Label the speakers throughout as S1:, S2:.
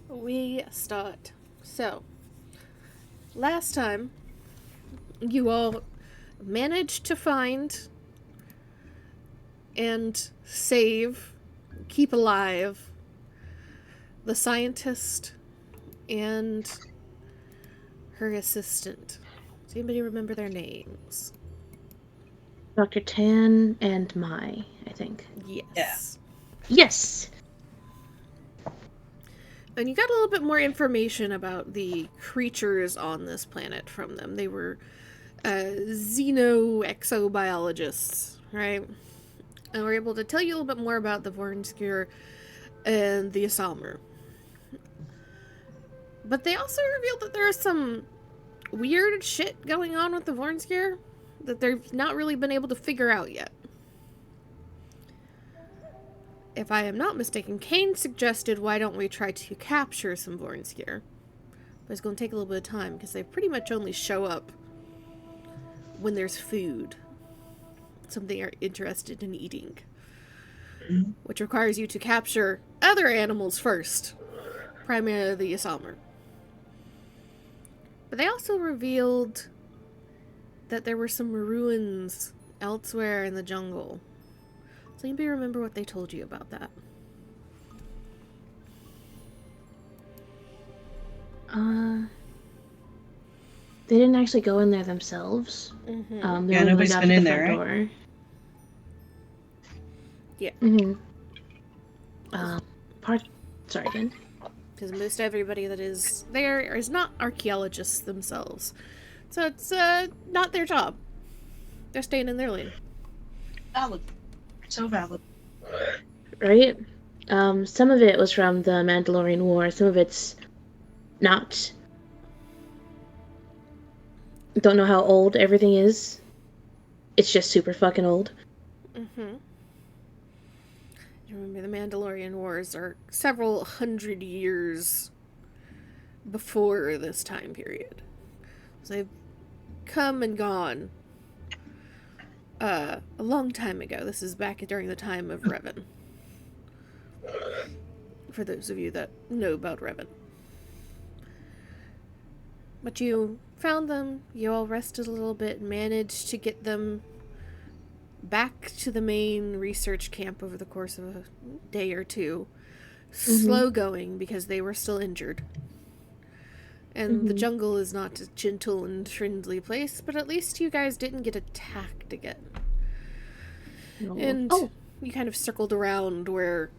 S1: we start. So, last time, you all managed to find and save, keep alive, the scientist and her assistant. Does anybody remember their names?
S2: Dr. Tan and Mai, I think.
S1: Yes.
S2: Yes!
S1: And you got a little bit more information about the creatures on this planet from them. They were xenoexobiologists, right? And we're able to tell you a little bit more about the Vornskir and the Asalmer. But they also revealed that there is some weird shit going on with the Vornskir that they've not really been able to figure out yet. If I am not mistaken, Kane suggested why don't we try to capture some Vornskir. But it's going to take a little bit of time because they pretty much only show up when there's food. Something they're interested in eating. Which requires you to capture other animals first. Primarily the Asalmer. But they also revealed that there were some ruins elsewhere in the jungle. Does anybody remember what they told you about that?
S2: They didn't actually go in there themselves.
S1: Mm-hmm.
S3: Yeah, nobody's been in there, right?
S1: Yeah.
S2: Mm-hmm. Sorry, again.
S1: Because most everybody that is there is not archaeologists themselves. So it's not their job. They're staying in their lane.
S3: Valid. So valid.
S2: Right? Some of it was from the Mandalorian War, some of it's not. Don't know how old everything is. It's just super fucking old.
S1: Mm-hmm. You remember the Mandalorian Wars are several hundred years before this time period. So they've come and gone a long time ago. This is back during the time of Revan. For those of you that know about Revan. But you found them, you all rested a little bit, managed to get them back to the main research camp over the course of a day or two. Slow going because they were still injured. And the jungle is not a gentle and friendly place, but at least you guys didn't get attacked again.
S2: No.
S1: And you kind of circled around where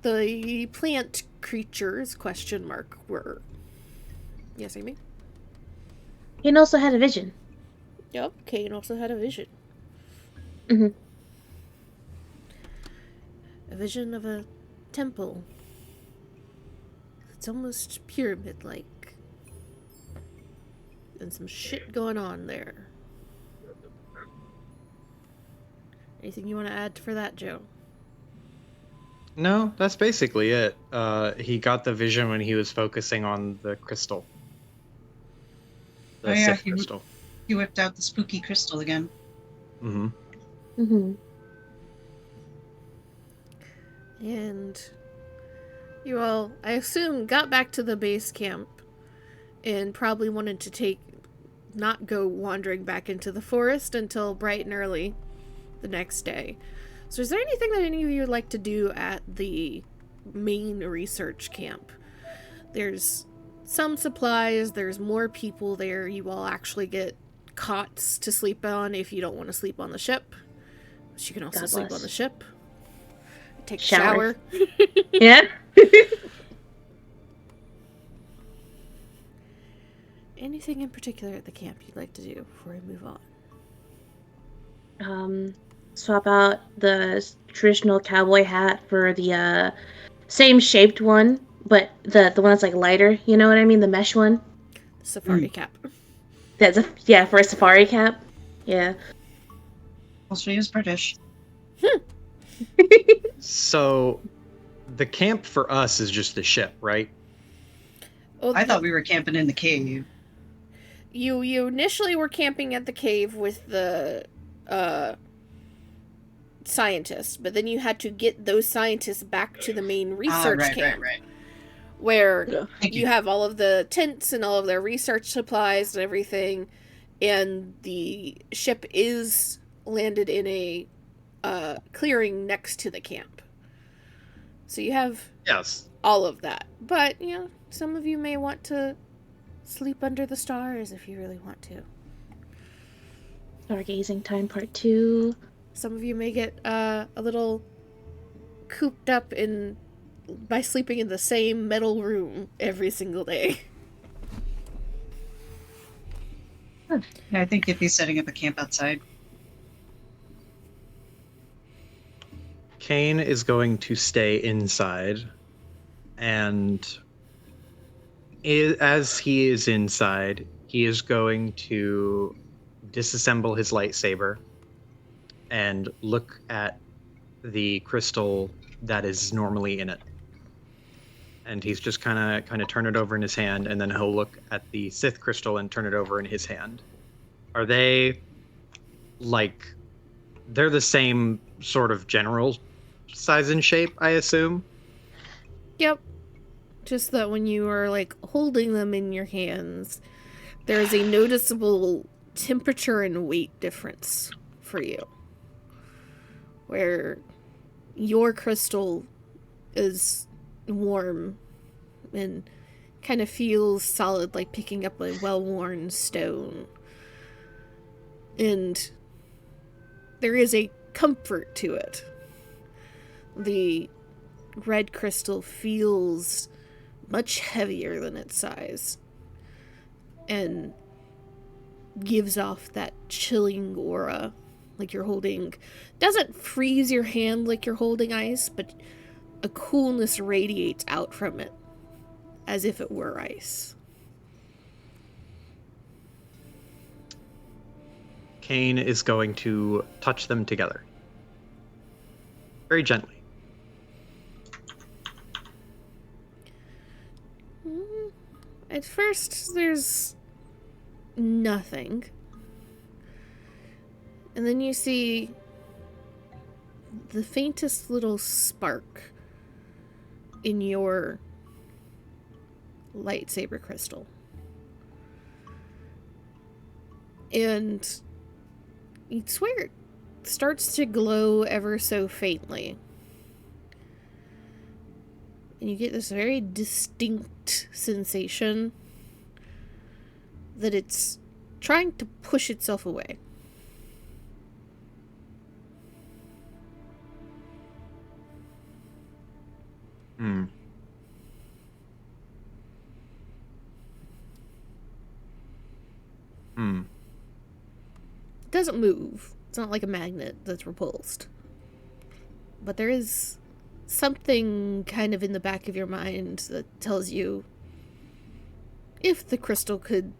S1: the plant creatures, ? Were. Yes, Amy?
S2: Kane also had a vision.
S1: Yep, Kane also had a vision.
S2: Mm-hmm.
S1: A vision of a temple. It's almost pyramid-like. And some shit going on there. Anything you want to add for that, Joe?
S4: No, that's basically it. He got the vision when he was focusing on the crystal. The Sith crystal.
S3: He whipped out the spooky crystal again.
S4: Mm-hmm.
S2: Mm-hmm.
S1: And you all, I assume, got back to the base camp and probably wanted to not go wandering back into the forest until bright and early the next day. So is there anything that any of you would like to do at the main research camp? There's some supplies, there's more people there. You all actually get cots to sleep on if you don't want to sleep on the ship. But you can also sleep on the ship. Take a shower.
S2: Yeah.
S1: Anything in particular at the camp you'd like to do before we move on?
S2: Swap out the traditional cowboy hat for the same shaped one, but the one that's like lighter. You know what I mean? The mesh one.
S1: The safari cap.
S2: That's for a safari cap. Yeah.
S3: Australia's British.
S4: So, the camp for us is just the ship, right?
S1: Oh,
S3: I thought we were camping in the cave.
S1: You initially were camping at the cave with the scientists, but then you had to get those scientists back to the main research camp.
S3: Right.
S1: where
S2: Yeah.
S3: Thank
S1: you
S3: you.
S1: have all of the tents and all of their research supplies and everything, and the ship is landed in a clearing next to the camp. So you have
S4: Yes.
S1: all of that. But, some of you may want to sleep under the stars if you really want to.
S2: Stargazing time part 2.
S1: Some of you may get a little cooped up by sleeping in the same metal room every single day.
S3: Yeah, I think you'd be setting up a camp outside.
S4: Kane is going to stay inside, and as he is inside, he is going to disassemble his lightsaber and look at the crystal that is normally in it. And he's just kind of turn it over in his hand, and then he'll look at the Sith crystal and turn it over in his hand. Are they like they're the same sort of general size and shape, I assume?
S1: Yep. Just that when you are holding them in your hands, there is a noticeable temperature and weight difference for you. Where your crystal is warm and kind of feels solid, like picking up a well-worn stone. And there is a comfort to it. The red crystal feels much heavier than its size and gives off that chilling aura, like you're holding, doesn't freeze your hand like you're holding ice, but a coolness radiates out from it as if it were ice.
S4: Kane is going to touch them together. Very gently.
S1: At first, there's nothing. And then you see the faintest little spark in your lightsaber crystal. And you'd swear it starts to glow ever so faintly. And you get this very distinct sensation that it's trying to push itself away.
S4: Hmm. Hmm.
S1: It doesn't move. It's not like a magnet that's repulsed. But there is something kind of in the back of your mind that tells you if the crystal could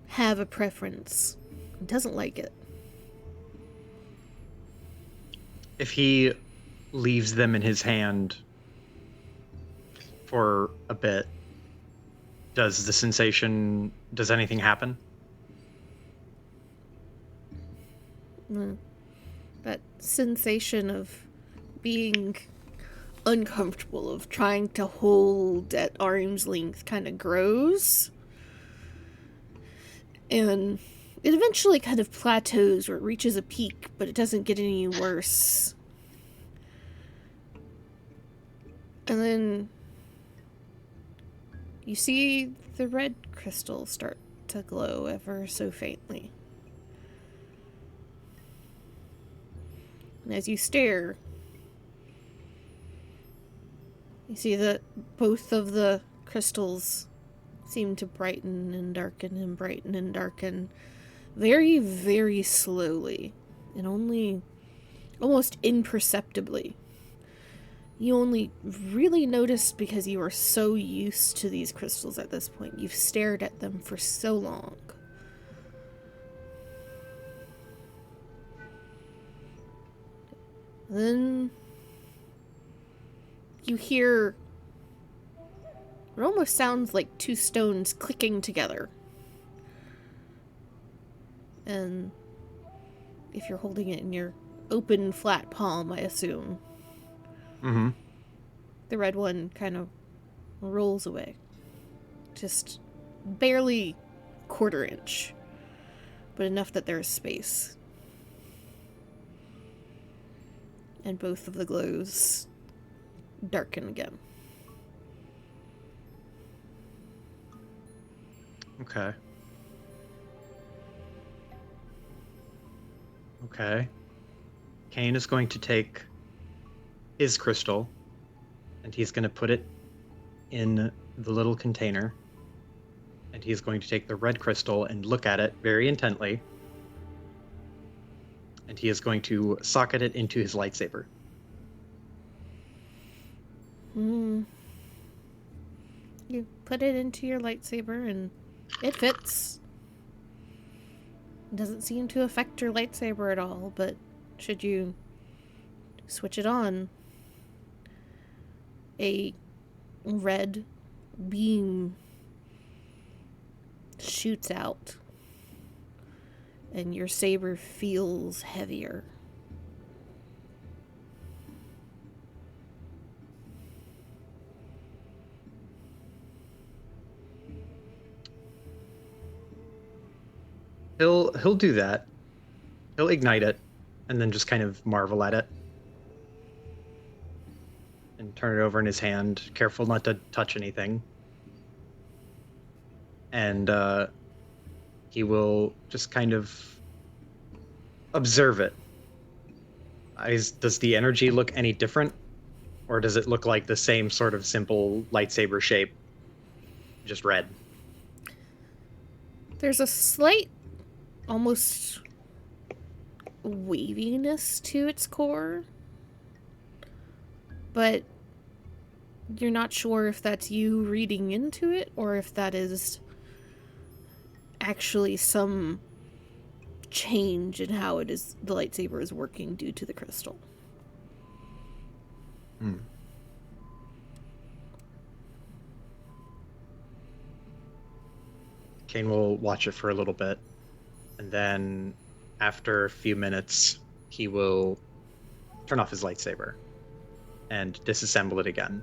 S1: have a preference, it doesn't like it.
S4: If he leaves them in his hand for a bit, does anything happen?
S1: That sensation of being uncomfortable, of trying to hold at arm's length, kind of grows. And it eventually kind of plateaus where it reaches a peak, but it doesn't get any worse. And then you see the red crystal start to glow ever so faintly. And as you stare, you see that both of the crystals seem to brighten and darken and brighten and darken very, very slowly and only almost imperceptibly. You only really noticed because you are so used to these crystals at this point. You've stared at them for so long. Then you hear, it almost sounds like two stones clicking together. And if you're holding it in your open, flat palm, I assume,
S4: Mm-hmm.
S1: the red one kind of rolls away. Just barely quarter inch, but enough that there is space. And both of the glows darken again.
S4: Okay. Okay. Kane is going to take his crystal and he's going to put it in the little container. And he's going to take the red crystal and look at it very intently. And he is going to socket it into his lightsaber.
S1: You put it into your lightsaber and it fits. It doesn't seem to affect your lightsaber at all, but should you switch it on, a red beam shoots out and your saber feels heavier.
S4: He'll do that. He'll ignite it and then just kind of marvel at it. And turn it over in his hand, careful not to touch anything. And he will just kind of observe it. Does the energy look any different? Or does it look like the same sort of simple lightsaber shape? Just red.
S1: There's a slight, almost waviness to its core. But you're not sure if that's you reading into it or if that is actually some change in how the lightsaber is working due to the crystal.
S4: Kane will watch it for a little bit, and then after a few minutes, he will turn off his lightsaber and disassemble it again,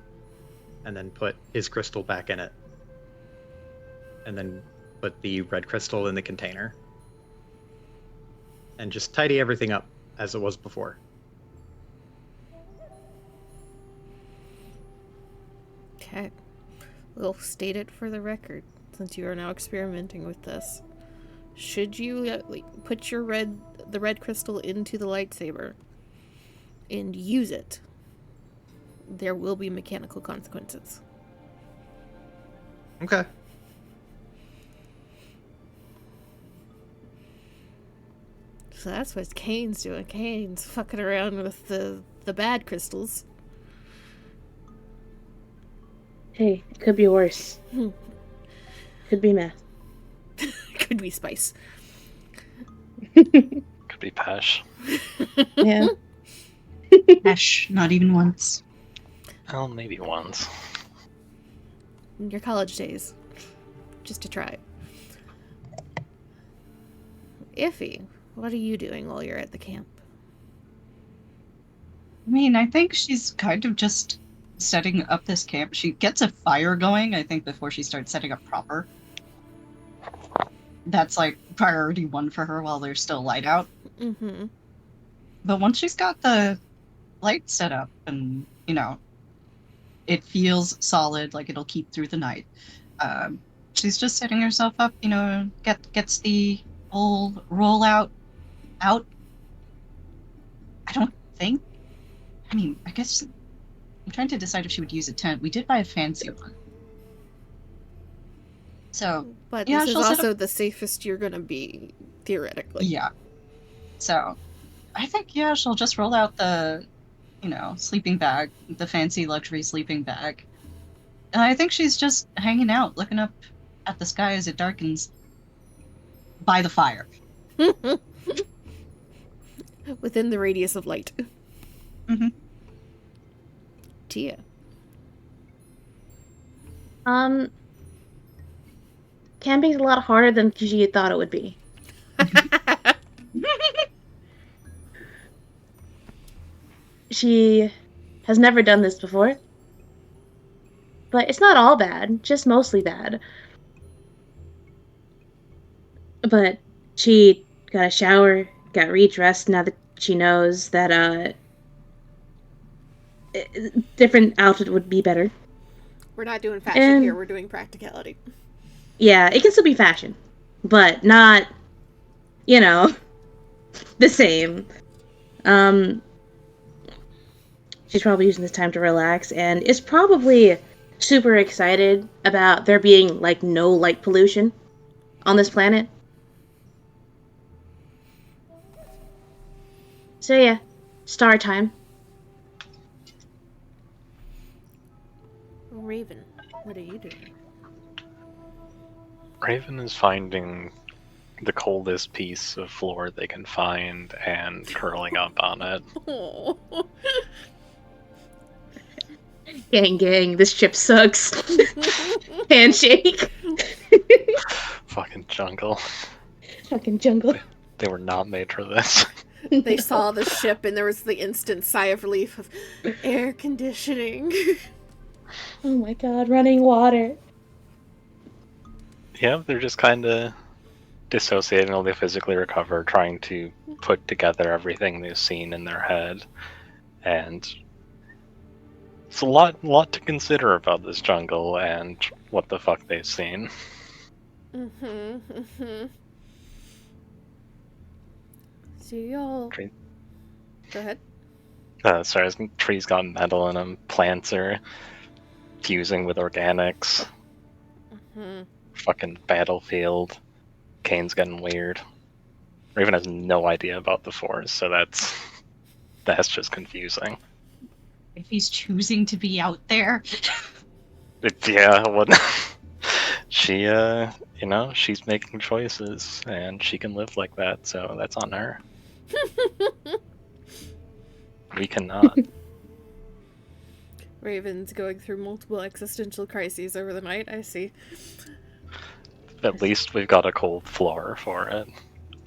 S4: and then put his crystal back in it, and then put the red crystal in the container, and just tidy everything up as it was before.
S1: Okay. We'll state it for the record, since you are now experimenting with this. Should you put the red crystal into the lightsaber and use it, there will be mechanical consequences.
S4: Okay.
S1: So that's what Kane's doing. Kane's fucking around with the bad crystals.
S2: Hey, it could be worse. Could be meth.
S1: Could be spice.
S5: Could be Pesh.
S2: Yeah.
S3: Ash, not even once.
S5: Well, maybe once.
S1: In your college days. Just to try. Iffy, what are you doing while you're at the camp?
S3: I mean, I think she's kind of just setting up this camp. She gets a fire going, I think, before she starts setting up proper. That's like priority 1 for her while there's still light out.
S1: Mm-hmm.
S3: But once she's got the light set up and, it feels solid, like it'll keep through the night, she's just setting herself up, gets the old rollout out. I guess I'm trying to decide if she would use a tent. We did buy a fancy one. So,
S1: But
S3: yeah,
S1: this is
S3: she'll set
S1: also the safest you're gonna be, theoretically.
S3: yeah. So, I think, she'll just roll out the, sleeping bag, the fancy luxury sleeping bag. And I think she's just hanging out, looking up at the sky as it darkens by the fire.
S1: Within the radius of light.
S3: Mm-hmm.
S1: Tia.
S2: Camping's a lot harder than she thought it would be. She has never done this before, but it's not all bad, just mostly bad. But she got a shower, got redressed now that she knows that different outfit would be better.
S1: We're not doing fashion
S2: And
S1: here, we're doing practicality.
S2: yeah, it can still be fashion, but not, the same. Um, she's probably using this time to relax and is probably super excited about there being like no light pollution on this planet. So yeah, star time.
S1: Raven, what are you doing?
S5: Raven is finding the coldest piece of floor they can find and curling up on it.
S1: Oh.
S2: Gang, this ship sucks. Handshake.
S5: Fucking jungle.
S2: Fucking jungle.
S5: They were not made for this.
S1: They saw the ship and there was the instant sigh of relief of air conditioning.
S2: Oh my god, running water.
S5: Yeah, they're just kind of dissociating while they physically recover, trying to put together everything they've seen in their head. And it's a lot to consider about this jungle and what the fuck they've seen.
S1: So y'all...
S5: Tree.
S1: Go ahead.
S5: Sorry, trees got metal in them. Plants are fusing with organics. Fucking battlefield. Kane's getting weird. Raven has no idea about the forest, so that's just confusing.
S3: If he's choosing to be out there.
S5: What? She, she's making choices, and she can live like that, so that's on her. We cannot.
S1: Raven's going through multiple existential crises over the night, I see.
S5: At least we've got a cold floor for it.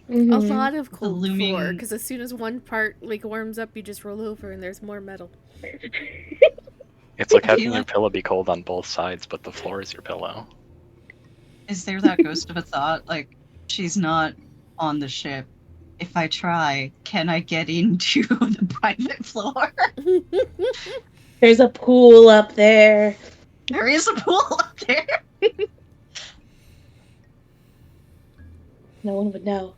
S2: Mm-hmm.
S1: A lot of cold
S3: looming-
S1: floor, because as soon as one part warms up, you just roll over and there's more metal.
S5: It's like
S3: I
S5: having
S3: feel
S5: your
S3: like-
S5: pillow be cold on both sides, but the floor is your pillow.
S3: Is there that ghost of a thought? Like, she's not on the ship. If I try, can I get into the private floor?
S2: There's a pool up there.
S3: There is a pool up there.
S2: No one would know.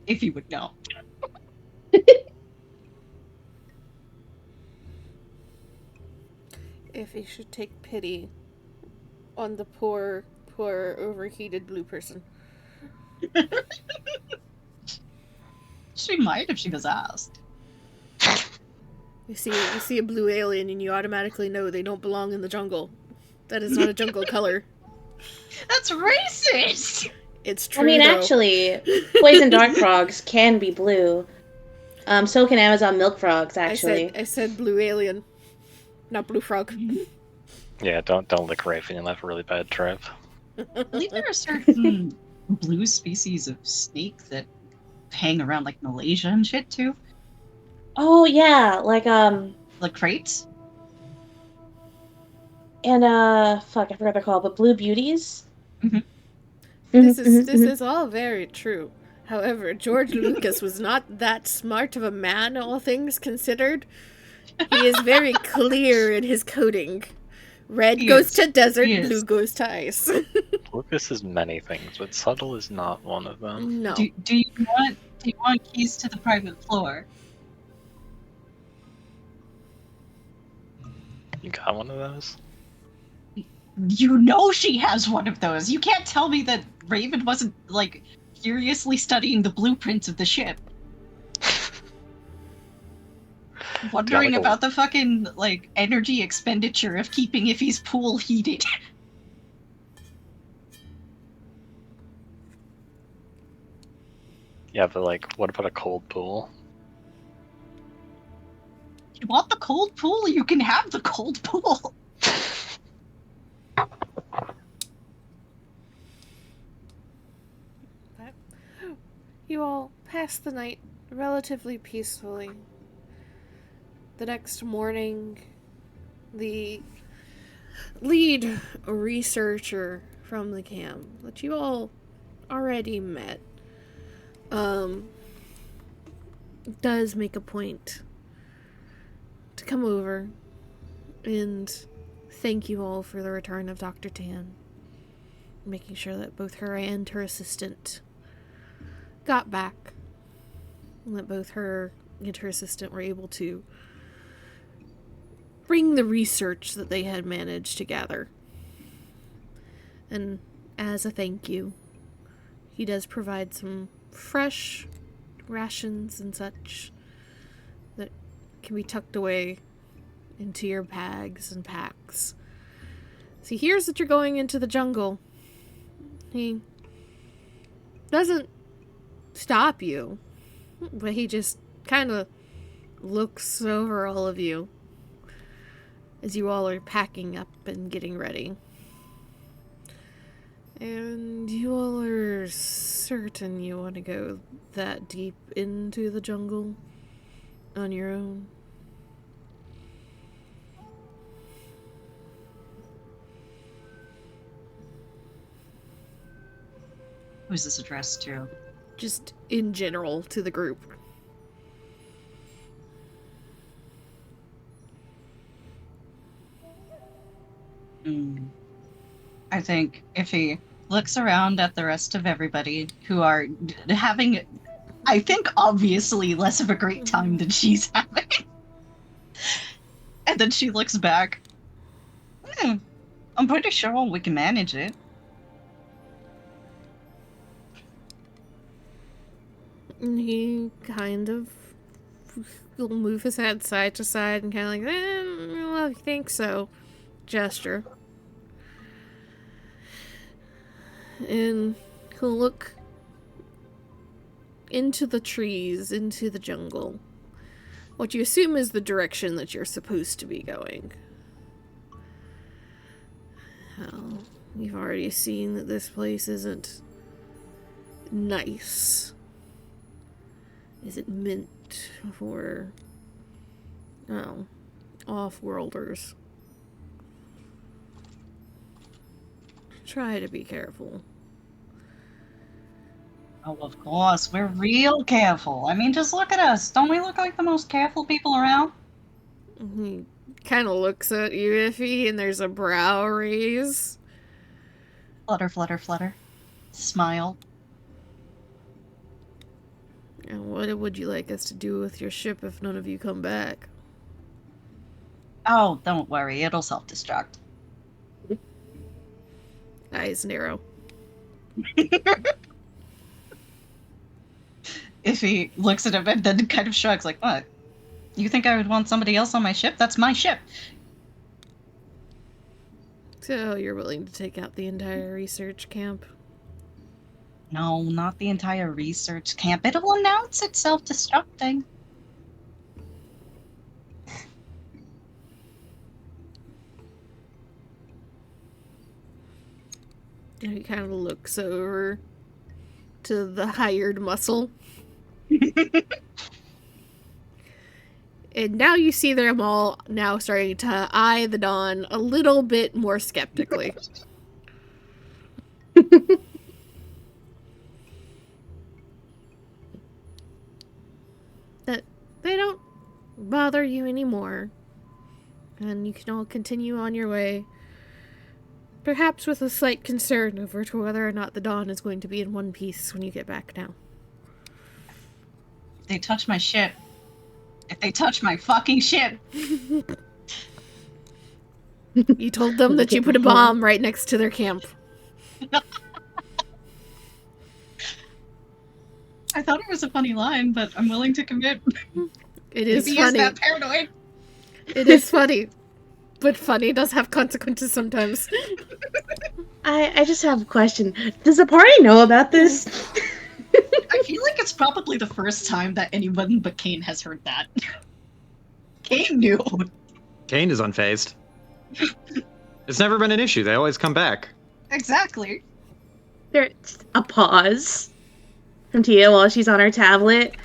S3: If you would know.
S1: If he should take pity on the poor overheated blue person.
S3: She might if she was asked.
S1: You see a blue alien and you automatically know they don't belong in the jungle. That is not a jungle color.
S3: That's racist!
S1: It's true.
S2: I mean,
S1: though.
S2: actually, poison dart frogs can be blue. So can Amazon milk frogs, actually.
S1: I said blue alien, not blue frog.
S5: Yeah, don't lick Raven, you'll have a really bad trip.
S3: I believe there are certain blue species of snake that hang around like Malaysia and shit too.
S2: Oh, yeah, like,
S3: Like crates.
S2: and, fuck, I forgot what they're called, but blue beauties?
S3: Mhm.
S1: This is all very true. However, George Lucas was not that smart of a man, all things considered. He is very clear in his coding. Red
S3: He
S1: goes
S3: is.
S1: to desert,
S3: He is.
S1: blue goes to ice.
S5: Lucas is many things, but subtle is not one of them.
S1: No.
S3: Do you want keys to the private floor?
S5: You got one of those?
S3: You know she has one of those. You can't tell me that Raven wasn't like curiously studying the blueprints of the ship. Wondering
S5: like,
S3: about the fucking like energy expenditure of keeping Iffy's pool heated.
S5: Yeah, but like, what about a cold pool?
S3: You want the cold pool? You can have the cold pool.
S1: You all pass the night relatively peacefully. The next morning, the lead researcher from the camp that you all already met does make a point to come over and thank you all for the return of Dr. Tan, making sure that both her and her assistant got back, and that both her and her assistant were able to bring the research that they had managed to gather. And as a thank you, he does provide some fresh rations and such that can be tucked away into your bags and packs. So he hears that you're going into the jungle. He doesn't stop you, but he just kind of looks over all of you as you all are packing up and getting ready. And you all are certain you want to go that deep into the jungle on your own?
S3: Who's this addressed to?
S1: Just in general to the group.
S3: I think if he looks around at the rest of everybody who are having, I think, obviously less of a great time than she's having. And then she looks back. I'm pretty sure we can manage it.
S1: And he kind of will move his head side to side and kind of like, well, I think so. Gesture. And he'll look into the trees, into the jungle. What you assume is the direction that you're supposed to be going. Well, you've already seen that this place isn't nice. Isn't meant for, off-worlders. Try to be careful.
S3: Oh, of course. We're real careful. I mean, just look at us. Don't we look like the most careful people around?
S1: He kind of looks at you, Iffy, and there's a brow raise.
S3: Flutter, flutter, flutter. Smile.
S1: And what would you like us to do with your ship if none of you come back?
S3: Oh, don't worry. It'll self-destruct.
S1: Eyes narrow.
S3: If he looks at him and then kind of shrugs, like, what? You think I would want somebody else on my ship? That's my ship.
S1: So you're willing to take out the entire research camp?
S3: No, not the entire research camp. It'll announce it's self-destructing.
S1: He kind of looks over to the hired muscle. And now you see them all now starting to eye the Dawn a little bit more skeptically. That they don't bother you anymore. And you can all continue on your way. Perhaps with a slight concern over to whether or not the Dawn is going to be in one piece when you get back now.
S3: If they touch my ship. If they touch my fucking ship.
S1: You told them that you put a bomb right next to their camp.
S3: I thought it was a funny line, but I'm willing to commit.
S1: It is
S3: Maybe
S1: funny.
S3: He is that paranoid.
S1: It is funny. But funny does have consequences sometimes.
S2: I just have a question. Does the party know about this?
S3: I feel like it's probably the first time that anyone but Kane has heard that. Kane knew.
S4: Kane is unfazed. It's never been an issue. They always come back.
S3: Exactly.
S2: There's a pause from Tia while she's on her tablet.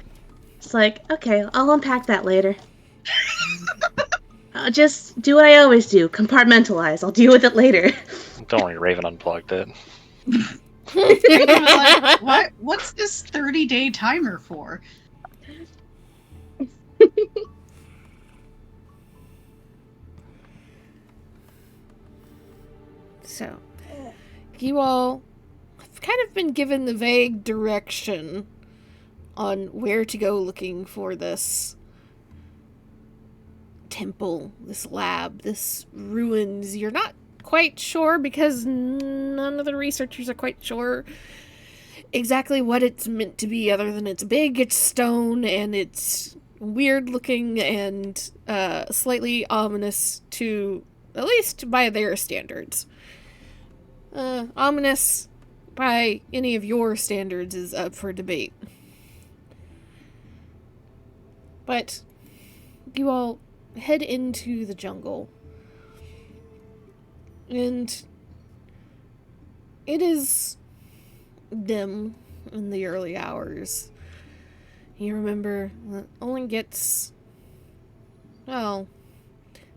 S2: It's like, okay, I'll unpack that later. I'll just do what I always do. Compartmentalize. I'll deal with it later.
S5: Don't worry, Raven unplugged it.
S3: Raven was like, what's this 30-day timer for?
S1: So, you all have kind of been given the vague direction on where to go looking for this temple, this lab, this ruins. You're not quite sure because none of the researchers are quite sure exactly what it's meant to be, other than it's big, it's stone, and it's weird looking and slightly ominous to, at least by their standards. Ominous by any of your standards is up for debate. But you all head into the jungle. And it is dim in the early hours. You remember it only gets, well,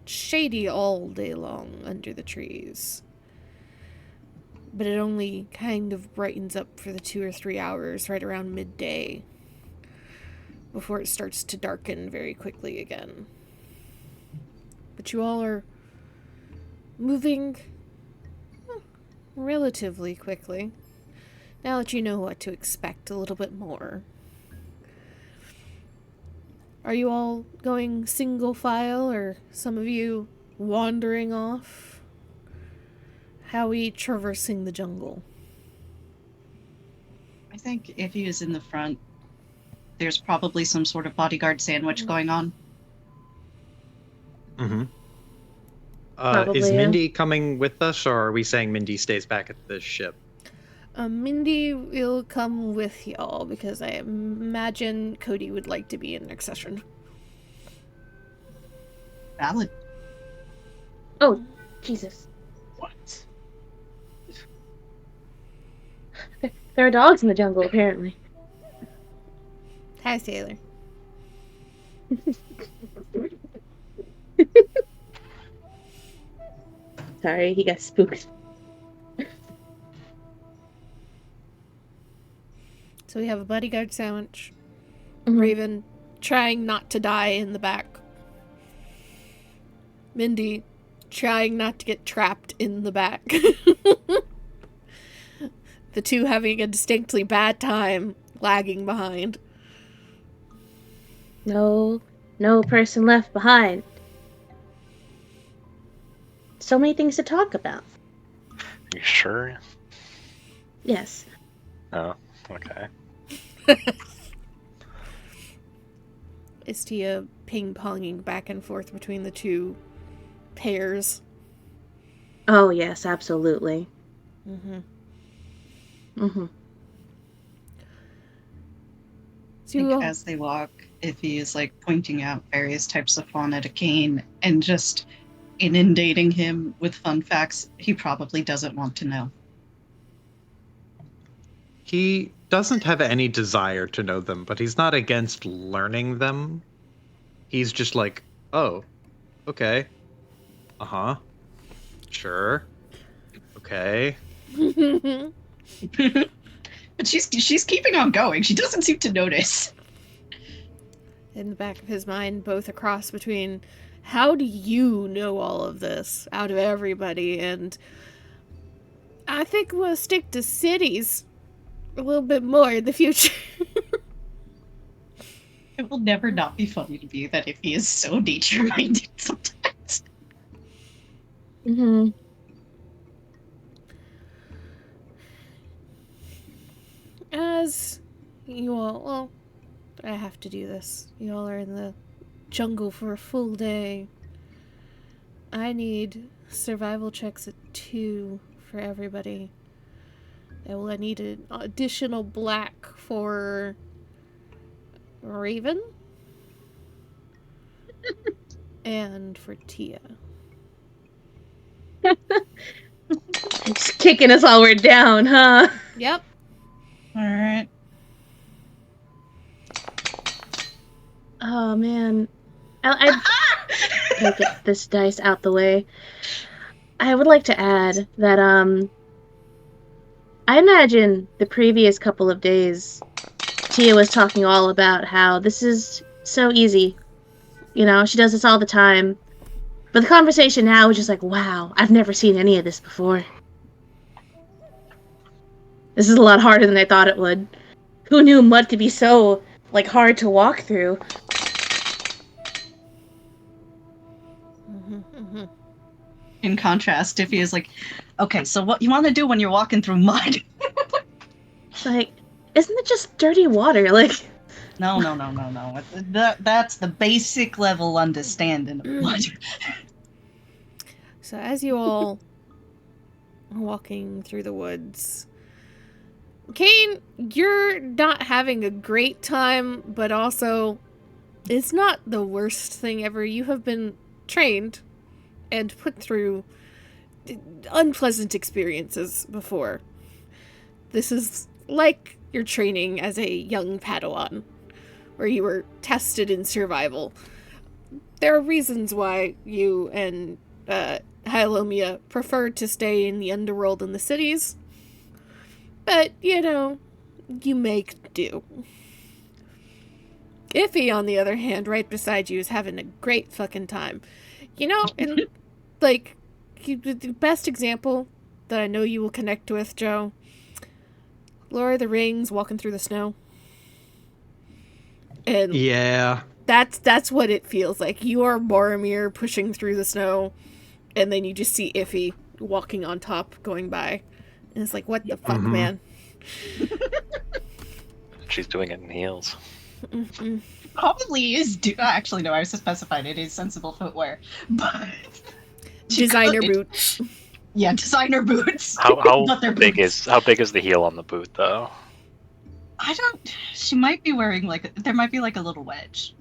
S1: shady all day long under the trees. But it only kind of brightens up for the 2 or 3 hours right around midday before it starts to darken very quickly again. But you all are moving relatively quickly now that you know what to expect a little bit more. Are you all going single file, or some of you wandering off? How are we traversing the jungle?
S3: I think if he is in the front, there's probably some sort of bodyguard sandwich going on.
S4: Mm-hmm.
S2: Probably,
S4: Is
S2: yeah.
S4: Mindy coming with us, or are we saying Mindy stays back at the ship?
S1: Mindy will come with y'all because I imagine Cody would like to be in next session.
S3: Valid.
S2: Oh, Jesus.
S3: What?
S2: There are dogs in the jungle, apparently.
S1: Hi, Sailor.
S2: Sorry, he got spooked.
S1: So we have a bodyguard sandwich.
S2: Mhm.
S1: Raven trying not to die in the back. Mindy trying not to get trapped in the back. The two having a distinctly bad time lagging behind.
S2: No person left behind. So many things to talk about.
S5: You sure?
S2: Yes.
S5: Oh, okay.
S1: Istia ping-ponging back and forth between the two pairs.
S2: Oh, yes, absolutely.
S1: Mm-hmm.
S2: Mm-hmm.
S1: So
S3: I
S1: you
S3: think
S1: all,
S3: as they walk, if he is like pointing out various types of fauna to Kane and just inundating him with fun facts he probably doesn't want to know.
S4: He doesn't have any desire to know them, but he's not against learning them. He's just like, oh, okay. Uh-huh. Sure. Okay.
S3: But she's keeping on going. She doesn't seem to notice.
S1: in the back of his mind, both across between how do you know all of this out of everybody, and I think we'll stick to cities a little bit more in the future.
S3: It will never not be funny to me that if he is so nature-minded sometimes.
S2: Mm-hmm.
S1: As you all, well, I have to do this. You all are in the jungle for a full day. I need survival checks at 2 for everybody. I need an additional black for Raven and for Tia.
S2: Just kicking us while we're down, huh?
S1: Yep.
S3: All right.
S2: Oh, man. I after I get this dice out the way, I would like to add that I imagine the previous couple of days Tia was talking all about how this is so easy. You know, she does this all the time. But the conversation now is just like, wow, I've never seen any of this before. This is a lot harder than I thought it would. Who knew mud could be so, like, hard to walk through?
S3: In contrast, Diffie is like, okay, so what you want to do when you're walking through mud?
S2: It's like, isn't it just dirty water? Like,
S3: No. That's the basic level understanding of mud.
S1: So as you all are walking through the woods, Kane, you're not having a great time, but also it's not the worst thing ever. You have been trained and put through unpleasant experiences before. This is like your training as a young Padawan, where you were tested in survival. There are reasons why you and Hyalomia prefer to stay in the underworld in the cities, but, you know, you make do. Iffy, on the other hand, right beside you, is having a great fucking time. You know, and, like, the best example that I know you will connect with, Joe, Lord of the Rings, walking through the snow. And
S4: Yeah.
S1: that's what it feels like. You are Boromir pushing through the snow, and then you just see Iffy walking on top, going by. And it's like, what the fuck, man?
S5: She's doing it in heels.
S3: Probably is. Actually, no. I was specified it is sensible footwear, but
S1: Designer boots.
S3: Yeah, designer boots.
S5: How
S3: But they're
S5: big
S3: boots.
S5: is the heel on the boot though?
S3: I don't. She might be wearing like there might be like a little wedge.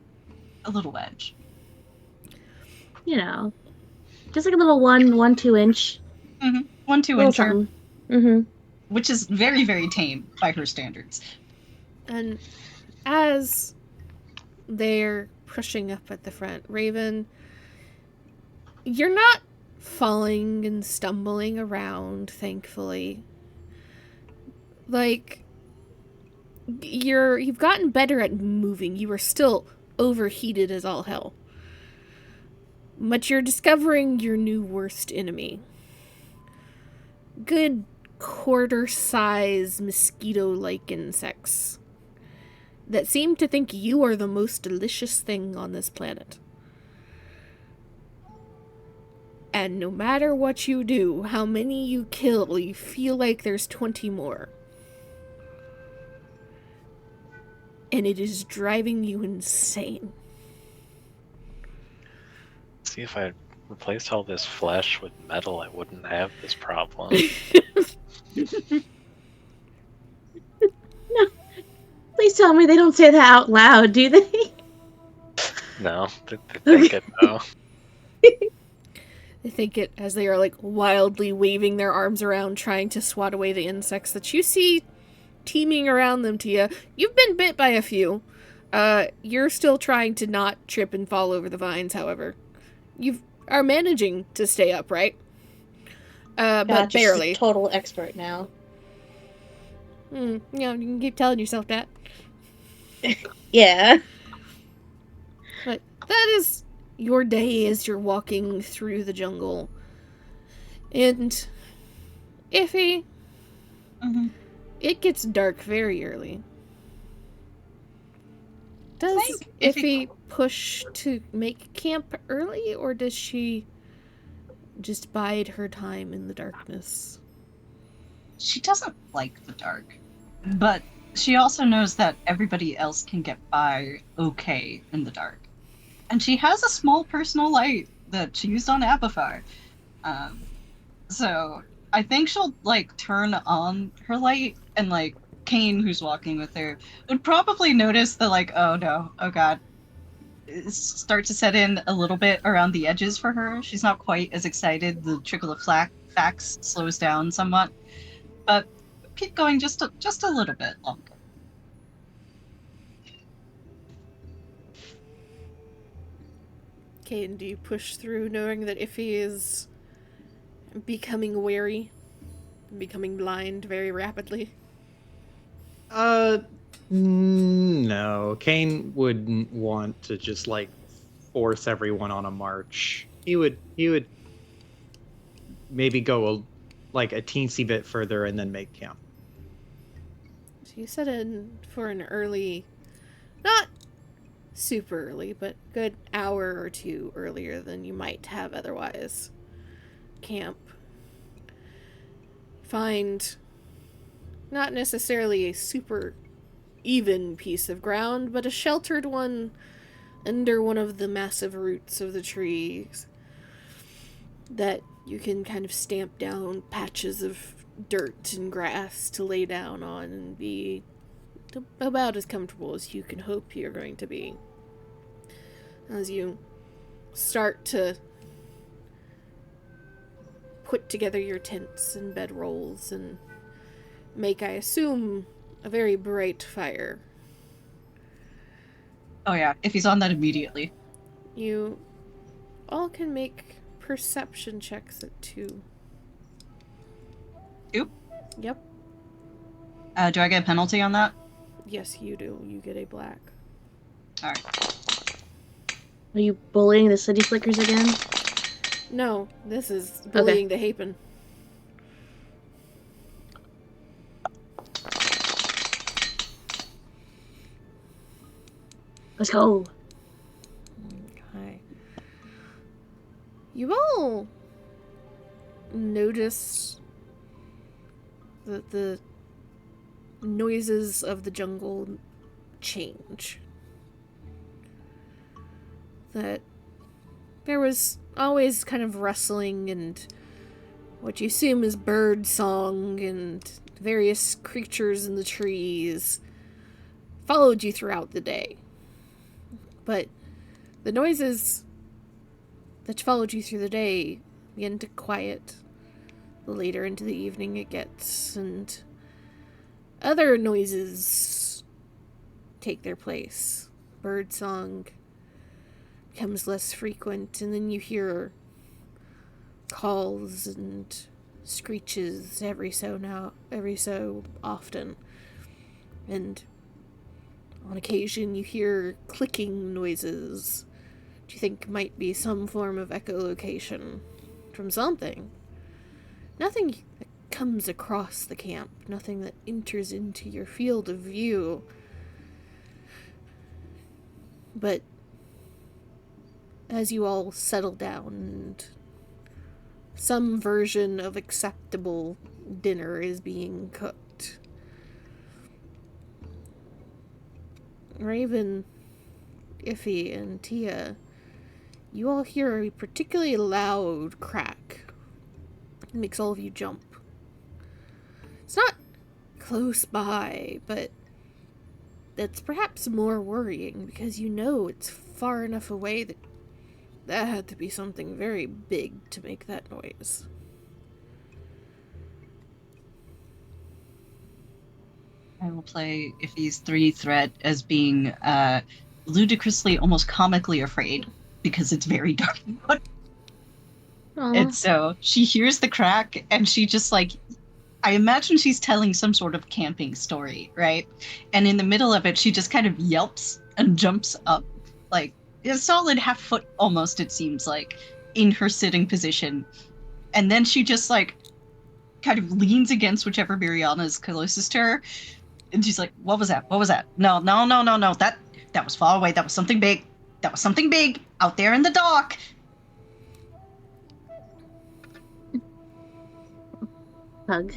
S2: you know, just like a little 2 inch.
S3: 1-2
S2: Little
S3: incher,
S2: something. Mm-hmm.
S3: which is very very tame by her standards.
S1: And as they're pushing up at the front, Raven, you're not falling and stumbling around, thankfully. Like, you've gotten better at moving. You are still overheated as all hell. But you're discovering your new worst enemy. Good quarter-size mosquito-like insects that seem to think you are the most delicious thing on this planet. And no matter what you do, how many you kill, you feel like there's 20 more. And it is driving you insane.
S5: See, if I replaced all this flesh with metal, I wouldn't have this problem.
S2: No, please tell me they don't say that out loud, do they?
S5: No, they think it though.
S1: They think it as they are like wildly waving their arms around trying to swat away the insects that you see teeming around them, Tia. You've been bit by a few. You're still trying to not trip and fall over the vines, however. You are managing to stay upright. But
S2: Gotcha, she's
S1: barely.
S2: a total expert now.
S1: You know, you can keep telling yourself that.
S2: Yeah.
S1: But that is your day as you're walking through the jungle. And Iffy, it gets dark very early. Does Iffy push to make camp early, or does she just bide her time in the darkness?
S3: She doesn't like the dark, but she also knows that everybody else can get by okay in the dark. And she has a small personal light that she used on Apifar. So I think she'll like turn on her light, and like Kane, who's walking with her, would probably notice the like, oh no, oh god, start to set in a little bit around the edges for her. She's not quite as excited. The trickle of facts slows down somewhat, but keep going just a little bit longer.
S1: Kane, do you push through knowing that Iffy is becoming wary, becoming blind very rapidly?
S4: No. Kane wouldn't want to just like force everyone on a march. He would maybe go like a teensy bit further and then make camp.
S1: So you set in for an early, not super early, but good hour or two earlier than you might have otherwise. Camp. Find not necessarily a super even piece of ground, but a sheltered one under one of the massive roots of the trees that you can kind of stamp down patches of dirt and grass to lay down on and be about as comfortable as you can hope you're going to be. As you start to put together your tents and bedrolls and make, I assume, a very bright fire.
S3: Oh yeah, if he's on that immediately.
S1: You all can make perception checks at 2.
S3: 2?
S1: Yep.
S3: Do I get a penalty on that?
S1: Yes, you do. You get a black.
S3: Alright.
S2: Are you bullying the city flickers again?
S1: No, this is bullying the Hapen.
S2: Let's go.
S1: Okay. You all notice that the noises of the jungle change. That there was always kind of rustling and what you assume is bird song and various creatures in the trees followed you throughout the day. But the noises that followed you through the day begin to quiet the later into the evening it gets, and other noises take their place. Birdsong becomes less frequent, and then you hear calls and screeches every so often. And on occasion you hear clicking noises, which you think might be some form of echolocation from something. Nothing that comes across the camp, nothing that enters into your field of view. But as you all settle down and some version of acceptable dinner is being cooked, Raven, Iffy, and Tia, you all hear a particularly loud crack. It makes all of you jump. It's not close by, but that's perhaps more worrying because you know it's far enough away that that had to be something very big to make that noise.
S3: I will play Iffy's 3 threat as being ludicrously, almost comically afraid because it's very dark. And so she hears the crack and she just like, I imagine she's telling some sort of camping story, right? And in the middle of it, she just kind of yelps and jumps up, like a solid half foot almost, it seems like, in her sitting position. And then she just like kind of leans against whichever Miriana is closest to her. And she's like, what was that? What was that? No. That was far away. That was something big. That was something big out there in the dark.
S2: Hug.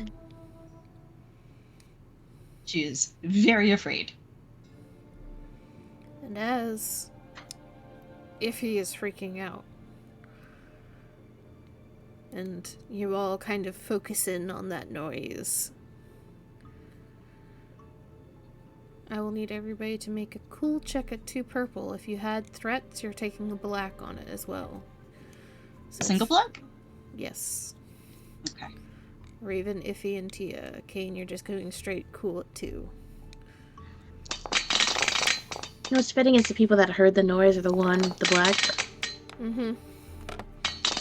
S3: She is very afraid.
S1: And as Iffy is freaking out, and you all kind of focus in on that noise, I will need everybody to make a cool check at 2 purple. If you had threats, you're taking a black on it as well. So
S3: Single black?
S1: Yes.
S3: Okay.
S1: Raven, Iffy, and Tia. Kane, you're just going straight cool at 2.
S2: You know what's fitting is the people that heard the noise are the black.
S1: Mm-hmm.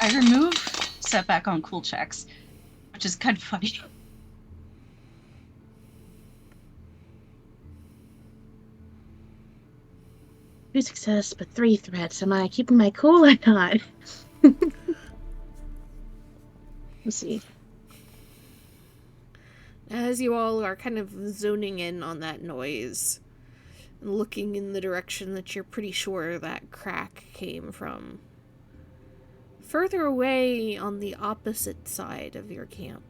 S3: I remove setback on cool checks, which is kind of funny.
S2: Two success, but 3 threats. Am I keeping my cool or not? Let's see.
S1: As you all are kind of zoning in on that noise, and looking in the direction that you're pretty sure that crack came from, further away on the opposite side of your camp,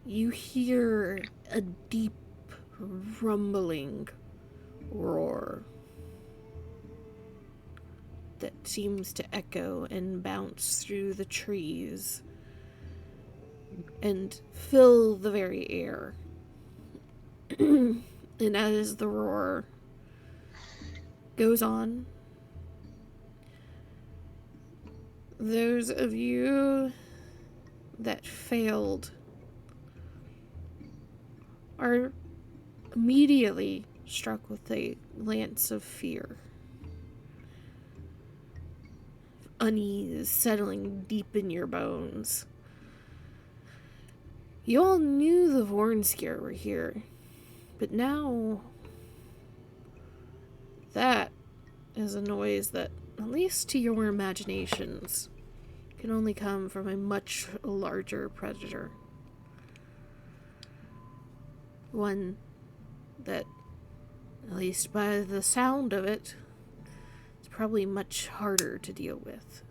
S1: you hear a deep, rumbling roar that seems to echo and bounce through the trees and fill the very air. And as the roar goes on, those of you that failed are immediately struck with a glance of fear. Unease settling deep in your bones. You all knew the Vornskir were here, but now that is a noise that, at least to your imaginations, can only come from a much larger predator. One that, at least by the sound of it, is probably much harder to deal with.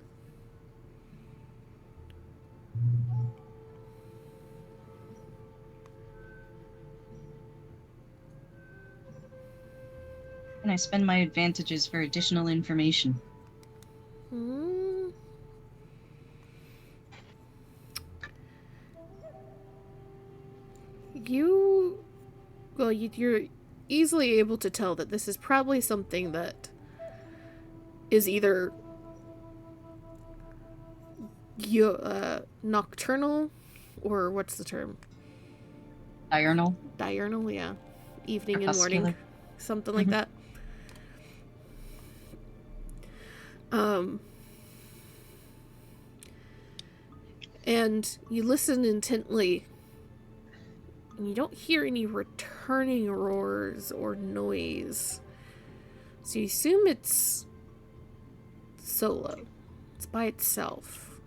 S3: And I spend my advantages for additional information.
S1: You're easily able to tell that this is probably something that is either nocturnal, or what's the term?
S3: Diurnal.
S1: Diurnal, yeah. Evening and morning. Something like that. And you listen intently, and you don't hear any returning roars or noise. So you assume it's solo. It's by itself.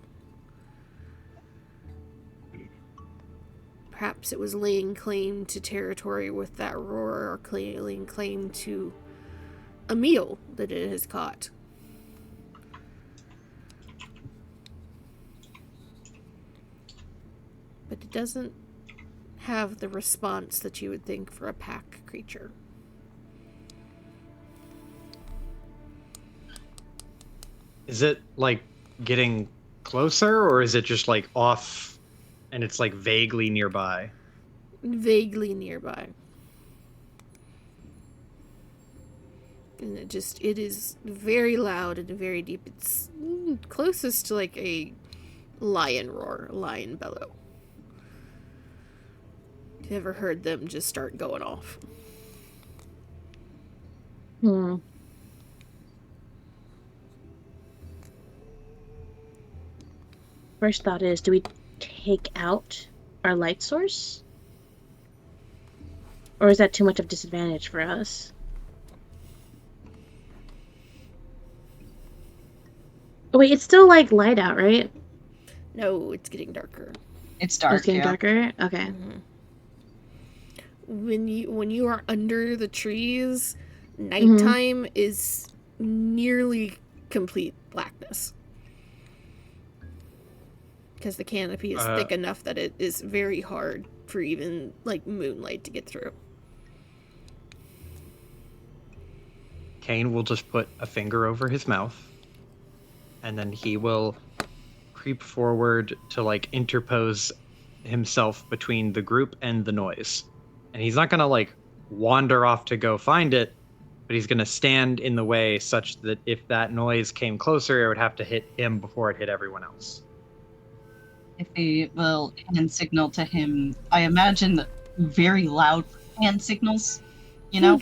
S1: Perhaps it was laying claim to territory with that roar, or laying claim to a meal that it has caught. But it doesn't have the response that you would think for a pack creature.
S4: Is it like getting closer, or is it just like off and it's like vaguely nearby?
S1: Vaguely nearby. And it is very loud and very deep. It's closest to like a lion roar, lion bellow. You ever heard them just start going off?
S2: First thought is, do we take out our light source? Or is that too much of a disadvantage for us? Oh wait, it's still like light out, right?
S1: No, it's getting darker.
S3: It's dark.
S2: It's getting darker? Okay.
S1: Mm-hmm. When you are under the trees, nighttime is nearly complete blackness. Because the canopy is thick enough that it is very hard for even like moonlight to get through.
S4: Kane will just put a finger over his mouth, and then he will creep forward to like interpose himself between the group and the noise. And he's not gonna like wander off to go find it, but he's gonna stand in the way such that if that noise came closer, it would have to hit him before it hit everyone else.
S3: If they will hand signal to him, I imagine very loud hand signals, you know?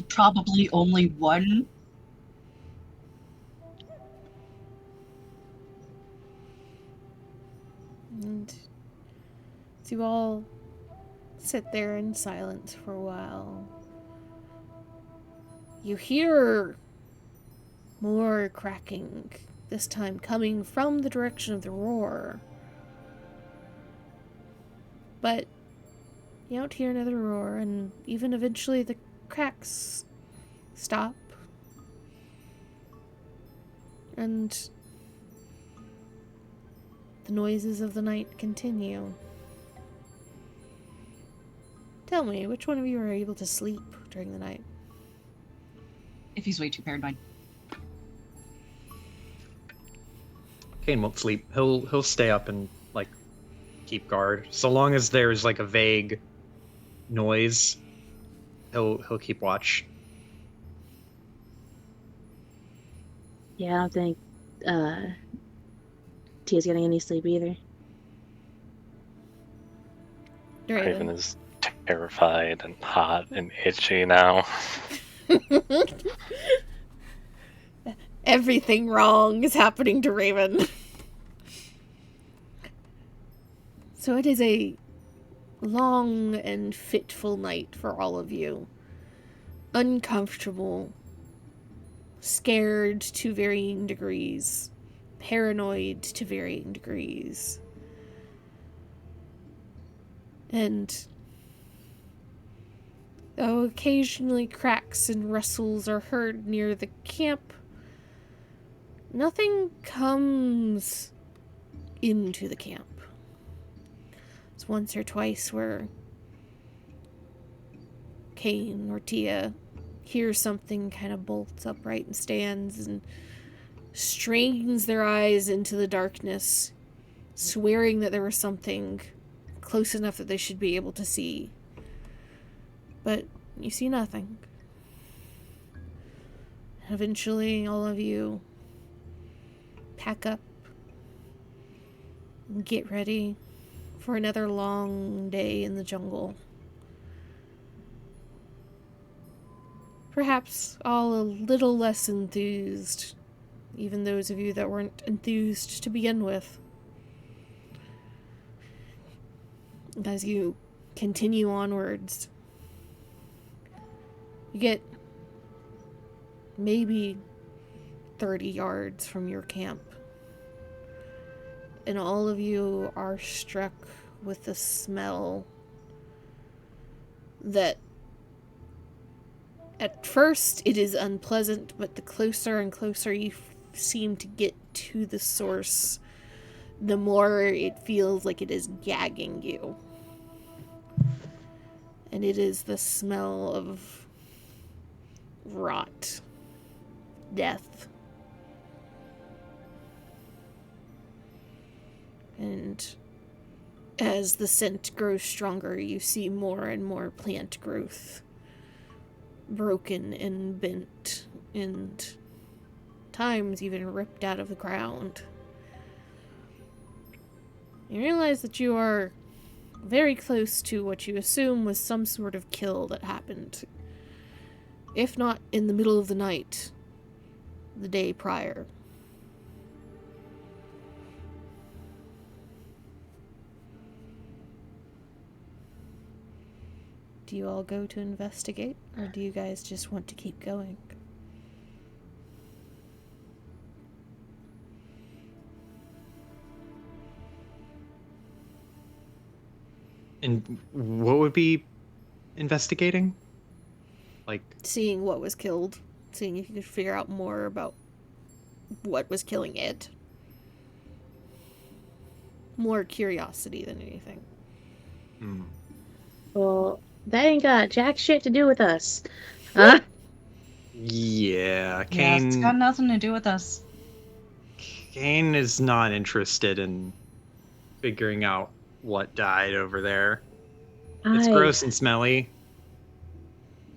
S3: Probably only one
S1: And as you all sit there in silence for a while, you hear more cracking, this time coming from the direction of the roar. But you don't hear another roar, and even eventually the cracks stop. And the noises of the night continue. Tell me, which one of you are able to sleep during the night?
S3: If he's way too paranoid.
S4: Kane won't sleep. He'll stay up and like keep guard. So long as there's like a vague noise, he'll keep watch.
S2: Yeah, I don't think Tia's getting any sleep either.
S5: Raven is terrified and hot and itchy now.
S1: Everything wrong is happening to Raven. So it is a long and fitful night for all of you. Uncomfortable, scared to varying degrees, paranoid to varying degrees. And though occasionally cracks and rustles are heard near the camp, nothing comes into the camp. It's once or twice where Kane or Tia hears something kind of bolts upright and stands and strains their eyes into the darkness, swearing that there was something close enough that they should be able to see. But you see nothing. Eventually, all of you pack up and get ready for another long day in the jungle. Perhaps all a little less enthused, even those of you that weren't enthused to begin with. As you continue onwards, you get maybe 30 yards from your camp, and all of you are struck with the smell that at first it is unpleasant, but the closer and closer you seem to get to the source, the more it feels like it is gagging you. And it is the smell of rot, death. And as the scent grows stronger, you see more and more plant growth, broken and bent, and times even ripped out of the ground. You realize that you are very close to what you assume was some sort of kill that happened, if not in the middle of the night, the day prior. Do you all go to investigate, or do you guys just want to keep going?
S4: And what would be investigating? Like
S1: Seeing what was killed, seeing if you could figure out more about what was killing it. More curiosity than anything.
S2: Well, that ain't got jack shit to do with us. Huh?
S4: Yeah,
S3: Yeah, it's got
S4: Kane.
S3: nothing to do with us.
S4: Kane is not interested in figuring out what died over there. It's gross and smelly,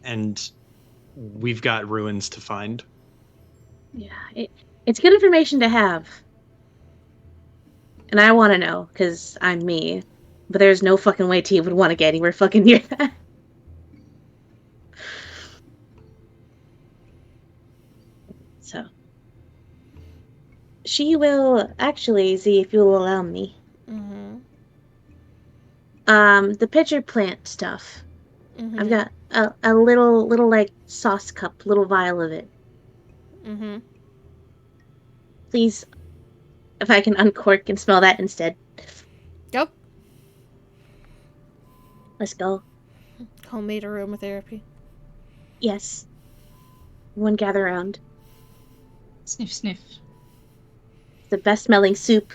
S4: and we've got ruins to find.
S2: Yeah, it's good information to have. And I want to know, because I'm me. But there's no fucking way Tia would want to get anywhere fucking near that. So. She will actually see if you'll allow me.
S1: Mm-hmm.
S2: The pitcher plant stuff.
S1: Mm-hmm.
S2: I've got a little like sauce cup, little vial of it.
S1: Mm-hmm.
S2: Please, if I can uncork and smell that instead.
S1: Yep.
S2: Let's go.
S1: Homemade aromatherapy.
S2: Yes. Everyone gather around.
S3: Sniff, sniff.
S2: It's the best smelling soup.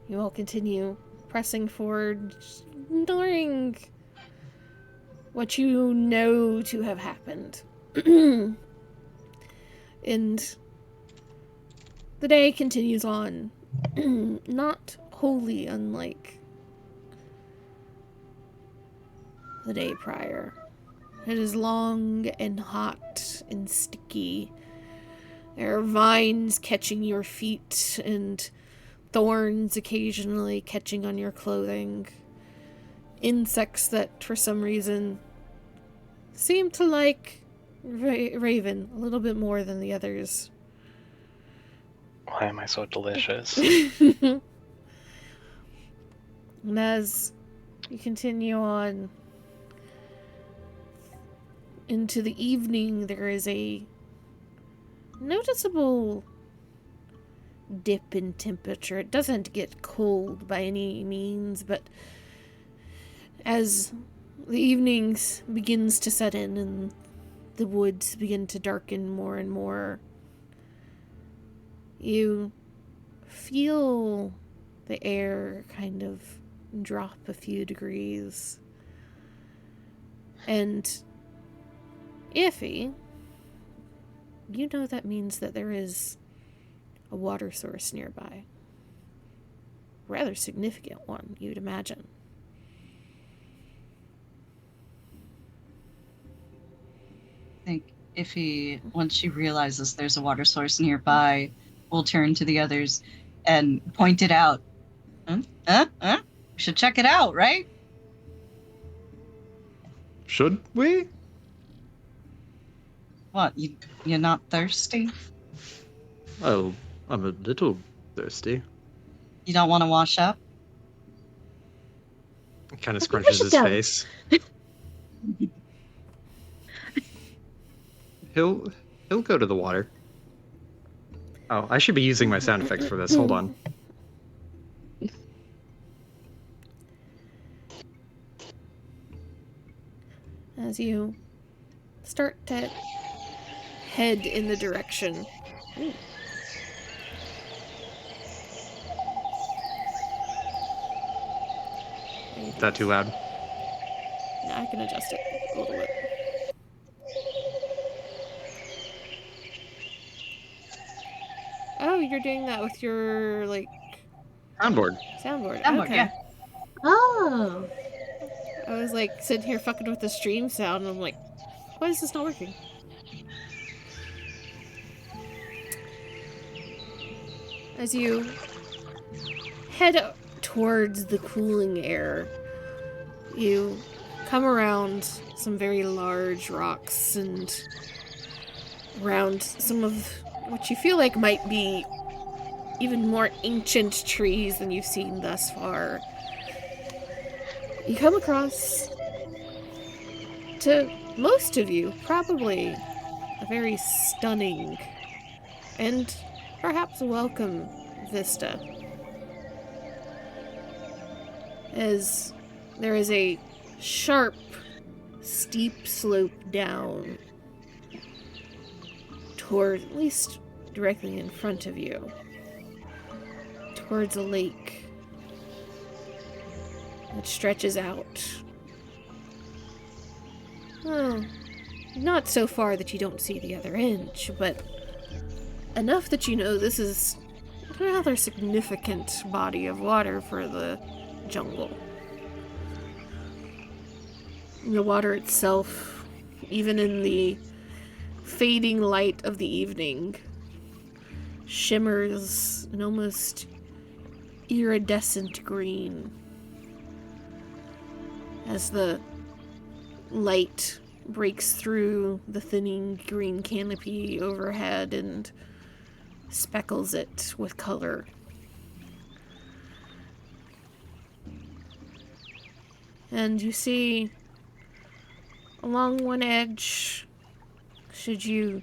S1: You all continue pressing forward, ignoring what you know to have happened. And the day continues on, not wholly unlike the day prior. It is long and hot and sticky. There are vines catching your feet and thorns occasionally catching on your clothing. Insects that, for some reason, seem to like Raven a little bit more than the others.
S5: Why am I so delicious?
S1: And as you continue on into the evening, there is a noticeable dip in temperature. It doesn't get cold by any means, but as the evenings begins to set in and the woods begin to darken more and more, you feel the air kind of drop a few degrees. And Iffy, you know that means that there is a water source nearby. Rather significant one, you'd imagine.
S3: I think once she realizes there's a water source nearby, will turn to the others and point it out. We should check it out, right?
S6: Should we?
S3: What, you're not thirsty?
S6: Well, I'm a little thirsty.
S3: You don't want to wash up?
S4: Kind of
S2: I think we
S4: scrunches
S2: should
S4: his
S2: go.
S4: face. He'll go to the water. Oh, I should be using my sound effects for this. Hold on.
S1: As you start to head in the direction. Ooh.
S4: Is that too loud?
S1: No, I can adjust it a little bit. Oh, you're doing that with your, like,
S4: Soundboard.
S1: soundboard.
S3: Soundboard,
S1: Okay.
S3: yeah.
S2: Oh.
S1: I was, like, sitting here fucking with the stream sound, and I'm like, why is this not working? As you head towards the cooling air, you come around some very large rocks and around some of what you feel like might be even more ancient trees than you've seen thus far. You come across, to most of you, probably a very stunning and perhaps welcome vista. As there is a sharp, steep slope down toward, at least directly in front of you, towards a lake that stretches out. Well, not so far that you don't see the other edge, but enough that you know this is a rather significant body of water for the jungle. The water itself, even in the fading light of the evening, shimmers an almost iridescent green as the light breaks through the thinning green canopy overhead and speckles it with color. And you see along one edge, should you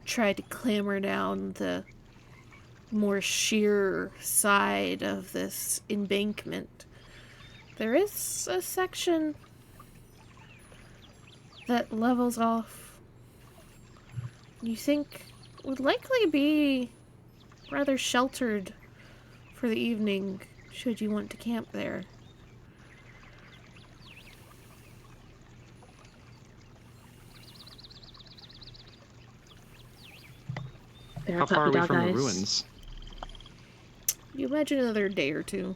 S1: try to clamber down the more sheer side of this embankment, there is a section that levels off. You think would likely be rather sheltered for the evening, should you want to camp there.
S2: There
S6: How
S2: are
S6: far are
S2: puppy
S6: we
S2: dog
S6: from
S2: eyes.
S6: the ruins?
S1: You imagine another day or two.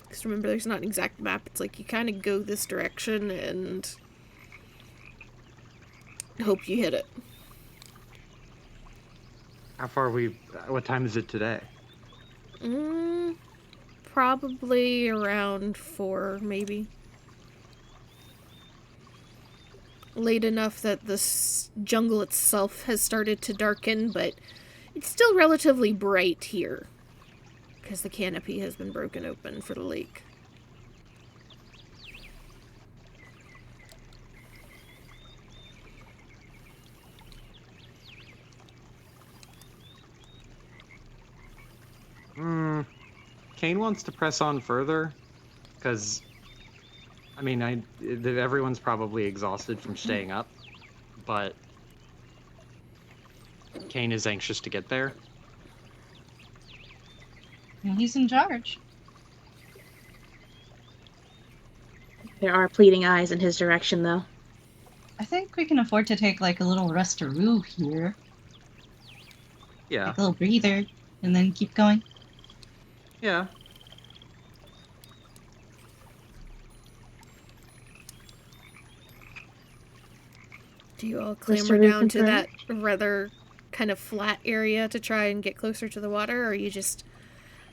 S1: Because remember, there's not an exact map. It's like you kind of go this direction and hope you hit it.
S6: How far are we? What time is it today?
S1: Probably around 4, maybe. Late enough that the jungle itself has started to darken, but it's still relatively bright here. Because the canopy has been broken open for the lake.
S6: Kane wants to press on further, because, I mean, everyone's probably exhausted from staying up, but Kane is anxious to get there.
S3: And he's in charge.
S2: There are pleading eyes in his direction, though.
S3: I think we can afford to take like a little restaroo here.
S6: Yeah.
S3: Take a little breather, and then keep going.
S6: Yeah.
S1: Do you all clamber
S2: Restaroo
S1: down to
S2: confirmed?
S1: that rather kind of flat area to try and get closer to the water, or you just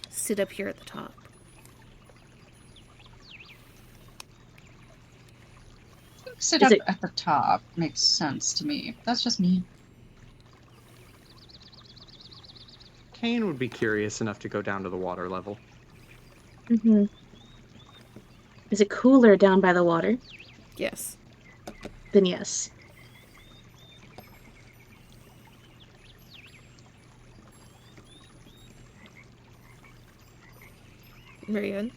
S1: sit up here at the top?
S3: Sit
S2: Is
S3: up
S2: it-
S3: at the top makes sense to me. That's just me.
S6: Kane would be curious enough to go down to the water level.
S2: Mm-hmm. Is it cooler down by the water?
S1: Yes.
S2: Then yes.
S1: Marianne?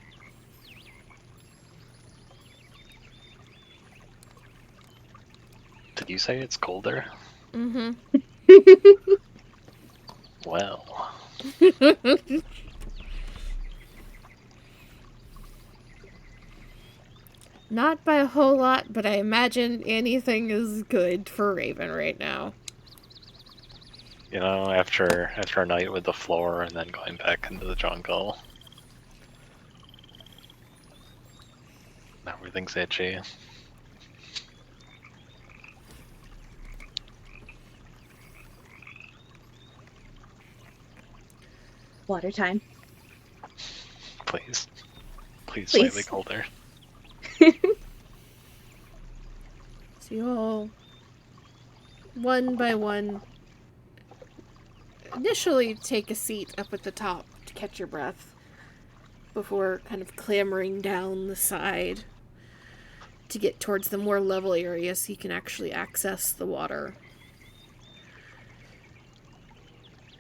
S5: Did you say it's colder?
S1: Mm-hmm.
S5: Well,
S1: Not by a whole lot, but I imagine anything is good for Raven right now.
S5: you know, after a night with the floor and then going back into the jungle, everything's itchy.
S2: Water time.
S5: Please,
S2: Please.
S5: slightly colder.
S1: So you all, one by one, initially take a seat up at the top to catch your breath before kind of clambering down the side to get towards the more level area so you can actually access the water.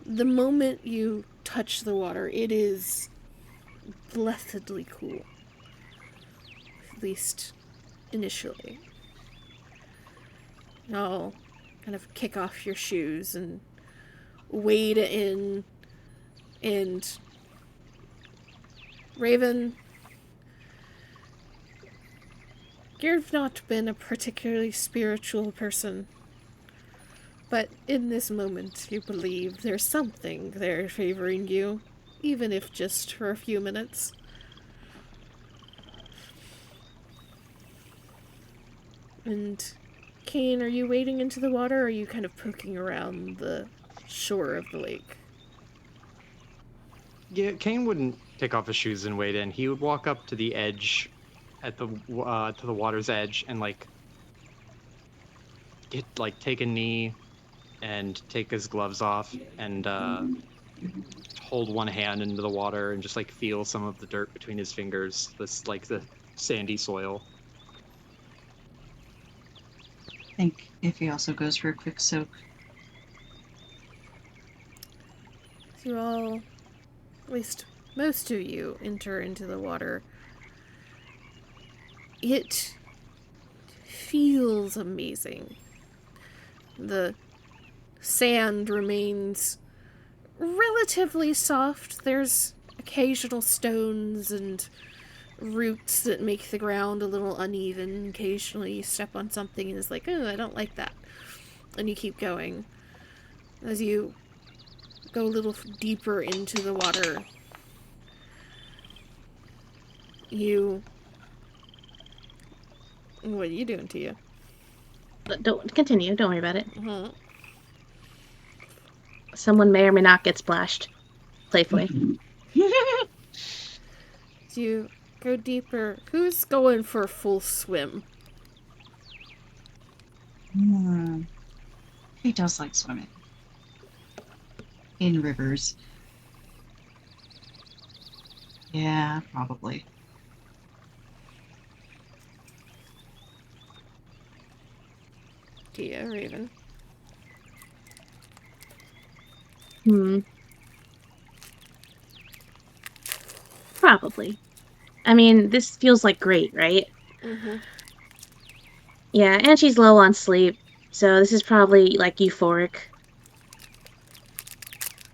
S1: The moment you touch the water, it is blessedly cool. At least initially. Y'all kind of kick off your shoes and wade in, and Raven, you've not been a particularly spiritual person, but in this moment you believe there's something there favoring you, even if just for a few minutes. And Kane, are you wading into the water, or are you kind of poking around the shore of the lake?
S6: Yeah, Kane wouldn't take off his shoes and wade in. He would walk up to the edge, to the water's edge, and take a knee, and take his gloves off, and hold one hand into the water, and just feel some of the dirt between his fingers. The sandy soil.
S3: I think Iffy also goes for a quick soak.
S1: You all, at least most of you, enter into the water. It feels amazing. The sand remains relatively soft. There's occasional stones and roots that make the ground a little uneven. Occasionally you step on something and it's like, oh, I don't like that. And you keep going. As you go a little deeper into the water, what are you doing to you?
S2: Don't continue. Don't worry about it.
S1: Uh-huh.
S2: Someone may or may not get splashed. Playfully.
S1: As you go deeper, who's going for a full swim?
S3: He does like swimming. In rivers. Yeah, probably.
S1: Tia, Raven.
S2: Probably. I mean, this feels like great, right?
S1: Mm-hmm.
S2: Yeah, and she's low on sleep, so this is probably, like, euphoric.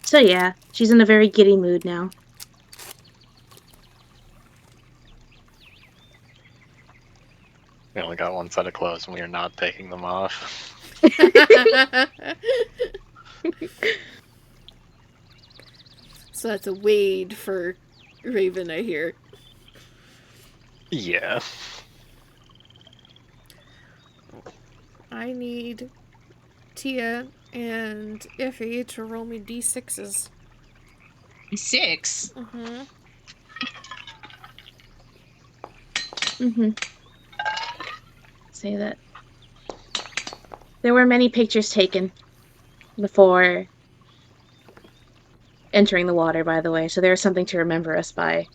S2: So yeah, she's in a very giddy mood now.
S5: We only got one set of clothes and we are not taking them off.
S1: So that's a wade for Raven, I hear.
S5: Yeah.
S1: I need Tia and Iffy to roll me d6s.
S3: 6?
S1: Mm-hmm.
S2: Say that. There were many pictures taken before entering the water, by the way, so there's something to remember us by.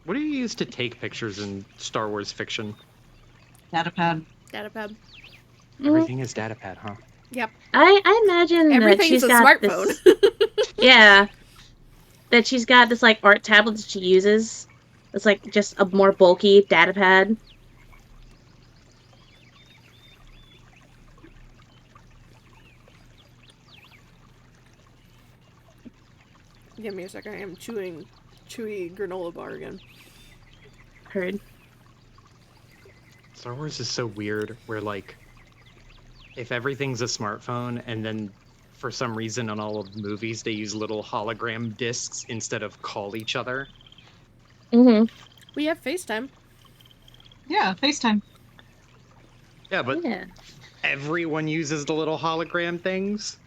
S6: What do you use to take pictures in Star Wars fiction?
S3: Datapad.
S1: Datapad.
S6: Everything is datapad, huh?
S1: Yep.
S2: I imagine that
S1: Everything's
S2: she's
S1: a
S2: got
S1: smartphone.
S2: this. Yeah, that she's got this like art tablet that she uses. It's like just a more bulky datapad.
S1: Give me a second. I am chewing chewy granola bar again.
S2: Heard.
S6: Star Wars is so weird where, like, if everything's a smartphone and then for some reason on all of the movies they use little hologram discs instead of call each other.
S2: Mm-hmm.
S1: We have FaceTime.
S3: Yeah, FaceTime.
S6: Yeah, but
S2: Yeah.
S6: everyone uses the little hologram things.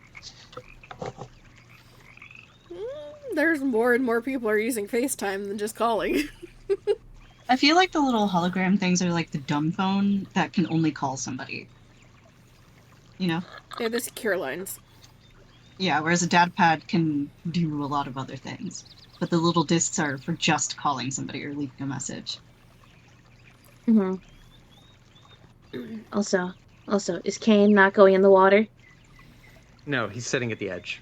S1: There's more and more people are using FaceTime than just calling.
S3: I feel like the little hologram things are like the dumb phone that can only call somebody. You know?
S1: They're the secure lines.
S3: Yeah, whereas a datapad can do a lot of other things. But the little discs are for just calling somebody or leaving a message.
S2: Mm-hmm. Also, is Kane not going in the water?
S6: No, he's sitting at the edge.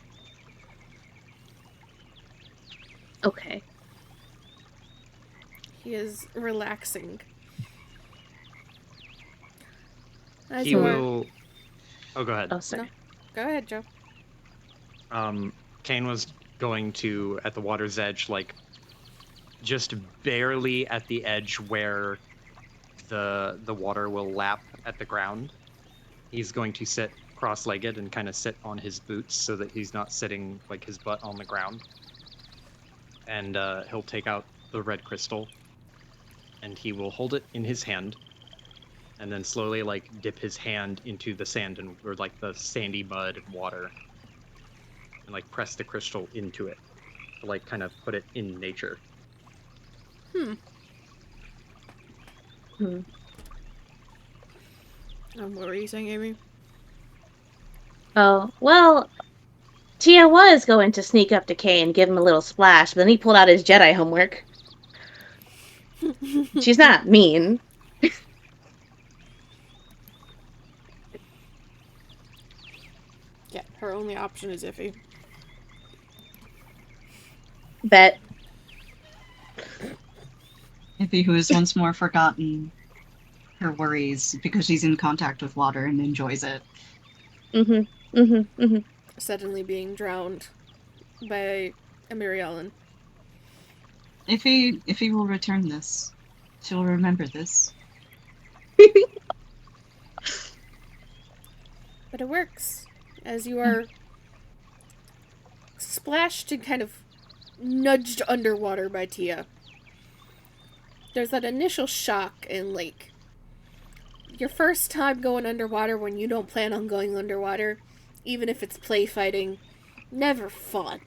S2: Okay.
S1: He is relaxing. As
S6: He
S1: you are-
S6: will. Oh, go ahead.
S2: Oh, sorry.
S1: Go ahead, Joe.
S6: Kane was going to, at the water's edge, like, just barely at the edge where the water will lap at the ground. He's going to sit cross-legged and kind of sit on his boots so that he's not sitting, like, his butt on the ground. And he'll take out the red crystal, and he will hold it in his hand, and then slowly, like, dip his hand into the sand and, or, like, the sandy mud and water, and, like, press the crystal into it to, like, kind of put it in nature.
S1: What were you saying, Amy?
S2: Oh, well, Tia was going to sneak up to Kane and give him a little splash, but then he pulled out his Jedi homework. She's not mean.
S1: Yeah, her only option is Iffy.
S2: Bet.
S3: Iffy, who has once more forgotten her worries because she's in contact with water and enjoys it.
S1: Suddenly being drowned by a Mary Ellen.
S3: Iffy will return this. She'll remember this.
S1: But it works. As you are splashed and kind of nudged underwater by Tia. There's that initial shock and, like, your first time going underwater when you don't plan on going underwater, even if it's play fighting, never fun.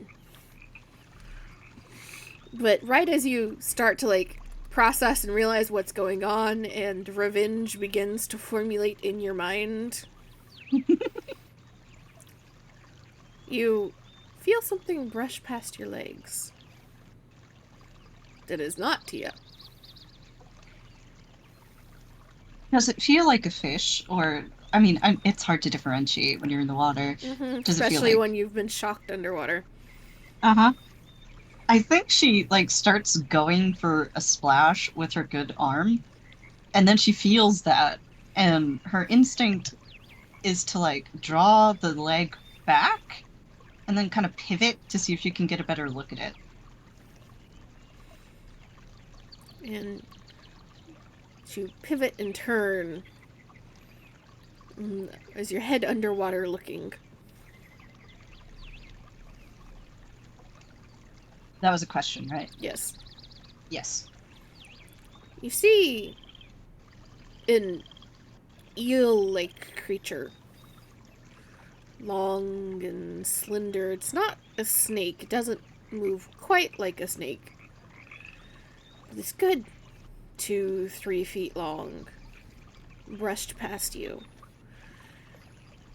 S1: But right as you start to, like, process and realize what's going on and revenge begins to formulate in your mind, you feel something brush past your legs. That is not Tia.
S3: Does it feel like a fish, or I mean, it's hard to differentiate when you're in the water. Does
S1: Especially
S3: it feel like...
S1: when you've been shocked underwater.
S3: I think she like starts going for a splash with her good arm, and then she feels that, and her instinct is to like draw the leg back, and then kind of pivot to see if she can get a better look at it.
S1: And you pivot and turn as your head underwater looking.
S3: That was a question, right?
S1: Yes.
S3: Yes.
S1: You see an eel-like creature. Long and slender. It's not a snake. It doesn't move quite like a snake. But it's good 2-3 feet long. Brushed past you.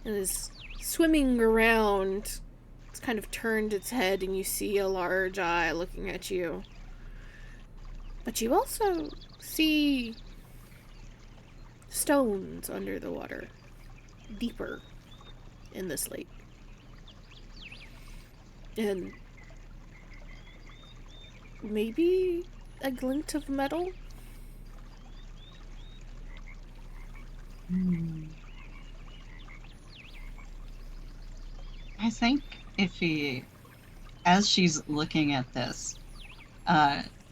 S1: And is swimming around. It's kind of turned its head and you see a large eye looking at you. But you also see stones under the water. Deeper in this lake. And maybe a glint of metal?
S3: I think as she's looking at this,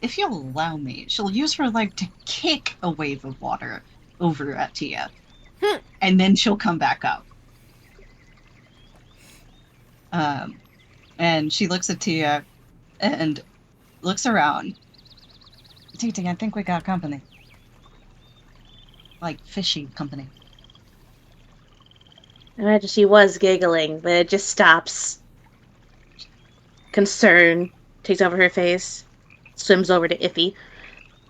S3: if you'll allow me, she'll use her leg to kick a wave of water over at Tia. And then she'll come back up. And she looks at Tia and looks around. Tia, I think we got company. Like fishy company.
S2: I imagine she was giggling, but it just stops. Concern takes over her face, swims over to Iffy.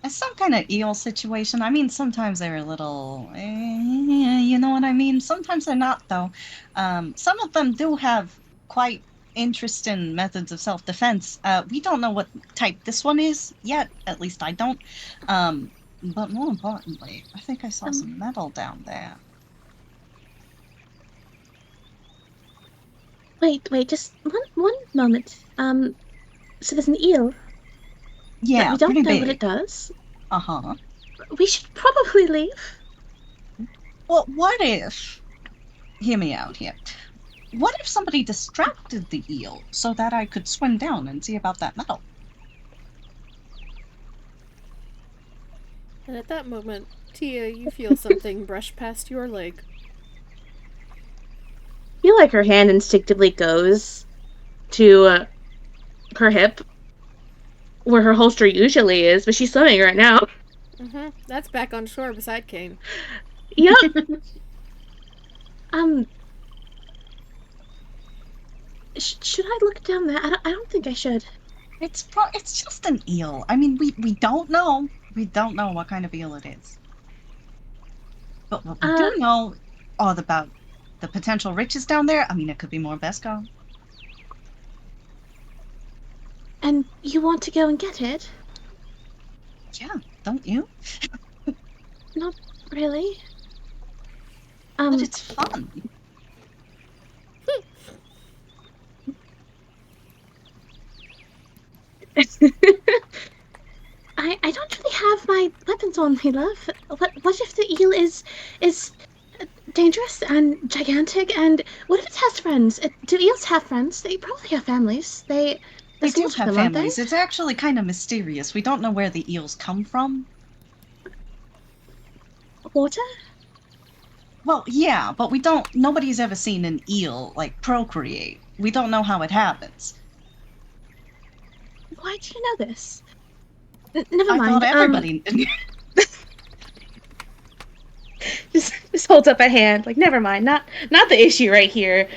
S3: It's some kind of eel situation. I mean, sometimes they're a little, you know what I mean? Sometimes they're not, though. Some of them do have quite interesting methods of self-defense. We don't know what type this one is yet. At least I don't. But more importantly, I think I saw some metal down there.
S2: Wait, just one moment. So there's an eel.
S3: Yeah,
S2: we don't
S3: pretty
S2: know
S3: big.
S2: what it does.
S3: Uh-huh.
S2: We should probably leave.
S3: Well, what if... Hear me out here. What if somebody distracted the eel so that I could swim down and see about that metal?
S1: And at that moment, Tia, you feel something brush past your leg.
S2: I feel like her hand instinctively goes to her hip, where her holster usually is, but she's swimming right now.
S1: That's back on shore beside Kane.
S2: Yep. Should I look down there? I don't think I should.
S3: It's just an eel. I mean, we don't know. We don't know what kind of eel it is. But what we do know all about the potential riches down there. I mean, it could be more Besco.
S2: And you want to go and get it?
S3: Yeah, don't you?
S2: Not really.
S3: But it's fun.
S2: I don't really have my weapons on me, love. What if the eel is dangerous and gigantic? And what if it has friends? Do eels have friends? They probably have families.
S3: They
S2: There's
S3: do
S2: lots of
S3: have
S2: them, aren't
S3: families.
S2: they?
S3: It's actually kind of mysterious. We don't know where the eels come from.
S2: Water?
S3: Well, yeah, but we don't. Nobody's ever seen an eel like procreate. We don't know how it happens.
S2: Why do you know this? Never
S3: I
S2: mind.
S3: thought everybody.
S2: Just holds up a hand, like never mind. Not the issue right here.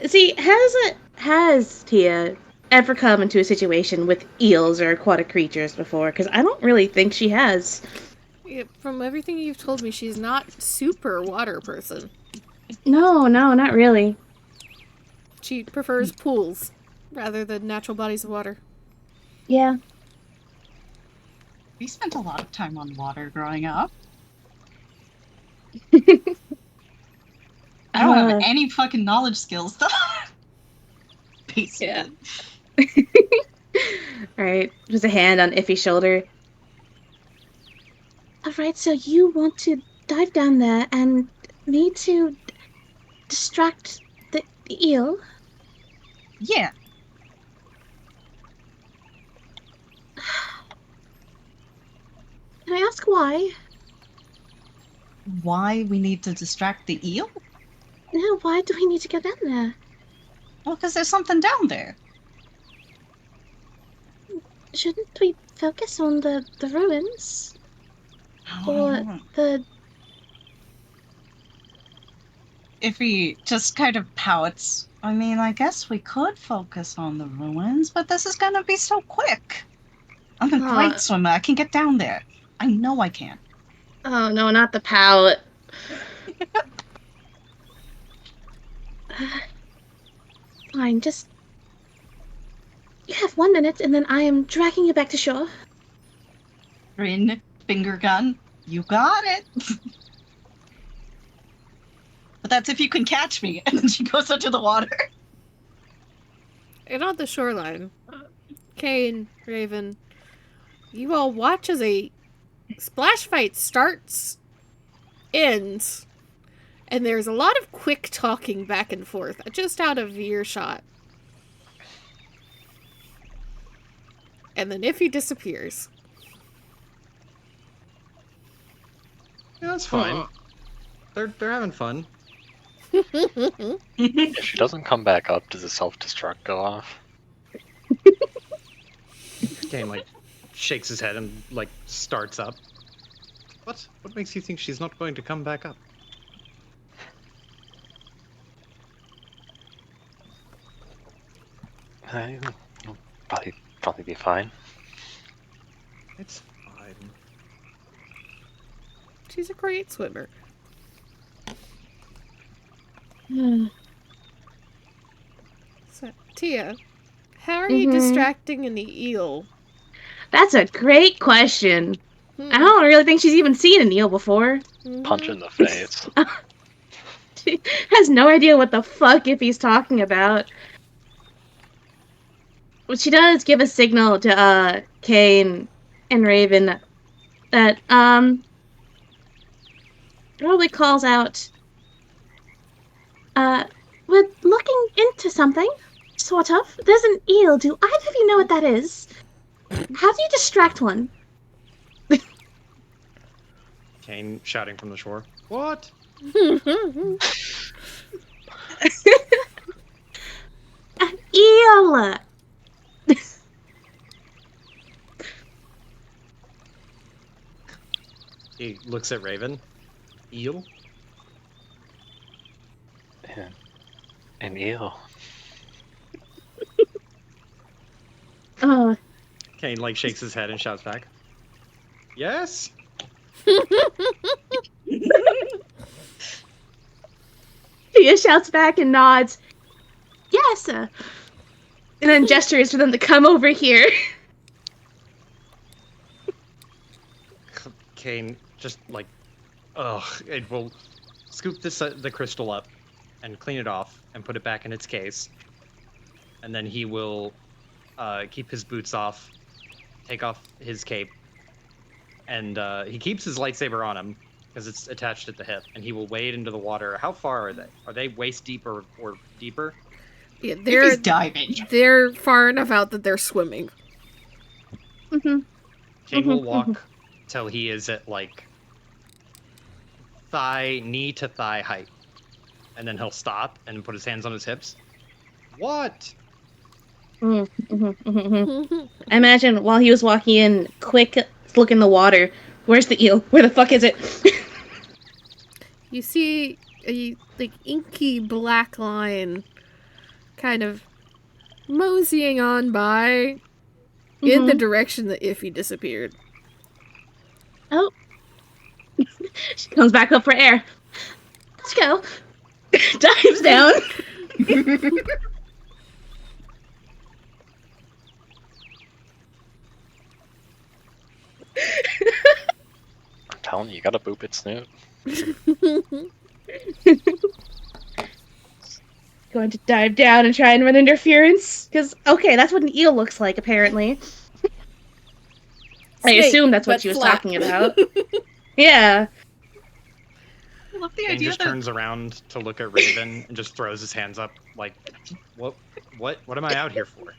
S2: See, has Tia ever come into a situation with eels or aquatic creatures before? Because I don't really think she has.
S1: Yeah, from everything you've told me, she's not super water person.
S2: No, not really.
S1: She prefers pools rather than natural bodies of water.
S2: Yeah.
S3: We spent a lot of time on water growing up. I don't have any fucking knowledge skills, though. Basically.
S2: Yeah. Alright, just a hand on Iffy's shoulder. Alright, so you want to dive down there and me to distract the eel?
S3: Yeah.
S2: Can I ask why?
S3: Why we need to distract the eel?
S2: No, why do we need to go down there?
S3: Well, because there's something down there.
S2: Shouldn't we focus on the ruins? Or the...
S3: If he just kind of pouts, I mean, I guess we could focus on the ruins, but this is gonna be so quick. I'm a great swimmer. I can get down there. I know I can.
S2: Oh, no, not the pout. Fine, just... You have 1 minute, and then I am dragging you back to shore.
S3: Rin, finger gun. You got it. But that's if you can catch me. And then she goes under the water.
S1: And on the shoreline, Kane, Raven, you all watch as a splash fight starts, ends, and there's a lot of quick talking back and forth, just out of earshot. And then Iffy disappears.
S6: Yeah, that's fine. They're having fun.
S5: If she doesn't come back up, does the self-destruct go off?
S6: Kane like shakes his head and like starts up. What makes you think she's not going to come back up?
S5: You'll probably be fine.
S6: It's fine.
S1: She's a great swimmer. So, Tia, how are you distracting an eel?
S2: That's a great question. I don't really think she's even seen an eel before.
S5: Punch in the face.
S2: She has no idea what the fuck if he's talking about. But she does give a signal to Kane and Raven that probably calls out we're looking into something, sort of. There's an eel. Do either of you know what that is? How do you distract one?
S6: Kane shouting from the shore. What?
S2: An eel!
S6: He looks at Raven. Eel?
S5: Yeah. An eel.
S2: Oh.
S6: Kane like shakes his head and shouts back. Yes?
S2: He shouts back and nods. Yes, and then gestures for them to come over here.
S6: Kane just like, it will scoop the crystal up and clean it off and put it back in its case. And then he will keep his boots off, take off his cape, and he keeps his lightsaber on him because it's attached at the hip, and he will wade into the water. How far are they? Are they waist deep or deeper?
S1: Yeah,
S3: He's diving.
S1: they're far enough out that they're swimming.
S2: Mm-hmm.
S6: Kane will walk till he is at like knee to thigh height, and then he'll stop and put his hands on his hips. What?
S2: I imagine while he was walking in, quick look in the water. Where's the eel? Where the fuck is it?
S1: You see a like inky black line kind of moseying on by in the direction that Iffy disappeared.
S2: Oh. She comes back up for air. Let's go. Dives down.
S5: I'm telling you gotta boop its snoot.
S2: Going to dive down and try and run interference. Because, okay, that's what an eel looks like, apparently. I assume that's what she was talking about. Yeah.
S3: I love the
S6: Kane
S3: idea
S6: just
S3: that
S6: turns around to look at Raven and just throws his hands up like, what am I out here for?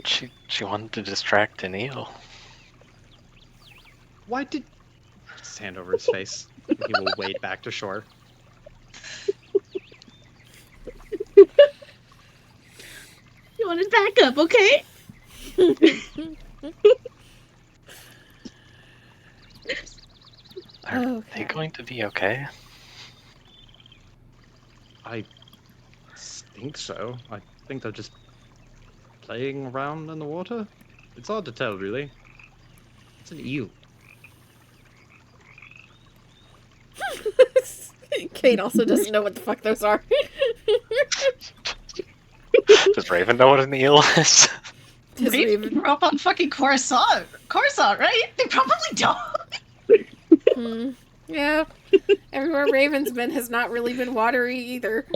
S5: She wanted to distract an eel.
S6: Why did... His hand over his face. He will wade back to shore.
S2: You want his back up, okay?
S5: Are they going to be okay?
S6: I think so. I think they're just playing around in the water. It's hard to tell, really. It's an eel.
S1: Kate also doesn't know what the fuck those are.
S5: Does Raven know what an eel is?
S3: Raven grew up on fucking Coruscant, right? They probably don't.
S1: Yeah. Everywhere Raven's been has not really been watery either.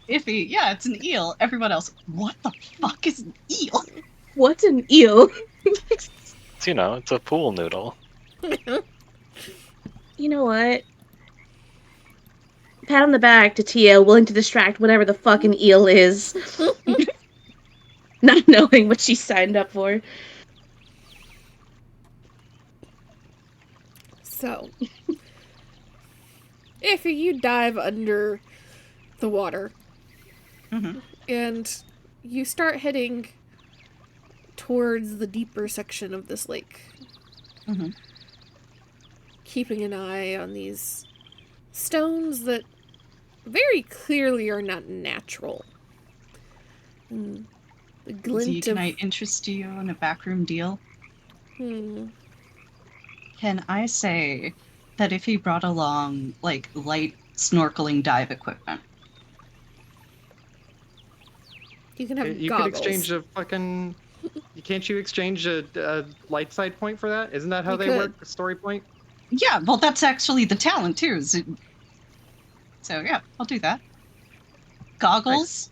S3: Iffy, yeah, it's an eel. Everyone else, what the fuck is an eel?
S2: What's an eel?
S5: It's, it's a pool noodle.
S2: You know what? Pat on the back to Tia, willing to distract whatever the fuck an eel is. Not knowing what she signed up for.
S1: So, if you dive under the water, and you start heading towards the deeper section of this lake, keeping an eye on these stones that very clearly are not natural. The glint
S3: Can I interest you in a backroom deal? Can I say that if he brought along, like, light snorkeling dive equipment?
S1: You can have
S6: You
S1: goggles.
S6: could exchange a fucking... Can't you exchange a light side point for that? Isn't that how they work? A story point?
S3: Yeah, well, that's actually the talent, too. So, yeah, I'll do that. Goggles?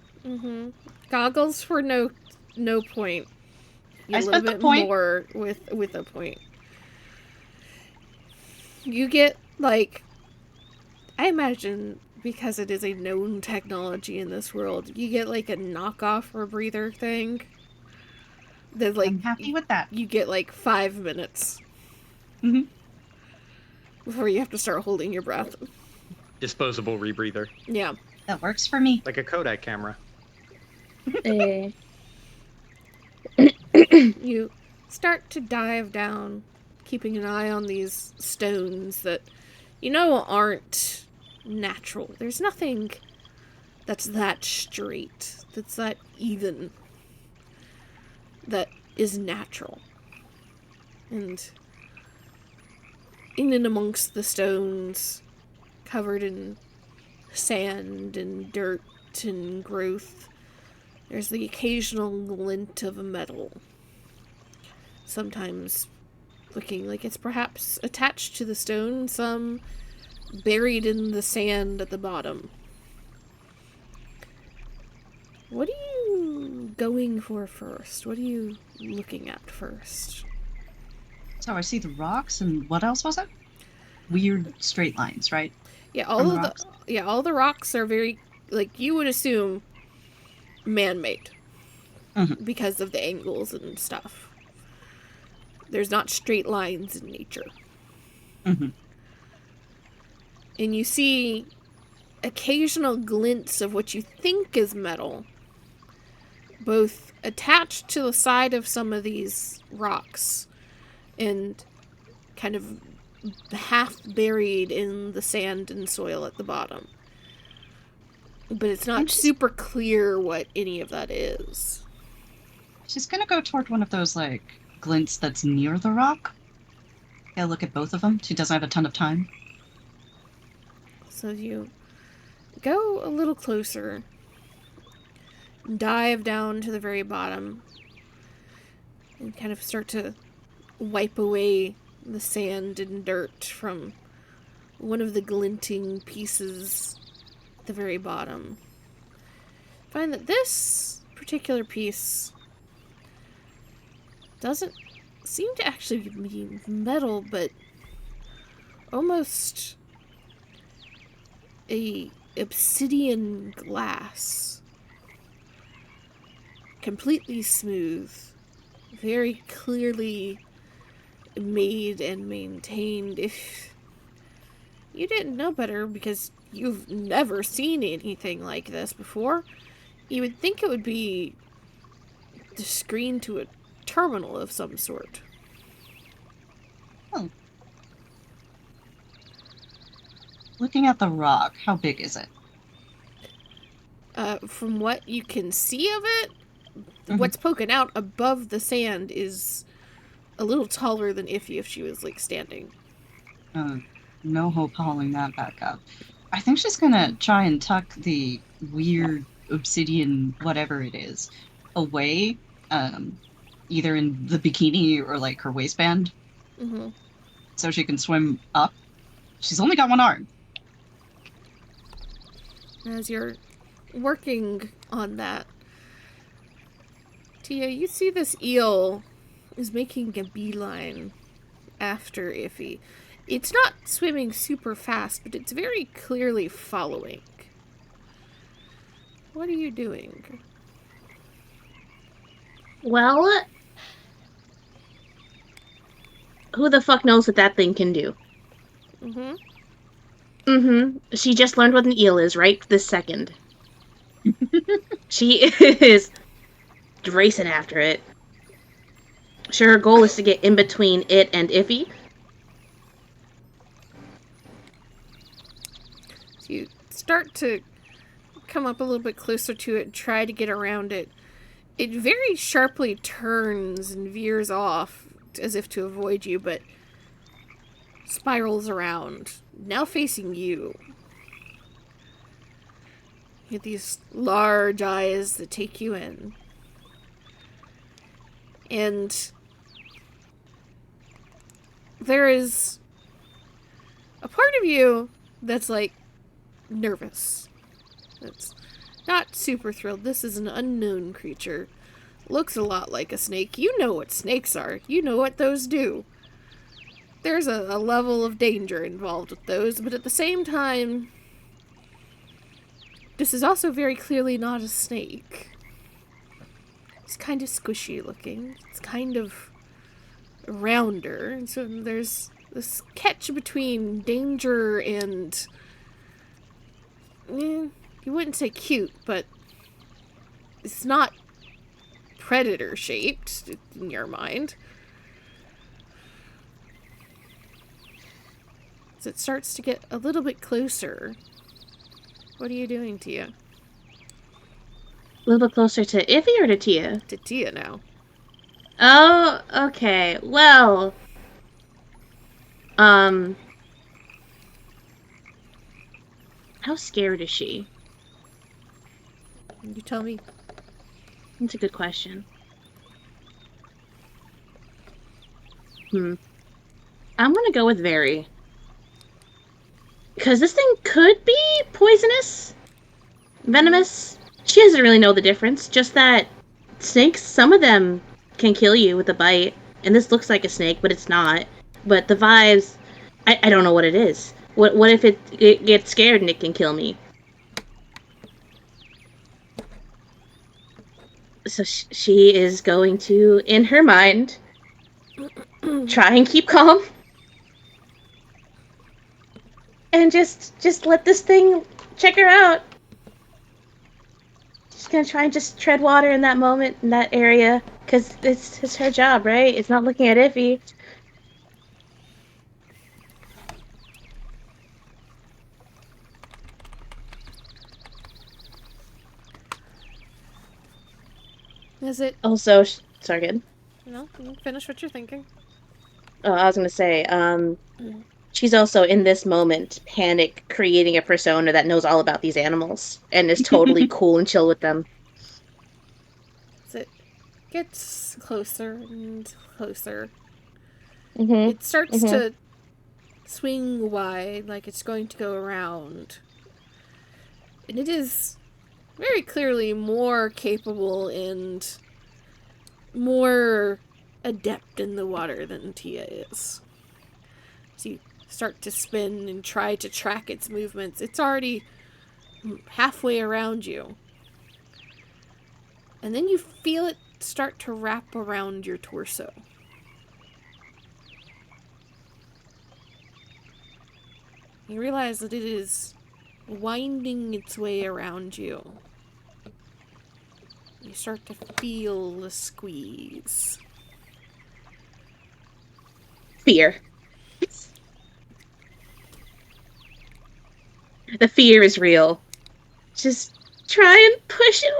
S1: Goggles for no point.
S3: I
S1: A
S3: spent
S1: little
S3: the
S1: bit
S3: point.
S1: more with a point. You get, like... I imagine, because it is a known technology in this world, you get, like, a knockoff rebreather thing. That, like,
S3: I'm happy with that.
S1: you get, like, 5 minutes. Before you have to start holding your breath.
S6: Disposable rebreather.
S1: Yeah.
S3: That works for me.
S6: Like a Kodak camera.
S1: You start to dive down, keeping an eye on these stones that you know aren't natural. There's nothing that's that straight, that's that even, that is natural. And in and amongst the stones, covered in sand and dirt and growth, There's the occasional glint of a metal, sometimes looking like it's perhaps attached to the stone, some buried in the sand at the bottom. What are you going for first? What are you looking at first?
S3: So I see the rocks, and what else was it? Weird straight lines, right?
S1: Yeah,
S3: From the rocks?
S1: all the rocks are very, like, you would assume man-made because of the angles and stuff. There's not straight lines in nature.
S3: Mm-hmm.
S1: And you see occasional glints of what you think is metal, both attached to the side of some of these rocks and kind of half buried in the sand and soil at the bottom. But it's not super clear what any of that is.
S3: She's gonna go toward one of those, like, glints that's near the rock. Yeah, look at both of them. She doesn't have a ton of time.
S1: So you go a little closer, dive down to the very bottom, and kind of start to wipe away the sand and dirt from one of the glinting pieces at the very bottom. Find that this particular piece doesn't seem to actually be metal, but almost a obsidian glass. Completely smooth, very clearly made and maintained. If you didn't know better, because you've never seen anything like this before, you would think it would be the screen to a terminal of some sort.
S3: Oh. Looking at the rock, how big is it?
S1: From what you can see of it, what's poking out above the sand is a little taller than Iffy if she was, like, standing.
S3: No hope hauling that back up. I think she's gonna try and tuck the weird obsidian whatever it is away, either in the bikini or, like, her waistband, so she can swim up. She's only got one arm.
S1: As you're working on that, Tia, you see this eel is making a beeline after Iffy. It's not swimming super fast, but it's very clearly following. What are you doing?
S2: Well, who the fuck knows what that thing can do? She just learned what an eel is right this second. She is racing after it. Sure, her goal is to get in between it and Iffy.
S1: So you start to come up a little bit closer to it and try to get around it. It very sharply turns and veers off as if to avoid you, but spirals around, now facing you. You get these large eyes that take you in. And there is a part of you that's, like, nervous. It's not super thrilled. This is an unknown creature. Looks a lot like a snake. You know what snakes are. You know what those do. There's a level of danger involved with those, but at the same time, this is also very clearly not a snake. It's kind of squishy looking. It's kind of rounder. And so there's this catch between danger and... you wouldn't say cute, but it's not predator-shaped in your mind. As it starts to get a little bit closer, what are you doing, Tia?
S2: A little bit closer to Iffy or to Tia?
S1: To Tia now.
S2: Oh, okay. Well, how
S1: You tell me.
S2: That's a good question. I'm gonna go with very. Because this thing could be poisonous, venomous. She doesn't really know the difference. Just that snakes, some of them can kill you with a bite. And this looks like a snake, but it's not. But the vibes, I don't know what it is. What if it gets scared and it can kill me? So she is going to, in her mind, try and keep calm. And just let this thing check her out. She's gonna try and just tread water in that moment, in that area. Because it's her job, right? It's not looking at Iffy.
S1: Is it?
S2: Also, sorry, good.
S1: No, finish what you're thinking.
S2: Oh, I was gonna say, she's also in this moment panic creating a persona that knows all about these animals and is totally cool and chill with them.
S1: As it gets closer and closer,
S2: Mm-hmm.
S1: it starts to swing wide, like it's going to go around. And it is very clearly more capable and more adept in the water than Tia is. So you start to spin and try to track its movements. It's already halfway around you. And then you feel it start to wrap around your torso. You realize that it is winding its way around you. You start to feel the squeeze.
S2: Fear. The fear is real. Just try and push it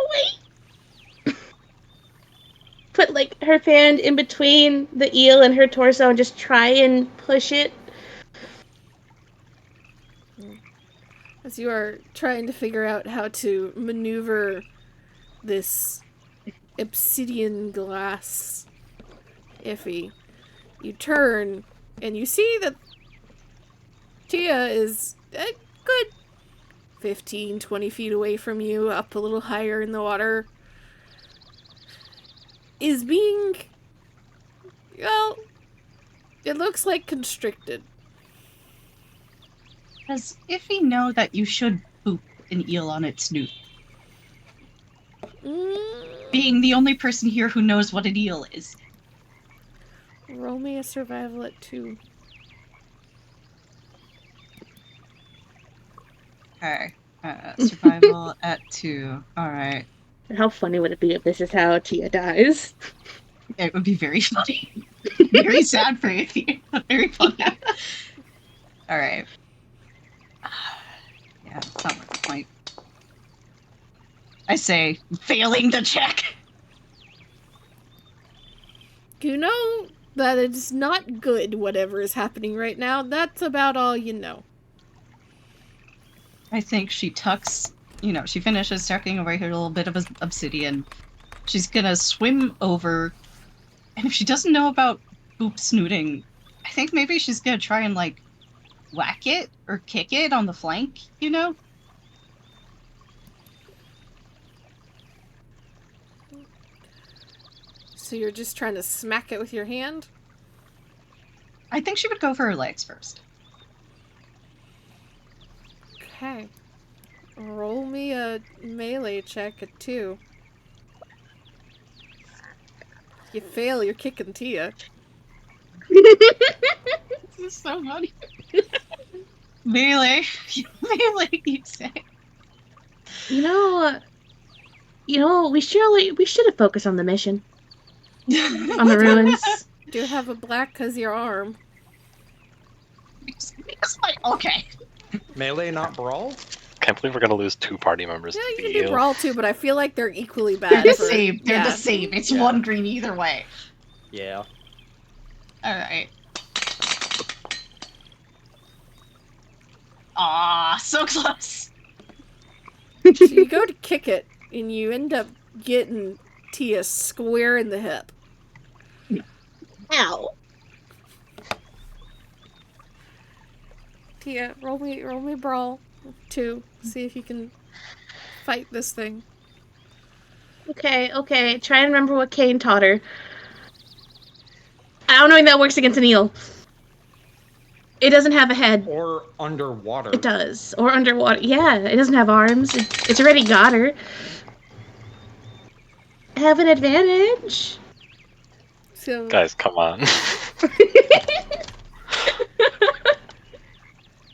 S2: away. Put, like, her hand in between the eel and her torso and just try and push it.
S1: As you are trying to figure out how to maneuver this obsidian glass Iffy, you turn and you see that Tia is a good 15, 20 feet away from you, up a little higher in the water, is being, well, it looks like constricted.
S3: Does Iffy know that you should boop an eel on its snoot? Being the only person here who knows what an eel is.
S1: Roll me a survival at 2.
S3: Okay. Survival at 2. Alright.
S2: How funny would it be if this is how Tia dies?
S3: It would be very funny. Very sad for Iffy. Very funny. Alright. Yeah, that's not worth the point. I say, failing the check!
S1: You know that it's not good, whatever is happening right now. That's about all you know.
S3: I think she tucks, she finishes tucking away her little bit of obsidian. She's gonna swim over, and if she doesn't know about boop snooting, I think maybe she's gonna try and, like, whack it or kick it on the flank,
S1: So you're just trying to smack it with your hand?
S3: I think she would go for her legs first.
S1: Okay. Roll me a melee check at 2. You fail, you're kicking Tia.
S3: This is so funny. Melee. Melee, you say.
S2: You know, we should have focused on the mission. On the ruins.
S1: Do you have a black because your arm?
S3: Okay.
S6: Melee, not brawl?
S5: Can't believe we're gonna lose 2 party members
S1: Yeah,
S5: to
S1: you
S5: the
S1: can do
S5: eel.
S1: brawl too, but I feel like they're equally
S3: They're
S1: bad.
S3: the same. They're the same. It's
S6: Yeah.
S3: one green either way.
S6: Yeah.
S3: Alright. Ah, so close.
S1: So you go to kick it, and you end up getting Tia square in the hip.
S2: Ow.
S1: Tia, roll me brawl 2. See if you can fight this thing.
S2: Okay. Try and remember what Kane taught her. I don't know if that works against an eel. It doesn't have a head.
S6: Or underwater.
S2: It does. Or underwater. Yeah, it doesn't have arms. It's already got her. Have an advantage.
S1: So
S5: Guys, come on.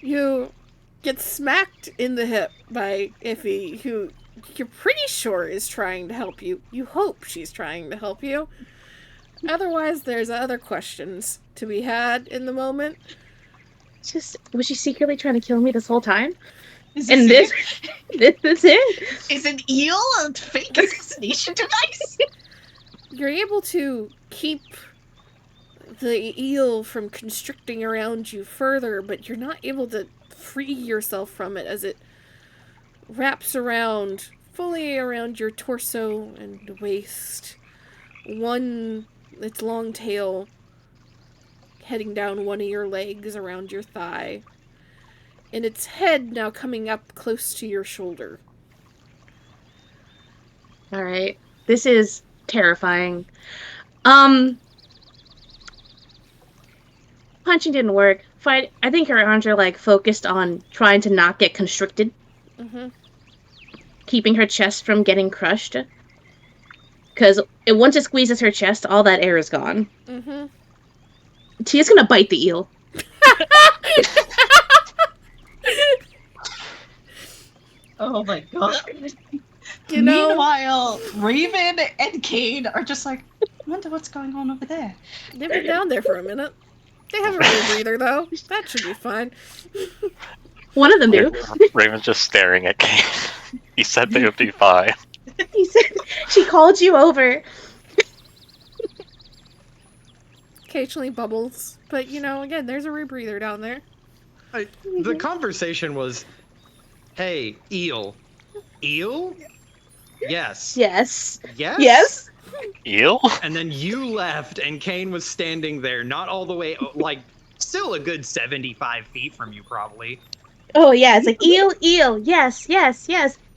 S1: you get smacked in the hip by Iffy, who you're pretty sure is trying to help you. You hope she's trying to help you. Otherwise, there's other questions to be had in the moment.
S2: Was she secretly trying to kill me this whole time?
S3: Is
S2: And
S3: this
S2: this it?
S3: is an eel a fake assassination device?
S1: You're able to keep the eel from constricting around you further, but you're not able to free yourself from it as it wraps around, fully around your torso and waist. Its long tail heading down one of your legs around your thigh. And its head now coming up close to your shoulder.
S2: Alright. This is terrifying. Punching didn't work. I think her arms are like focused on trying to not get constricted.
S1: Mm-hmm.
S2: Keeping her chest from getting crushed. Because once it squeezes her chest, all that air is gone.
S1: Mm-hmm.
S2: Tia's gonna bite the eel.
S3: Oh my god.
S1: You know,
S3: Meanwhile, Raven and Kane are just like, I wonder what's going on over there.
S1: they've been down there for a minute. They have a rebreather, though. That should be fine.
S2: One of them do.
S5: Raven's just staring at Kane. He said they would be fine.
S2: He said she called you over.
S1: Occasionally bubbles. But, again, there's a rebreather down there.
S6: The conversation was, hey, eel. Eel? Yes.
S2: Yes.
S6: Yes?
S2: Yes.
S5: Eel?
S6: And then you left, and Kane was standing there, not all the way, still a good 75 feet from you, probably.
S2: Oh yeah, it's like eel. Yes.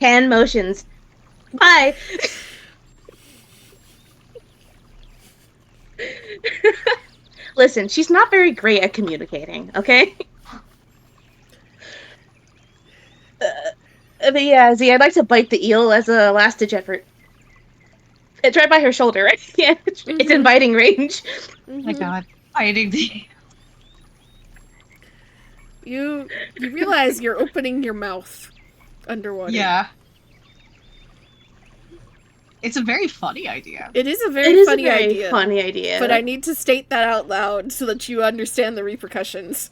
S2: Hand motions. Bye. Listen, she's not very great at communicating, okay? But yeah, Z, I'd like to bite the eel as a last-ditch effort. It's right by her shoulder, right? Yeah, it's in biting range.
S3: Oh my god, fighting the...
S1: You realize you're opening your mouth underwater.
S3: Yeah. It's a very funny idea.
S1: It is a very funny
S2: funny idea.
S1: But I need to state that out loud so that you understand the repercussions.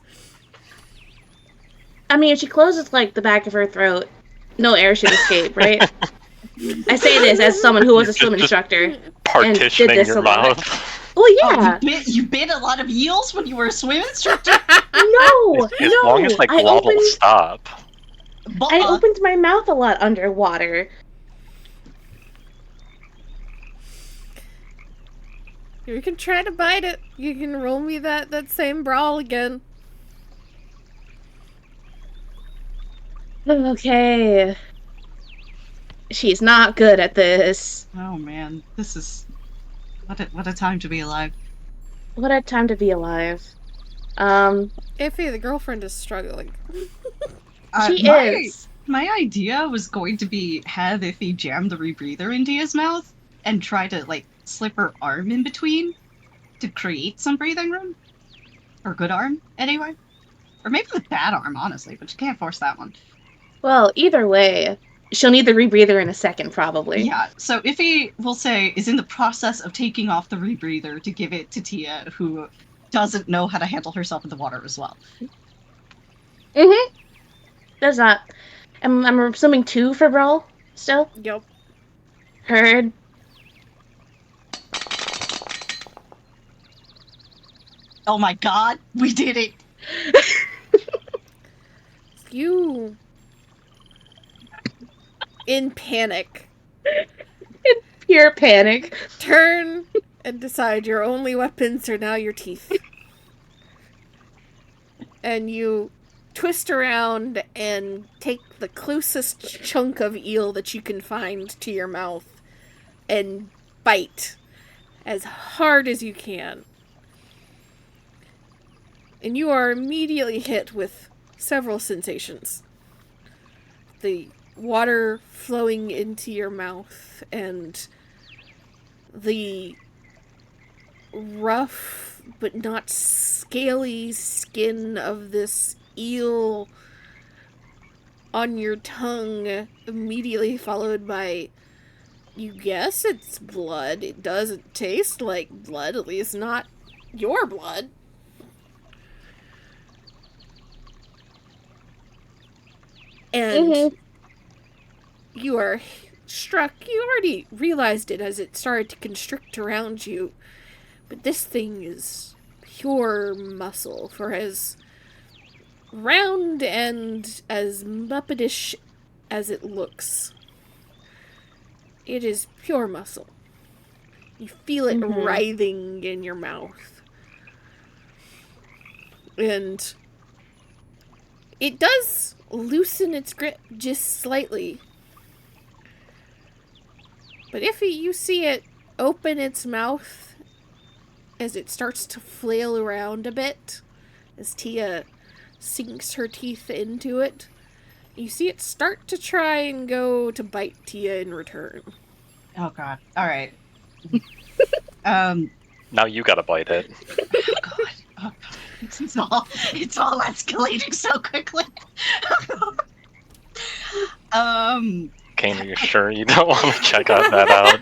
S2: I mean, if she closes, the back of her throat, no air should escape, right? I say this as someone who was a swim instructor.
S5: Partitioning your mouth.
S2: Oh, yeah.
S3: Oh, you bit a lot of eels when you were a swim instructor?
S2: No,
S5: As long as glottal stop.
S2: I opened my mouth a lot underwater.
S1: You can try to bite it. You can roll me that same brawl again.
S2: Okay. She's not good at this.
S3: Oh man, this is... What a time to be alive.
S2: What a time to be alive.
S1: Iffy, the girlfriend, is struggling.
S2: She is.
S3: My idea was going to be have Iffy jam the rebreather into his mouth and try to, slip her arm in between to create some breathing room. Or good arm, anyway. Or maybe the bad arm, honestly, but you can't force that one.
S2: Well, either way, she'll need the rebreather in a second, probably.
S3: Yeah, so Iffy, we'll say, is in the process of taking off the rebreather to give it to Tia, who doesn't know how to handle herself in the water as well.
S2: Mm-hmm. Does not. I'm assuming 2 for Brawl, still?
S1: Yep.
S2: Heard.
S3: Oh my god, we did it!
S1: In panic,
S2: Pure panic.
S1: turn and decide your only weapons are now your teeth. And you twist around and take the closest chunk of eel that you can find to your mouth and bite as hard as you can. And you are immediately hit with several sensations. The water flowing into your mouth and the rough but not scaly skin of this eel on your tongue, immediately followed by, you guess it's blood. It doesn't taste like blood, at least not your blood. And you are struck. You already realized it as it started to constrict around you. But this thing is pure muscle, for as round and as muppetish as it looks, it is pure muscle. You feel it writhing in your mouth. And it does loosen its grip just slightly. But if you see it open its mouth as it starts to flail around a bit, as Tia sinks her teeth into it, you see it start to try and go to bite Tia in return.
S3: Oh god. Alright.
S5: Now you gotta bite it.
S3: Oh god. Oh god. It's all escalating so quickly.
S5: Kane, are you sure you don't want to check out that out?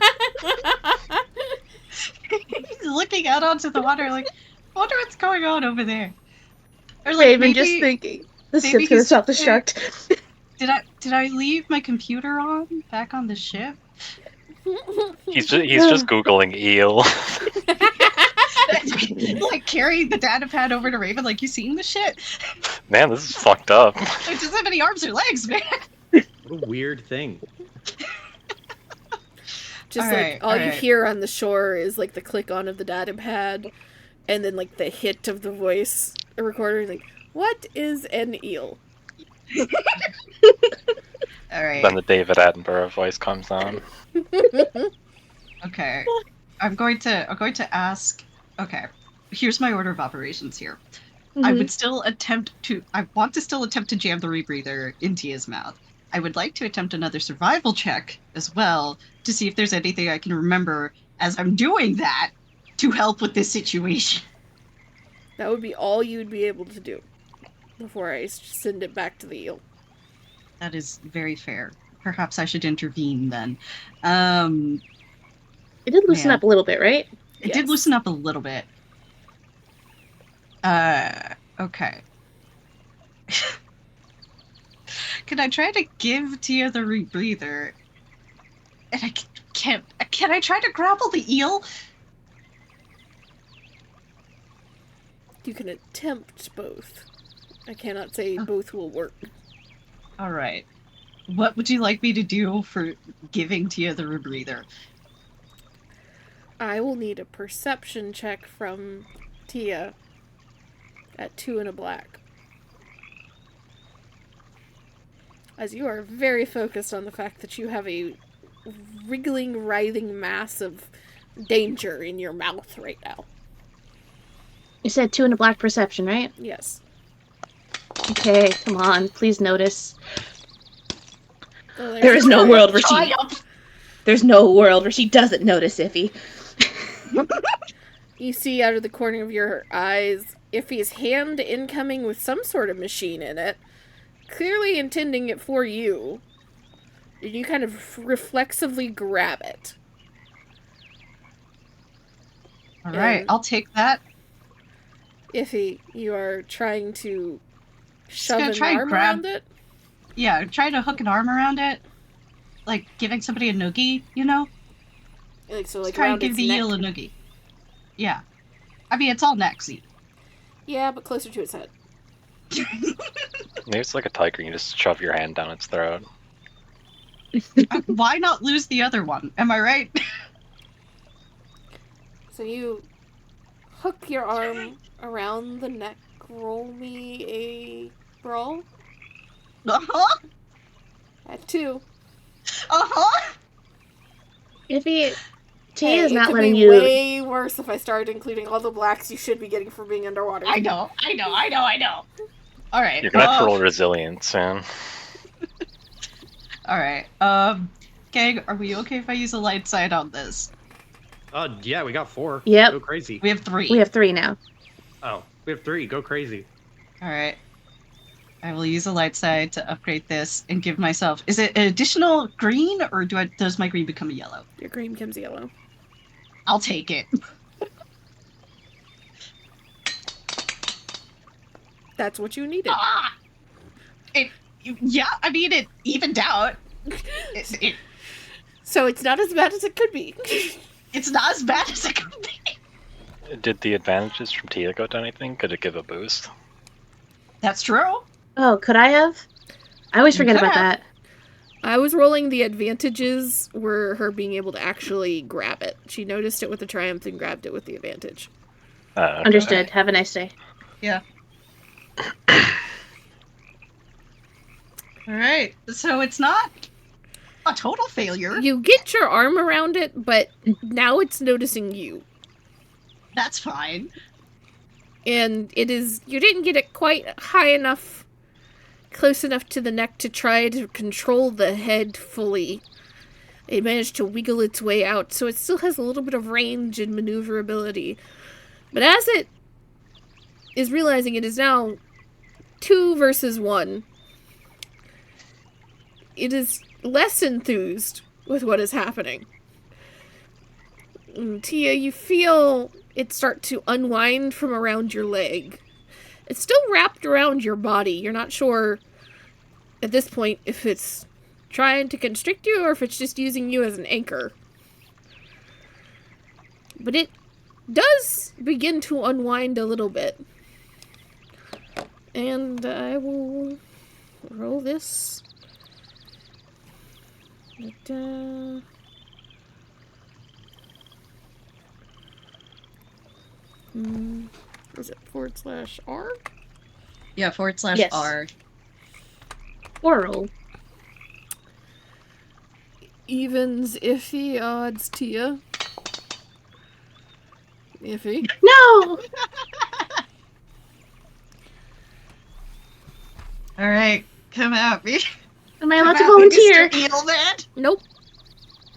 S3: He's looking out onto the water like, I wonder what's going on over there. Or
S2: like, Raven just thinking, the ship's gonna self-destruct.
S3: Did I leave my computer back on the ship?
S5: He's just Googling eel.
S3: Like carrying the data pad over to Raven, like, you seen the shit?
S5: Man, this is fucked up.
S3: It doesn't have any arms or legs, man.
S6: What a weird thing.
S1: Just all you hear on the shore is like the click on of the data pad, and then like the hit of the voice recorder. Like, what is an eel?
S3: Alright.
S5: Then the David Attenborough voice comes on.
S3: Okay. I'm going to ask. Okay. Here's my order of operations here. I want to still attempt to jam the rebreather into his mouth. I would like to attempt another survival check as well to see if there's anything I can remember as I'm doing that to help with this situation.
S1: That would be all you'd be able to do before I send it back to the eel.
S3: That is very fair. Perhaps I should intervene then.
S2: It did loosen up a little bit, right?
S3: It did loosen up a little bit. Okay. Can I try to give Tia the rebreather? And I can't. Can I try to grapple the eel?
S1: You can attempt both. I cannot say both will work.
S3: All right. What would you like me to do for giving Tia the rebreather?
S1: I will need a perception check from Tia at 2 and a black. As you are very focused on the fact that you have a wriggling, writhing mass of danger in your mouth right now.
S2: You said 2 and a black perception, right?
S1: Yes.
S2: Okay, come on, please notice.
S1: Oh,
S2: there is no world where she... There's no world where she doesn't notice Iffy.
S1: You see out of the corner of your eyes Iffy's hand incoming with some sort of machine in it, clearly intending it for you. And you kind of reflexively grab it.
S3: Alright, I'll take that.
S1: Iffy, you are trying to shove an arm around it?
S3: Yeah, trying to hook an arm around it. Like giving somebody a noogie, you know?
S1: Like, so, like,
S3: trying to give the eel a noogie. Yeah. I mean, it's all necksy.
S1: Yeah, but closer to its head.
S5: Maybe it's like a tiger, you just shove your hand down its throat.
S3: Why not lose the other one? Am I right?
S1: So you hook your arm around the neck. Roll me a brawl
S3: Uh-huh.
S1: at 2.
S3: Uh-huh.
S2: Iffy, Tia
S1: Hey,
S2: is
S1: it
S2: not
S1: could
S2: letting
S1: be
S2: you.
S1: way worse if I started including all the blacks you should be getting for being underwater.
S3: I know. All right.
S5: You're gonna have to roll resilience soon.
S3: All right. Gang, are we okay if I use a light side on this?
S6: Yeah, we got 4.
S2: Yep.
S6: Go crazy.
S3: We have 3.
S2: We have 3 now.
S6: Oh, we have 3. Go crazy.
S3: All right. I will use a light side to upgrade this and give myself. Is it an additional green, or does my green become a yellow?
S1: Your green becomes yellow.
S3: I'll take it.
S1: That's what you needed.
S3: Ah! Yeah, I mean, it evened out.
S1: So it's not as bad as it could be.
S3: It's not as bad as it could be.
S5: Did the advantages from Tia go to anything? Could it give a boost?
S3: That's true.
S2: Oh, could I have? I always
S3: You
S2: forget
S3: could
S2: about
S3: have.
S2: that.
S1: I was rolling the advantages were her being able to actually grab it. She noticed it with the triumph and grabbed it with the advantage.
S5: Okay.
S2: Understood. Have a nice day.
S3: Yeah. All right. So it's not a total failure.
S1: You get your arm around it, but now it's noticing you.
S3: That's fine.
S1: And it is, you didn't get it quite high enough, close enough to the neck to try to control the head fully. It managed to wiggle its way out, so it still has a little bit of range and maneuverability. But as it is realizing it is now 2 versus 1, it is less enthused with what is happening. Tia, you feel it start to unwind from around your leg. It's still wrapped around your body. You're not sure at this point if it's trying to constrict you or if it's just using you as an anchor. But it does begin to unwind a little bit. And I will roll this. Was it /R?
S3: Yeah, /R.
S2: Yes. Oral.
S1: Evens, iffy, odds, Tia. Iffy.
S2: No!
S3: All right, come at me.
S2: Am I allowed to
S3: Come at me,
S2: volunteer?
S3: Mr. Eel Man.
S1: Nope.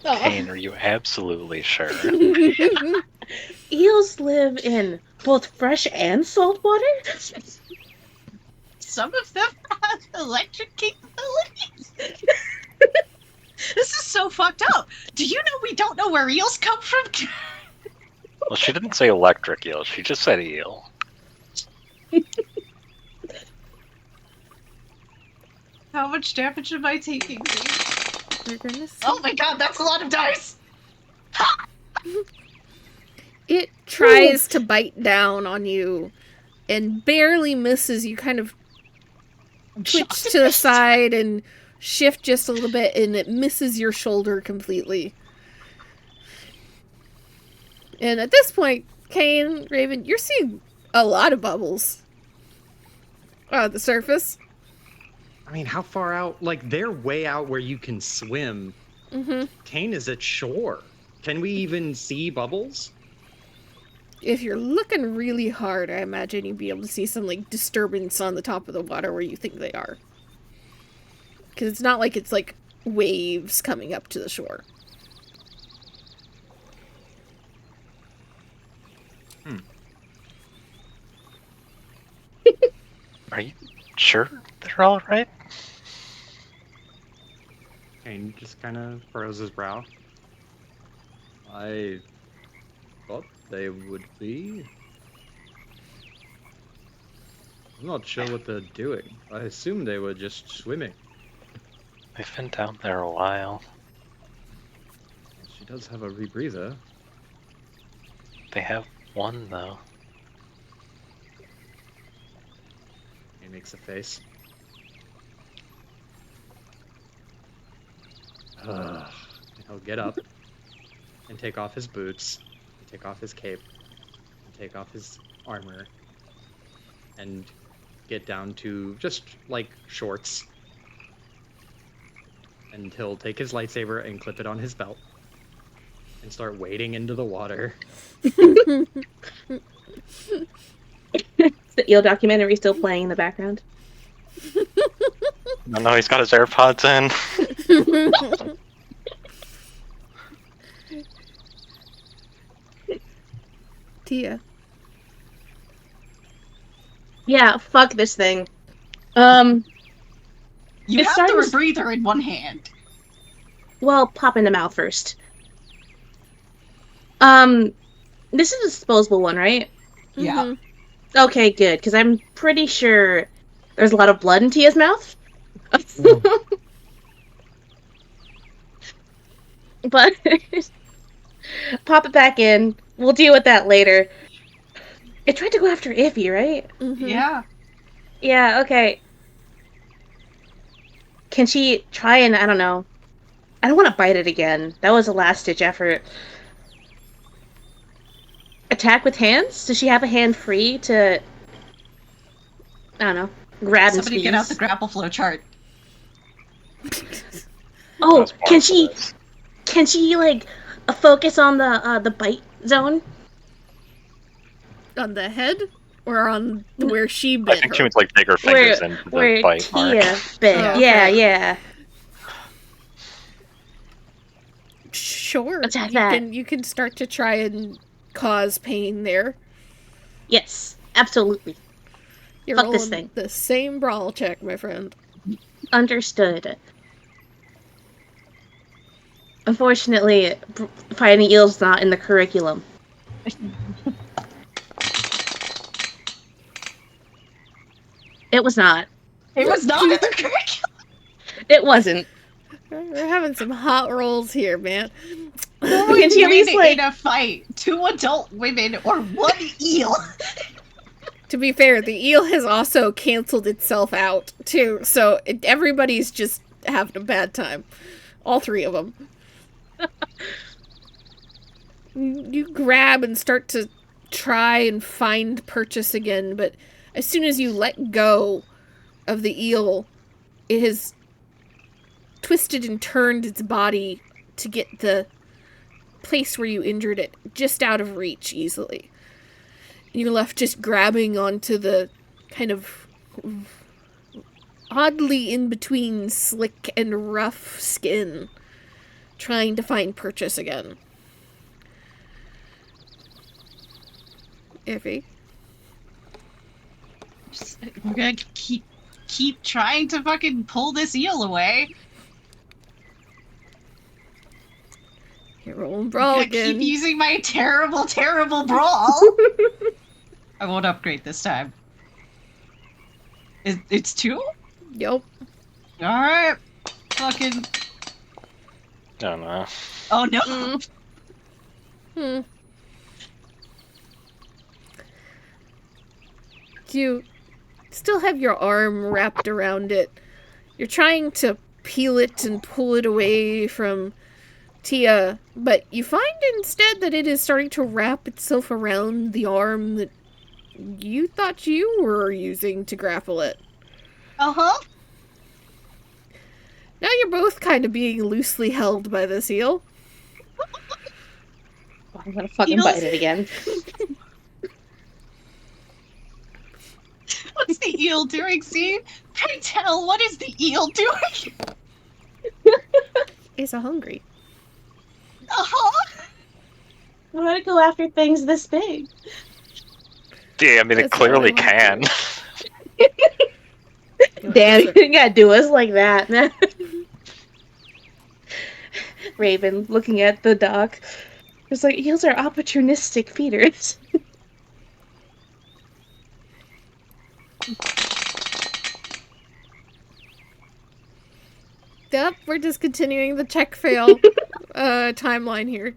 S5: Kane, are you absolutely sure?
S2: Eels live in both fresh and salt water?
S3: Some of them have electric capabilities. This is so fucked up. Do you know we don't know where eels come from?
S5: Well, she didn't say electric eel. She just said eel.
S3: How much damage am I taking?
S1: We're gonna see.
S3: Oh my god, that's a lot of dice!
S1: It tries to bite down on you and barely misses. You kind of twitch to the side and shift just a little bit, and it misses your shoulder completely. And at this point, Kane, Raven, you're seeing a lot of bubbles at the surface.
S6: I mean, how far out? Like, they're way out where you can swim.
S1: Mm-hmm.
S6: Kane is at shore. Can we even see bubbles?
S1: If you're looking really hard, I imagine you'd be able to see some, like, disturbance on the top of the water where you think they are. Because it's not like it's, like, waves coming up to the shore.
S5: Are you sure they're all right?
S6: Kane just kind of furrows his brow. I thought they would be. I'm not sure what they're doing. I assume they were just swimming.
S5: They've been down there a while.
S6: She does have a rebreather.
S5: They have one, though.
S6: He makes a face. He'll get up and take off his boots, take off his cape, and take off his armor, and get down to just like shorts. And he'll take his lightsaber and clip it on his belt and start wading into the water.
S2: Is the eel documentary still playing in the background?
S5: No, he's got his AirPods in.
S1: Tia.
S2: Yeah, fuck this thing.
S3: You
S2: It's
S3: have the
S2: starting to-
S3: rebreather in one hand.
S2: Well, pop in the mouth first. This is a disposable one, right?
S3: Yeah.
S1: Mhm.
S2: Okay, good, because I'm pretty sure there's a lot of blood in Tia's mouth. But pop it back in. We'll deal with that later. It tried to go after Iffy, right?
S1: Mhm.
S3: Yeah.
S2: Yeah, okay. Can she try and, I don't know. I don't want to bite it again. That was a last-ditch effort. Attack with hands? Does she have a hand free to, I don't know, grab and
S3: Somebody
S2: squeeze?
S3: get out the grapple flow chart.
S2: Oh,
S5: That's part
S2: can
S5: of
S2: she,
S5: this.
S2: like, focus on the bite zone?
S1: On the head? Or on where she
S5: I
S1: bit
S5: think
S1: her?
S5: she would like dig her fingers into
S2: Where
S5: the bite mark.
S2: Tia bit.
S1: Oh,
S2: Yeah,
S1: okay.
S2: yeah.
S1: Sure.
S2: Attack that.
S1: You can start to try and cause pain there.
S2: Yes, absolutely.
S1: You're
S2: Fuck this
S1: rolling
S2: thing.
S1: the same brawl check, my friend.
S2: Understood. Unfortunately, fighting eels not in the curriculum. It was not.
S3: It was not in the curriculum.
S2: It wasn't.
S1: We're having some hot rolls here, man.
S3: Who
S2: Can she at
S3: would
S2: least,
S3: win
S2: like-
S3: in a fight? 2 adult women or 1 eel?
S1: To be fair, the eel has also canceled itself out, too. So everybody's just having a bad time. All 3 of them. You grab and start to try and find purchase again, but as soon as you let go of the eel, it has twisted and turned its body to get the place where you injured it just out of reach easily. You're left just grabbing onto the kind of oddly in between slick and rough skin, trying to find purchase again. Iffy.
S3: We're gonna keep trying to fucking pull this eel away.
S1: You're rolling
S3: I'm
S1: brawl
S3: gonna
S1: again.
S3: keep using my terrible, terrible brawl. I won't upgrade this time. It's 2?
S1: Yup.
S3: Alright. Fucking.
S5: Oh no.
S3: Oh no.
S1: Hmm. You still have your arm wrapped around it. You're trying to peel it and pull it away from Tia, but you find instead that it is starting to wrap itself around the arm that you thought you were using to grapple it.
S3: Uh-huh.
S1: Now you're both kind of being loosely held by this eel.
S2: I'm gonna fucking
S3: Eels.
S2: bite it again.
S3: What's the eel doing, see? Pray tell, what is the eel doing?
S1: It's a hungry.
S3: Uh-huh.
S2: Why to go after things this big?
S5: Yeah, I mean, it
S1: That's
S5: clearly
S1: what I
S5: can.
S2: Damn, you didn't gotta do us like that, man. Raven looking at the dock. It's like, eels are opportunistic feeders.
S1: Yep, we're just continuing the check fail timeline here.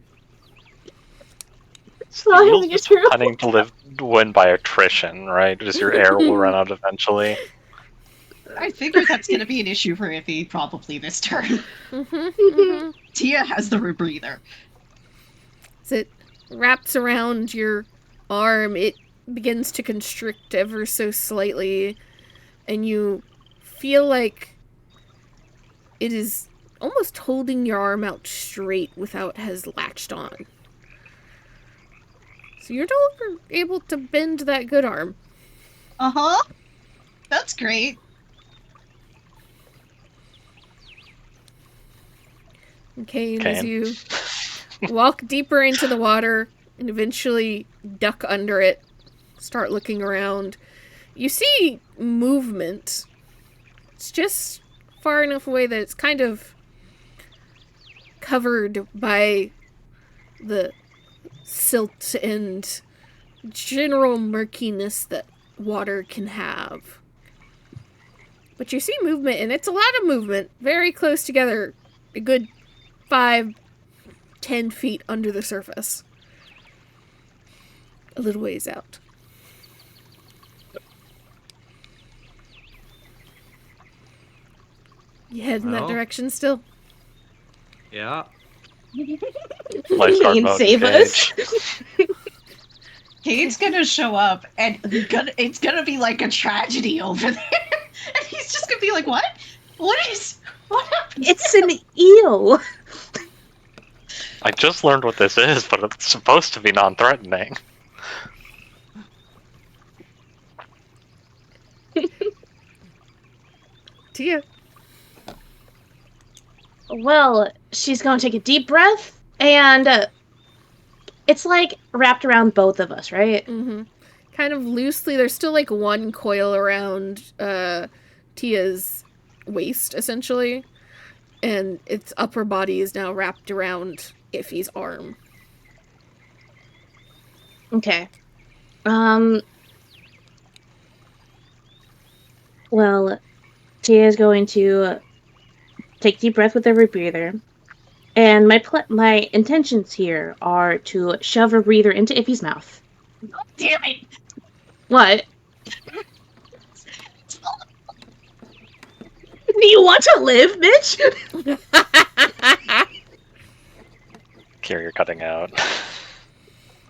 S2: Well,
S5: Eels
S2: you're
S5: just
S2: true.
S5: hunting to win by attrition, right? Just your air will run out eventually.
S3: I figure that's gonna be an issue for Iffy probably this turn.
S1: Mm-hmm.
S3: Tia has the rebreather.
S1: Is it wraps around your arm, it begins to constrict ever so slightly, and you feel like it is almost holding your arm out straight without has latched on. So you're no longer able to bend that good arm.
S3: Uh-huh. That's great.
S1: Okay, and
S5: Okay.
S1: as you walk deeper into the water and eventually duck under it, start looking around, you see movement. It's just far enough away that it's kind of covered by the silt and general murkiness that water can have. But you see movement, and it's a lot of movement, very close together, a good 5-10 feet under the surface. A little ways out. You head in that
S6: Well.
S1: direction still?
S6: Yeah.
S5: Lifeguard
S2: Mean
S5: mode
S2: save us.
S5: engaged.
S3: Kate's gonna show up, and it's gonna be like a tragedy over there. And he's just gonna be like, what? What happened?
S2: It's an eel.
S5: I just learned what this is, but it's supposed to be non-threatening.
S1: Tia.
S2: Well, she's gonna take a deep breath, and it's like wrapped around both of us, right?
S1: Mm-hmm. Kind of loosely. There's still like one coil around Tia's waist, essentially. And its upper body is now wrapped around Iffy's arm.
S2: Okay. Well, Tia is going to take a deep breath with every breather. And my intentions here are to shove a breather into Iffy's mouth.
S3: Damn it!
S2: What? Do you want to live, bitch?
S5: Here, you're cutting out.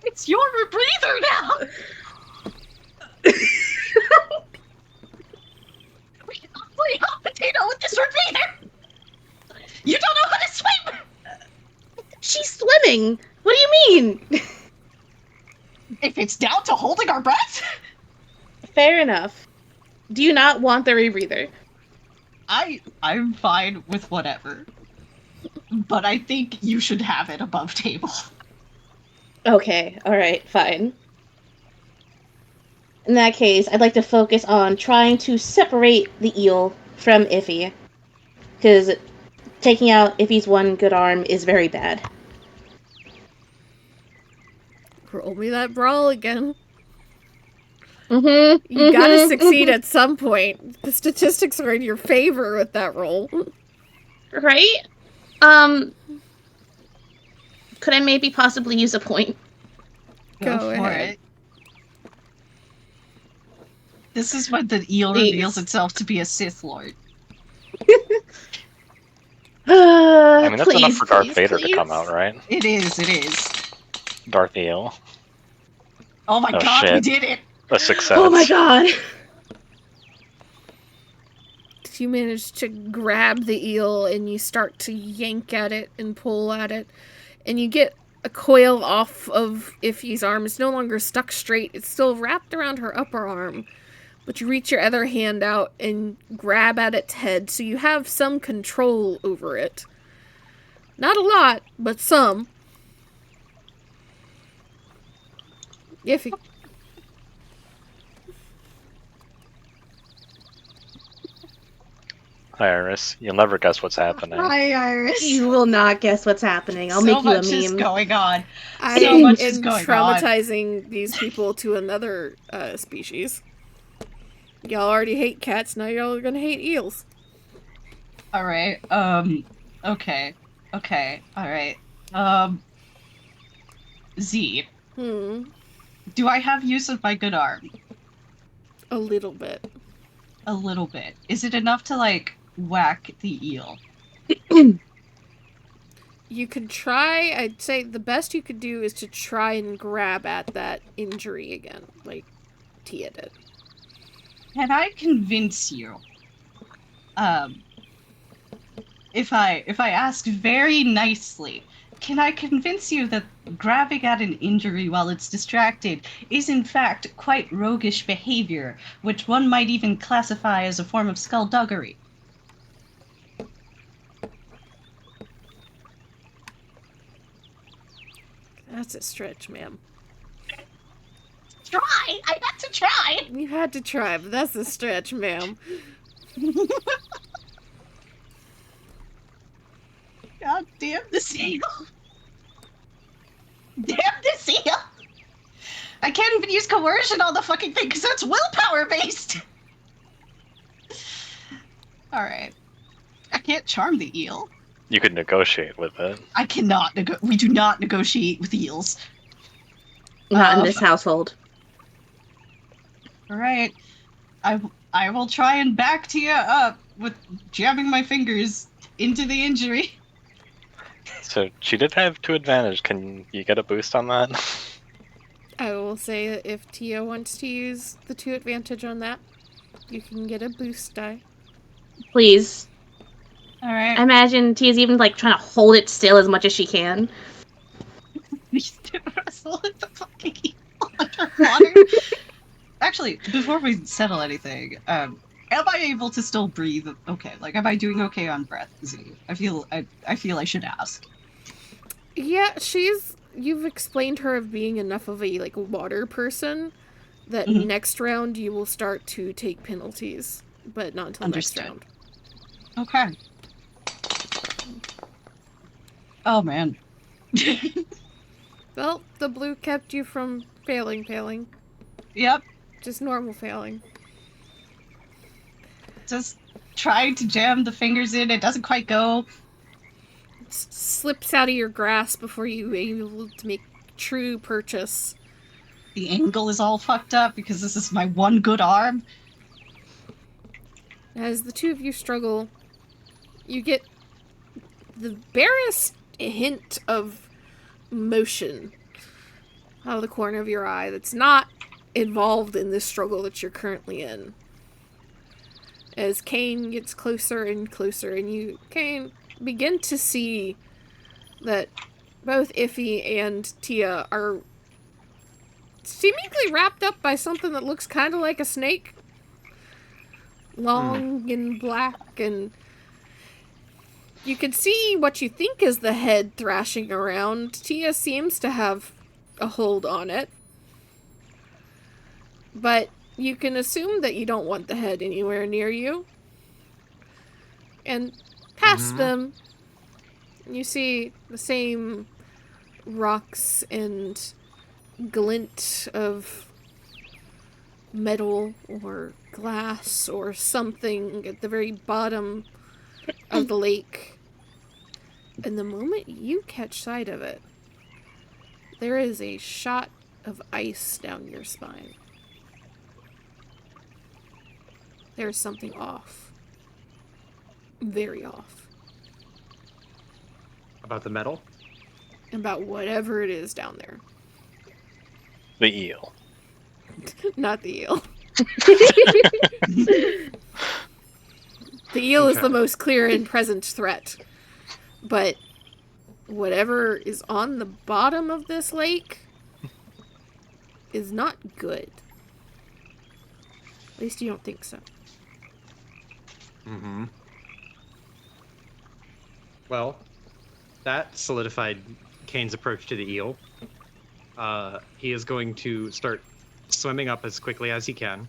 S3: It's your breather now! We cannot play hot potato with this rebreather! You don't know how to swim!
S2: She's swimming. What do you mean?
S3: If it's down to holding our breath,
S2: Fair enough. Do you not want the rebreather?
S3: I'm fine with whatever. But I think you should have it above table.
S2: Okay, alright, fine. In that case, I'd like to focus on trying to separate the eel from Iffy. Because taking out Iffy's one good arm is very bad.
S1: Roll me that brawl again.
S2: Mm-hmm.
S1: You gotta succeed at some point. The statistics are in your favor with that roll.
S2: Right? Could I maybe possibly use a point?
S1: Go
S3: for
S1: ahead.
S3: it. This is when the eel
S2: Please.
S3: reveals itself to be a Sith Lord.
S5: I mean, that's enough
S2: Please,
S5: for Darth
S2: please,
S5: Vader
S2: please.
S5: to come out, right?
S3: It is.
S5: Darth Eel.
S3: Oh my
S5: Oh,
S3: god, we
S5: shit.
S3: did it!
S5: A success.
S2: Oh my god!
S1: You manage to grab the eel and you start to yank at it and pull at it. And you get a coil off of Iffy's arm. It's no longer stuck straight. It's still wrapped around her upper arm. But you reach your other hand out and grab at its head, so you have some control over it. Not a lot, but some. Iffy.
S5: Hi, Iris. You'll never guess what's happening.
S3: Hi, Iris.
S2: You will not guess what's happening. I'll
S3: so
S2: make you a
S3: much is
S2: meme.
S3: going on.
S1: I
S3: So much is
S1: am
S3: going
S1: traumatizing these people to another species. Y'all already hate cats, now y'all are gonna hate eels.
S3: Alright, okay, alright. Z, do I have use of my good arm?
S1: A little bit.
S3: A little bit. Is it enough to, like, whack the eel?
S1: You could try, I'd say the best you could do is to try and grab at that injury again, like Tia did.
S3: Can I convince you? If I ask very nicely, can I convince you that grabbing at an injury while it's distracted is in fact quite roguish behavior, which one might even classify as a form of skullduggery?
S1: That's a stretch, ma'am.
S3: Try! I had to try!
S1: You had to try, but that's a stretch, ma'am.
S3: God damn the seal! Damn the seal! I can't even use coercion on the fucking thing because it's willpower based! Alright. I can't charm the eel.
S5: You could negotiate with it.
S3: I cannot we do not negotiate with eels.
S2: Not in this household.
S3: Alright. I will try and back Tia up with jamming my fingers into the injury.
S5: So she did have 2 advantage. Can you get a boost on that?
S1: I will say that if Tia wants to use the 2 advantage on that, you can get a boost die.
S2: Please.
S3: Alright.
S2: I imagine Tia's even like trying to hold it still as much as she can.
S3: These two wrestle with the fucking eel underwater. Actually, before we settle anything, am I able to still breathe? Okay, like, am I doing okay on breath, Z? I feel I should ask.
S1: Yeah, you've explained her of being enough of a, like, water person that next round you will start to take penalties, but not until
S3: Understood.
S1: next round.
S3: Okay. Oh, man.
S1: Well, the blue kept you from failing.
S3: Yep.
S1: Just normal failing.
S3: Just trying to jam the fingers in, it doesn't quite go.
S1: Slips out of your grasp before you able to make true purchase.
S3: The angle is all fucked up because this is my one good arm.
S1: As the 2 of you struggle, you get the barest hint of motion out of the corner of your eye that's not involved in this struggle that you're currently in. As Kane gets closer and closer, and you can begin to see that both Iffy and Tia are seemingly wrapped up by something that looks kind of like a snake. Long and black, and you can see what you think is the head thrashing around. Tia seems to have a hold on it. But you can assume that you don't want the head anywhere near you. And past them, you see the same rocks and glint of metal or glass or something at the very bottom of the lake. And the moment you catch sight of it, there is a shot of ice down your spine. There's something off. Very off.
S6: About the metal?
S1: About whatever it is down there.
S5: The eel.
S1: Not the eel. The eel is the most clear and present threat. But whatever is on the bottom of this lake is not good. At least you don't think so.
S6: Mm-hmm. Well, that solidified Kane's approach to the eel. He is going to start swimming up as quickly as he can,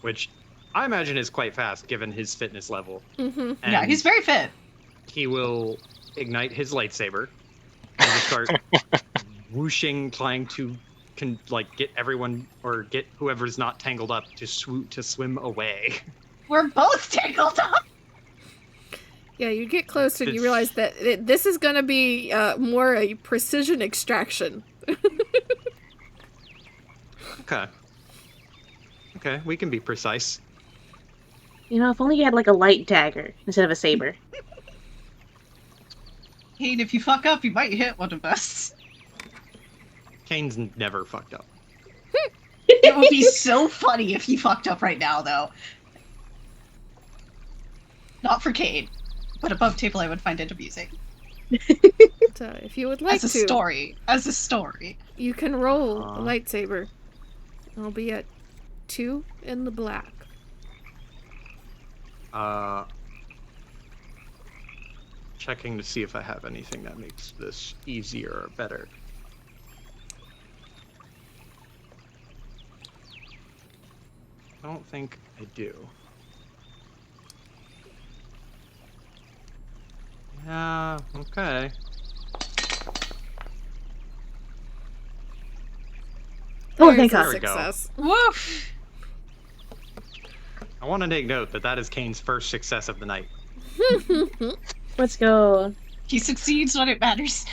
S6: which I imagine is quite fast given his fitness level.
S1: Mm-hmm.
S3: Yeah, he's very fit.
S6: He will ignite his lightsaber and just start whooshing, trying to get everyone or get whoever's not tangled up to swim away.
S3: We're both tangled up.
S1: Yeah, you get close and you realize that this is going to be more a precision extraction.
S6: Okay, we can be precise.
S2: You know, if only you had like a light dagger instead of a saber.
S3: Kate, if you fuck up, you might hit one of us.
S6: Kane's never fucked up.
S3: It would be so funny if he fucked up right now, though. Not for Kate, but above table I would find it amusing.
S1: So if you would like
S3: As a story. As a story.
S1: you can roll a
S6: Uh-huh.
S1: lightsaber. I'll be at 2 in the black.
S6: Checking to see if I have anything that makes this easier or better. I don't think I do. Yeah, okay.
S2: Oh,
S1: There's
S2: thank
S1: a
S2: God.
S6: There we go.
S1: success.
S3: Woof!
S6: I want to take note that that is Kane's first success of the night.
S2: Let's go.
S3: He succeeds when it matters.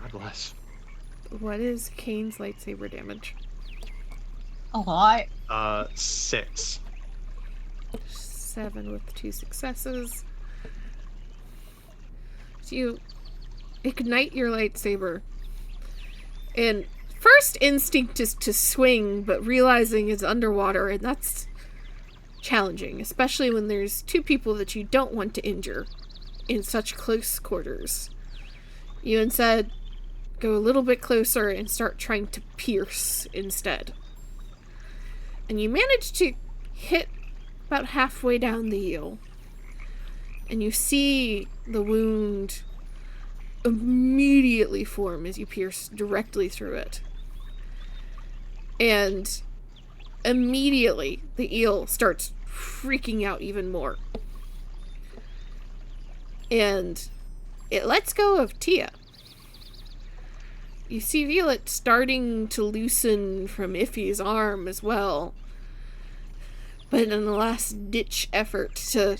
S6: God bless.
S1: What is Kane's lightsaber damage?
S3: A lot.
S6: 6.
S1: 7 with 2 successes. So you ignite your lightsaber. And first instinct is to swing, but realizing it's underwater, and that's challenging, especially when there's 2 people that you don't want to injure in such close quarters. You instead go a little bit closer and start trying to pierce instead. And you manage to hit about halfway down the eel. And you see the wound immediately form as you pierce directly through it. And immediately the eel starts freaking out even more. And it lets go of Tia. You see Violet starting to loosen from Iffy's arm as well. But in the last ditch effort to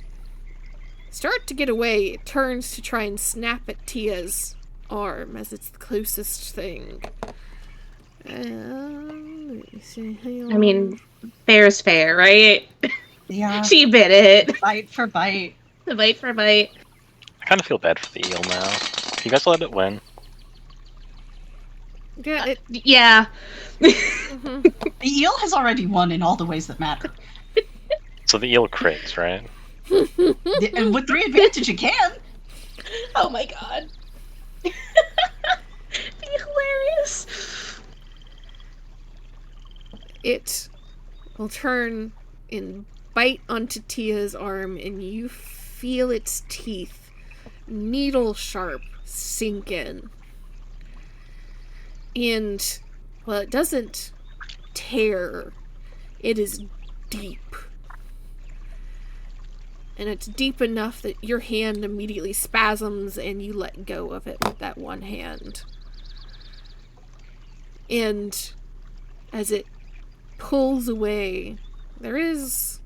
S1: start to get away, it turns to try and snap at Tia's arm as it's the closest thing. Let me see.
S2: I mean, fair's fair, right?
S3: Yeah.
S2: She bit it.
S3: Bite for bite.
S2: The bite for bite.
S5: I kind of feel bad for the eel now. You guys let it win.
S1: Yeah, it.
S2: Yeah.
S1: Mhm.
S3: The eel has already won in all the ways that matter.
S5: So the eel crits, right?
S3: And with 3 advantage, it can.
S2: Oh my God. Be hilarious.
S1: It will turn and bite onto Tia's arm, and you feel its teeth, needle sharp, sink in. And, well, it doesn't tear, it is deep. And it's deep enough that your hand immediately spasms and you let go of it with that one hand. And as it pulls away, there is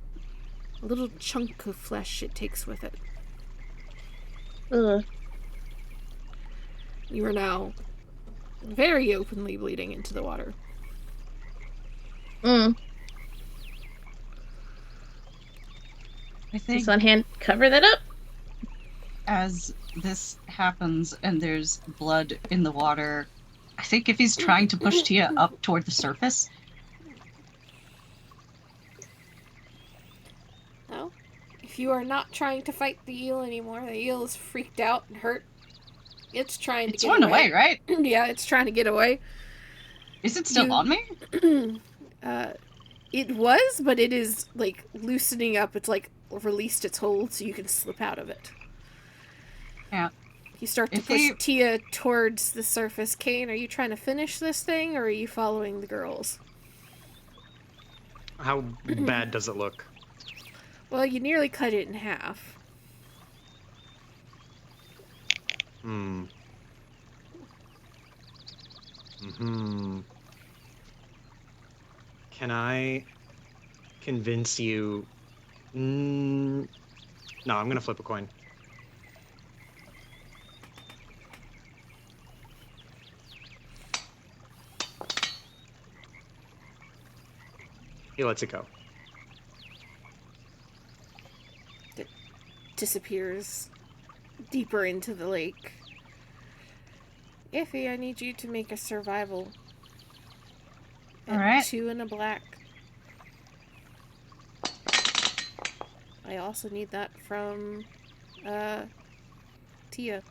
S1: a little chunk of flesh it takes with it.
S2: Ugh.
S1: You are now very openly bleeding into the water.
S2: Mm.
S3: I think
S2: This on hand, cover that up.
S3: as this happens and there's blood in the water, I think if he's trying to push Tia up toward the surface,
S1: No? If you are not trying to fight the eel anymore, the eel is freaked out and hurt. It's trying
S3: it's
S1: to get
S3: run away, right?
S1: Yeah, it's trying to get away.
S3: Is it still
S1: You-
S3: on me?
S1: It was, but it is, like, loosening up. It's, like, released its hold so you can slip out of it.
S3: Yeah.
S1: You start to
S3: If
S1: push
S3: they-
S1: Tia towards the surface. Kane, are you trying to finish this thing, or are you following the girls?
S6: How bad does it look?
S1: Well, you nearly cut it in half.
S6: Hmm. Hmm. Can I convince you? No, I'm gonna flip a coin. He lets it go.
S1: Disappears deeper into the lake. Iffy, I need you to make a survival. At
S3: Alright.
S1: 2 and a black. I also need that from, Tia.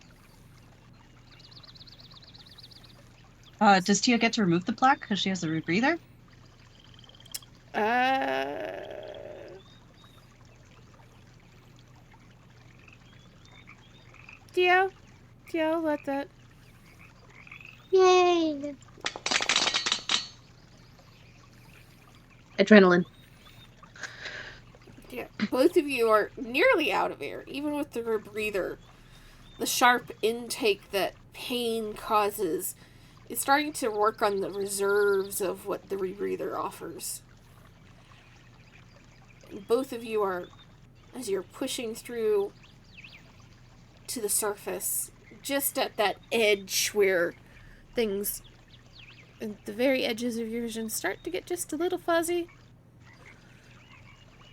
S3: Does Tia get to remove the plaque because she has a rebreather?
S1: Tia, I'll let that.
S2: Yay! Adrenaline.
S1: Yeah, both of you are nearly out of air, even with the rebreather. The sharp intake that pain causes is starting to work on the reserves of what the rebreather offers. And both of you are, as you're pushing through to the surface, just at that edge where things at the very edges of your vision start to get just a little fuzzy.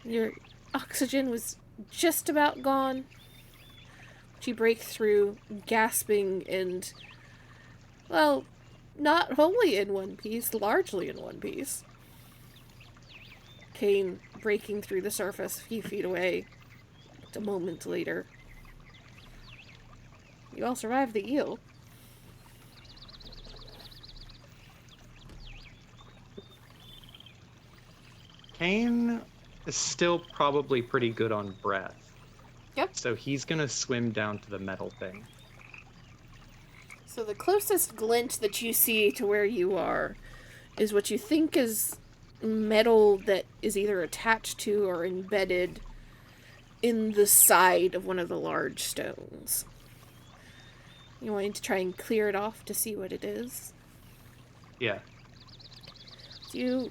S1: Your oxygen was just about gone. But you break through, gasping and, well, not wholly in one piece, largely in one piece. Kane breaking through the surface a few feet away a moment later. You all survived the eel.
S6: Kane is still probably pretty good on breath.
S1: Yep.
S6: So he's gonna swim down to the metal thing.
S1: So the closest glint that you see to where you are is what you think is metal that is either attached to or embedded in the side of one of the large stones. You wanting to try and clear it off to see what it is?
S6: Yeah.
S1: So you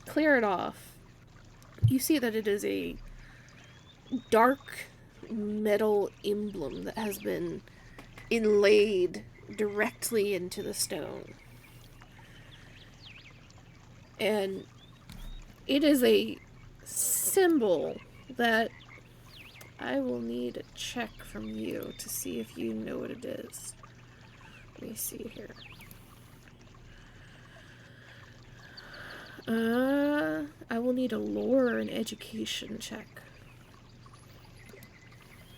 S1: clear it off. You see that it is a dark metal emblem that has been inlaid directly into the stone. And it is a symbol that I will need a check from you to see if you know what it is. Let me see here. I will need a lore and education check.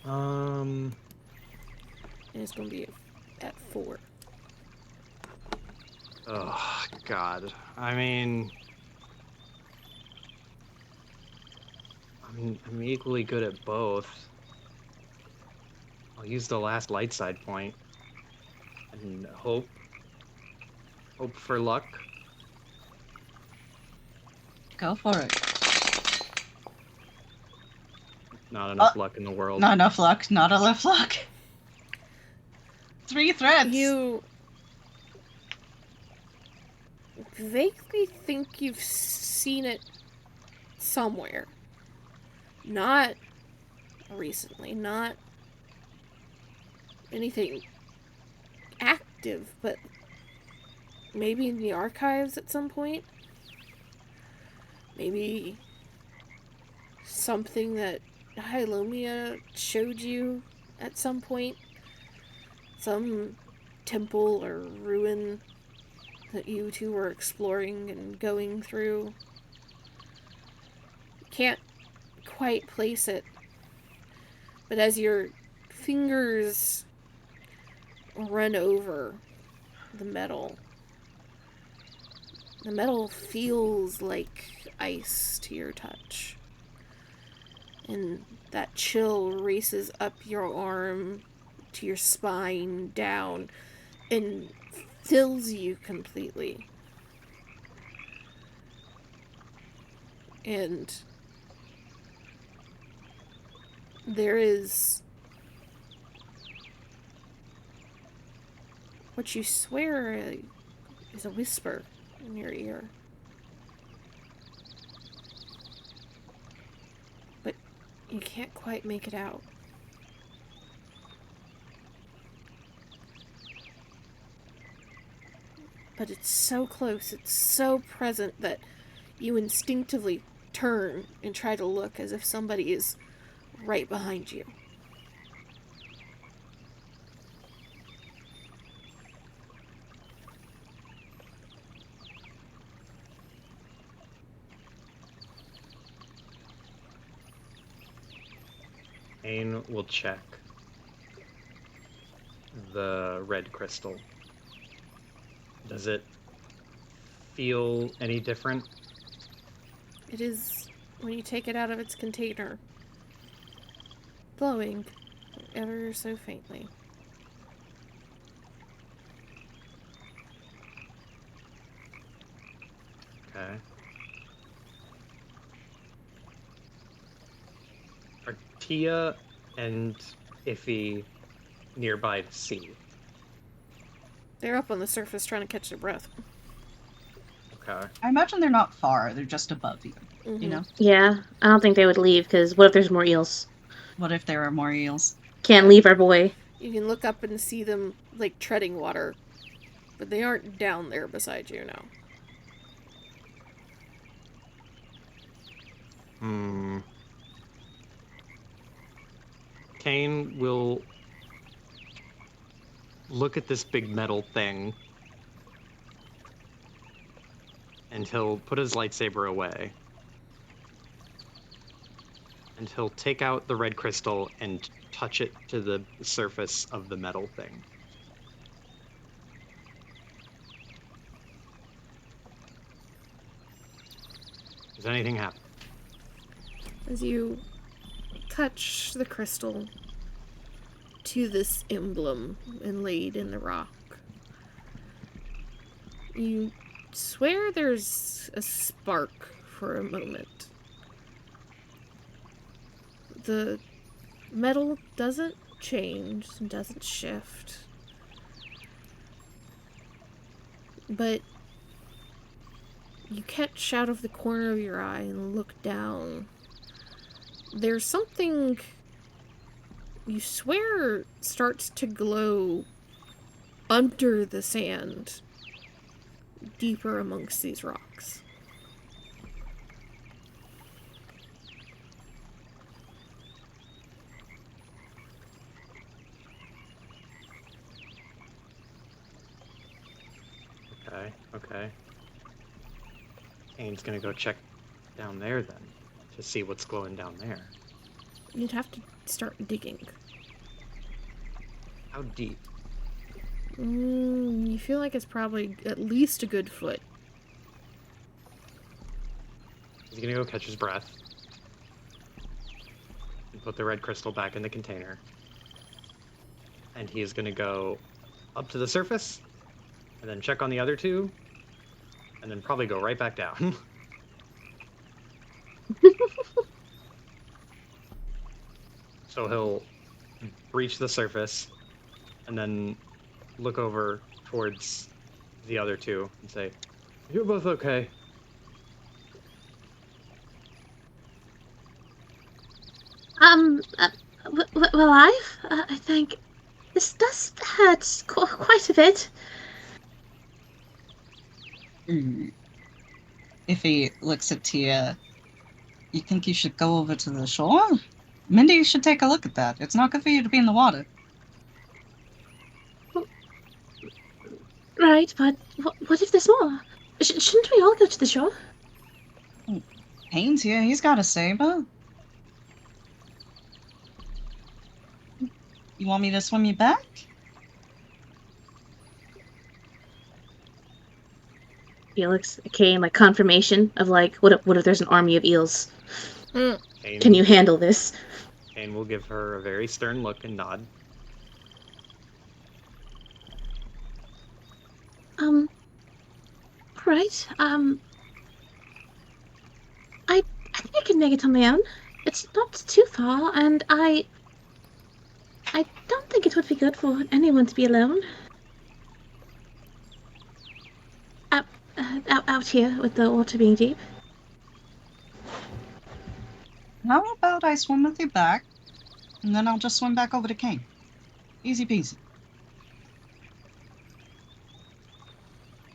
S1: And it's going to be at 4.
S6: Oh, God. I mean... I'm equally good at both. I'll use the last light side point. And hope for luck.
S3: Go for it.
S6: Not enough luck in the world.
S3: Not enough luck. Not enough luck. 3 threats.
S1: You vaguely think you've seen it somewhere. Not recently, not anything active, but maybe in the archives at some point. Maybe something that Hylomia showed you at some point. Some temple or ruin that you two were exploring and going through. Can't quite place it. But as your fingers run over the metal feels like ice to your touch. And that chill races up your arm to your spine, down, and fills you completely. And there is what you swear is a whisper in your ear. But you can't quite make it out. But it's so close, it's so present that you instinctively turn and try to look as if somebody is right behind you.
S6: Ain will check the red crystal. Does it feel any different?
S1: It is, when you take it out of its container, glowing ever so faintly.
S6: Okay. Are Tia and Iffy nearby to see?
S1: They're up on the surface trying to catch their breath.
S6: Okay.
S3: I imagine they're not far. They're just above you.
S1: Mhm.
S3: You know?
S2: Yeah, I don't think they would leave, because what if there's more eels?
S3: What if there are more eels?
S2: Can't
S1: Yeah.
S2: leave our boy.
S1: You can look up and see them, like, treading water. But they aren't down there beside you now.
S6: Kane will look at this big metal thing and he'll put his lightsaber away. And he'll take out the red crystal and touch it to the surface of the metal thing. Does anything happen?
S1: As you touch the crystal to this emblem inlaid in the rock, you swear there's a spark for a moment. The metal doesn't change, doesn't shift, but you catch out of the corner of your eye and look down. There's something you swear starts to glow under the sand, deeper amongst these rocks.
S6: Okay. Kane's gonna go check down there then, to see what's glowing down there.
S1: You'd have to start digging.
S6: How deep?
S1: You feel like it's probably at least a good foot.
S6: He's gonna go catch his breath and put the red crystal back in the container. And he is gonna go up to the surface and then check on the other two and then probably go right back down. So he'll reach the surface and then look over towards the other two and say, "You're both okay."
S2: Well, I think this does hurt quite a bit.
S3: If he looks at Tia, you think you should go over to the shore? Mindy, you should take a look at that. It's not good for you to be in the water.
S2: Right, but what if there's more? Shouldn't we all go to the shore?
S3: Haynes here, he's got a saber. You want me to swim you back?
S2: Felix came like confirmation of like, what if there's an army of eels?
S6: Kane,
S2: Can you handle this?
S6: Kane will give her a very stern look and nod.
S2: Right. I think I can make it on my own. It's not too far, and I don't think it would be good for anyone to be alone. Out here with the water being deep.
S3: How about I swim with you back, and then I'll just swim back over to Kane. Easy peasy.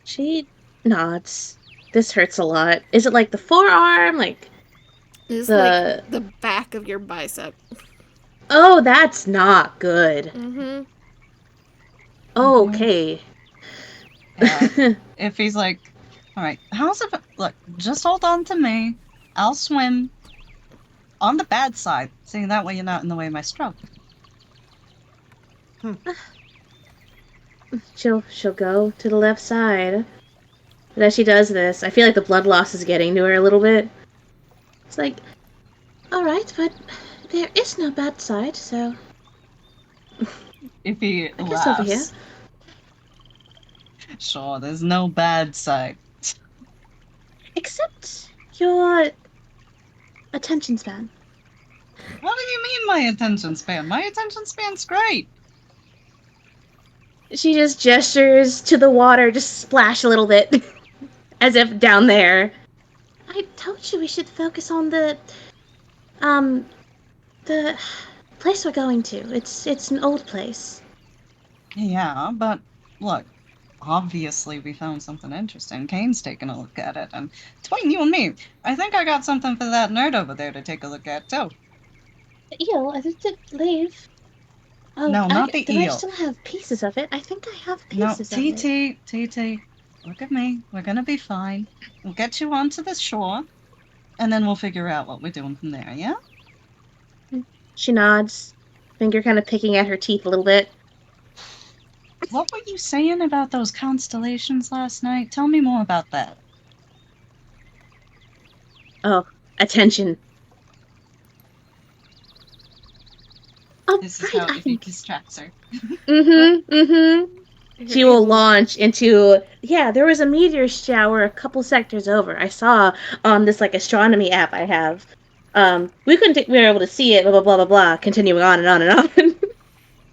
S2: She nods. This hurts a lot. Is it like the forearm? Like
S1: It's
S2: the...
S1: like the back of your bicep.
S2: Oh, that's not good.
S1: Mm-hmm.
S2: Okay.
S3: Yeah. If he's like, all right, how's it? Look, just hold on to me. I'll swim. on the bad side. See, that way you're not in the way of my stroke.
S2: She'll go to the left side. But as she does this, I feel like the blood loss is getting to her a little bit. It's like, alright, but there is no bad side, so
S3: If he
S2: I guess over here.
S3: laughs. Sure, there's no bad side.
S2: Except your attention span.
S3: What do you mean my attention span? My attention span's great.
S2: She just gestures to the water, just splash a little bit. As if down there. I told you we should focus on the place we're going to. It's an old place.
S3: Yeah, but look, obviously we found something interesting. Kane's taking a look at it, and between you and me, I think I got something for that nerd over there to take a look at too.
S2: The eel, I did leave. Oh,
S3: No, not the
S2: do I
S3: eel.
S2: still have pieces of it? I think I have
S3: No,
S2: pieces of it.
S3: TT, look at me. We're gonna be fine. We'll get you onto the shore, and then we'll figure out what we're doing from there, yeah?
S2: She nods, finger kind of picking at her teeth a little bit.
S3: What were you saying about those constellations last night? Tell me more about that.
S2: Oh, attention. Oh,
S3: This is
S2: right,
S3: how
S2: I
S3: it
S2: think.
S3: distracts her.
S2: She will launch into, there was a meteor shower a couple sectors over. I saw on this, like, astronomy app I have. We were able to see it, blah, blah, blah, blah, blah, continuing on and on and on.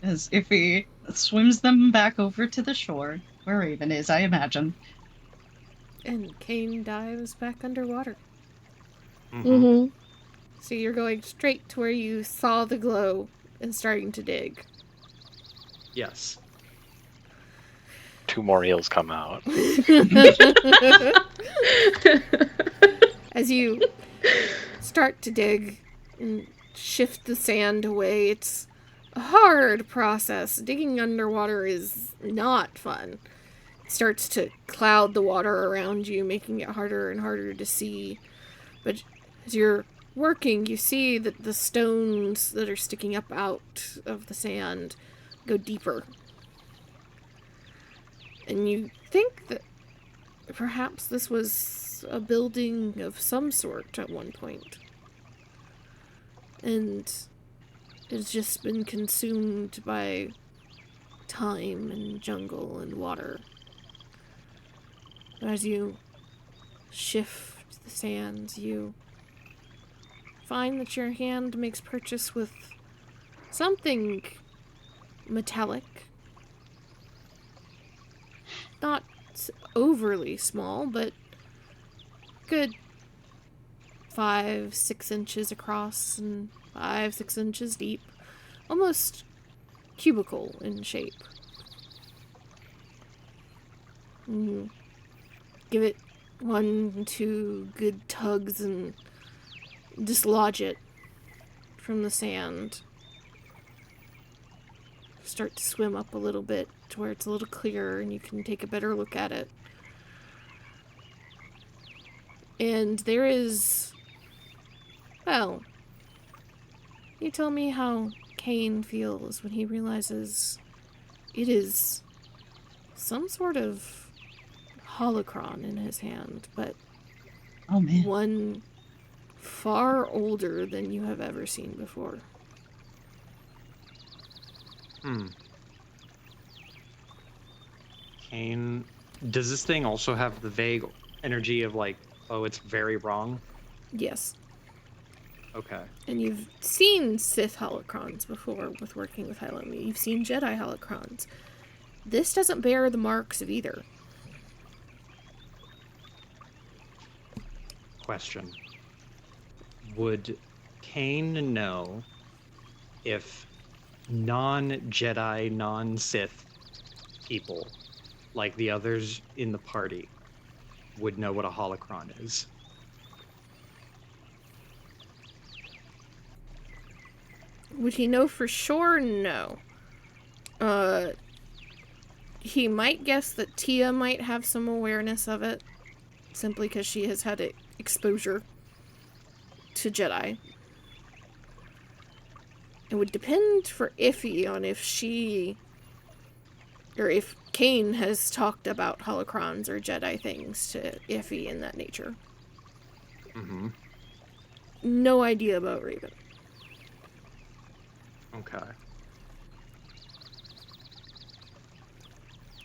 S3: As Iffy swims them back over to the shore, where Raven is, I imagine.
S1: And Kane dives back underwater.
S2: Mm-hmm.
S1: So you're going straight to where you saw the glow and starting to dig.
S6: Yes.
S5: 2 more eels come out.
S1: As you start to dig and shift the sand away, it's a hard process. Digging underwater is not fun. It starts to cloud the water around you, making it harder and harder to see. But as you're working, you see that the stones that are sticking up out of the sand go deeper. And you think that perhaps this was a building of some sort at one point. And it's just been consumed by time and jungle and water. As you shift the sands, you find that your hand makes purchase with something metallic. Not overly small, but good 5-6 inches across and 5-6 inches deep. Almost cubical in shape. You give it 1-2 good tugs and dislodge it from the sand. Start to swim up a little bit to where it's a little clearer and you can take a better look at it. And there is... Well, you tell me how Kane feels when he realizes it is some sort of holocron in his hand, but
S3: Oh, man.
S1: one far older than you have ever seen before.
S6: Kane, does this thing also have the vague energy of like, oh, it's very wrong?
S1: Yes.
S6: Okay.
S1: And you've seen Sith holocrons before with working with Hylomi. You've seen Jedi holocrons. This doesn't bear the marks of either.
S6: Question. Would Kane know if non-Jedi, non-Sith people, like the others in the party, would know what a holocron is?
S1: Would he know for sure? No. He might guess that Tia might have some awareness of it, simply because she has had exposure to Jedi. It would depend for Iffy on if she, or if Kane has talked about holocrons or Jedi things to Iffy in that nature.
S6: Mm-hmm.
S1: No idea about Raven.
S6: Okay.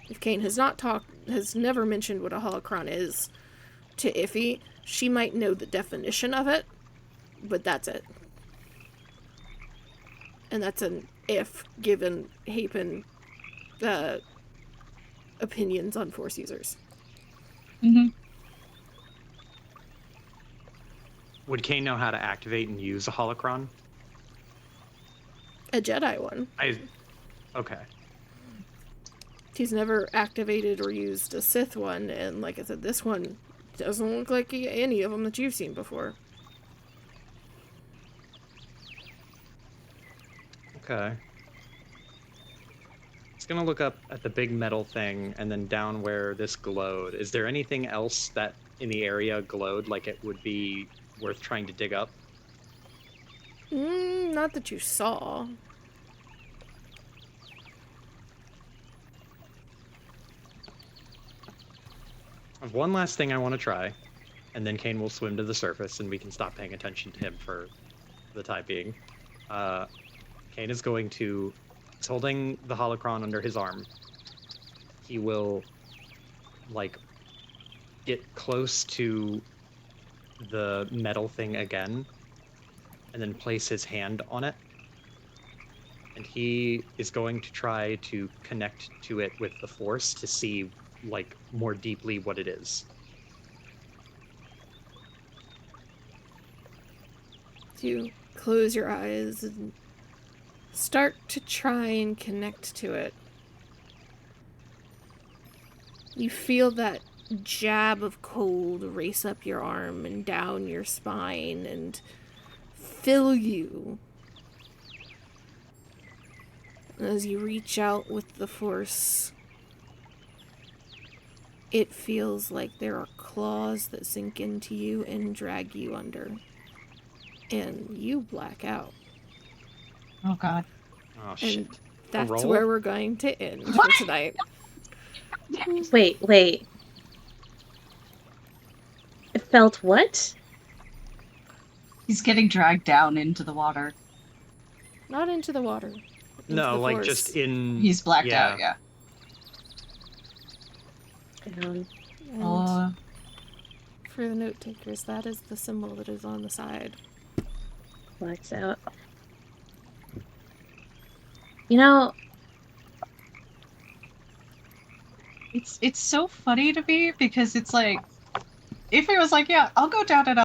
S1: If Kane has never mentioned what a holocron is to Iffy, she might know the definition of it, but that's it. And that's an if, given Hapen opinions on Force users.
S3: Mm-hmm.
S6: Would Kane know how to activate and use a holocron?
S1: A Jedi one.
S6: Okay.
S1: He's never activated or used a Sith one, and like I said, this one doesn't look like any of them that you've seen before.
S6: Okay. It's gonna look up at the big metal thing and then down where this glowed. Is there anything else that in the area glowed like it would be worth trying to dig up?
S1: Not that you saw.
S6: I have one last thing I want to try, and then Kane will swim to the surface and we can stop paying attention to him for the time being. Kane is going to... He's holding the holocron under his arm. He will, like, get close to the metal thing again, and then place his hand on it. And he is going to try to connect to it with the Force to see, like, more deeply what it is.
S1: You close your eyes and start to try and connect to it. You feel that jab of cold race up your arm and down your spine and fill you. As you reach out with the Force, it feels like there are claws that sink into you and drag you under. And you black out.
S3: Oh god.
S6: Oh, shit.
S1: And that's
S6: roll?
S1: where we're going to end for tonight.
S2: Wait. It felt what?
S3: He's getting dragged down into the water.
S1: Not into the water. Into
S6: No,
S1: the
S6: like
S1: Force.
S6: just in...
S3: He's blacked out, yeah.
S1: And
S3: Oh,
S1: for the note takers, that is the symbol that is on the side.
S2: Blacks out. You know,
S3: it's so funny to me because it's like, if it was like, yeah, I'll go down and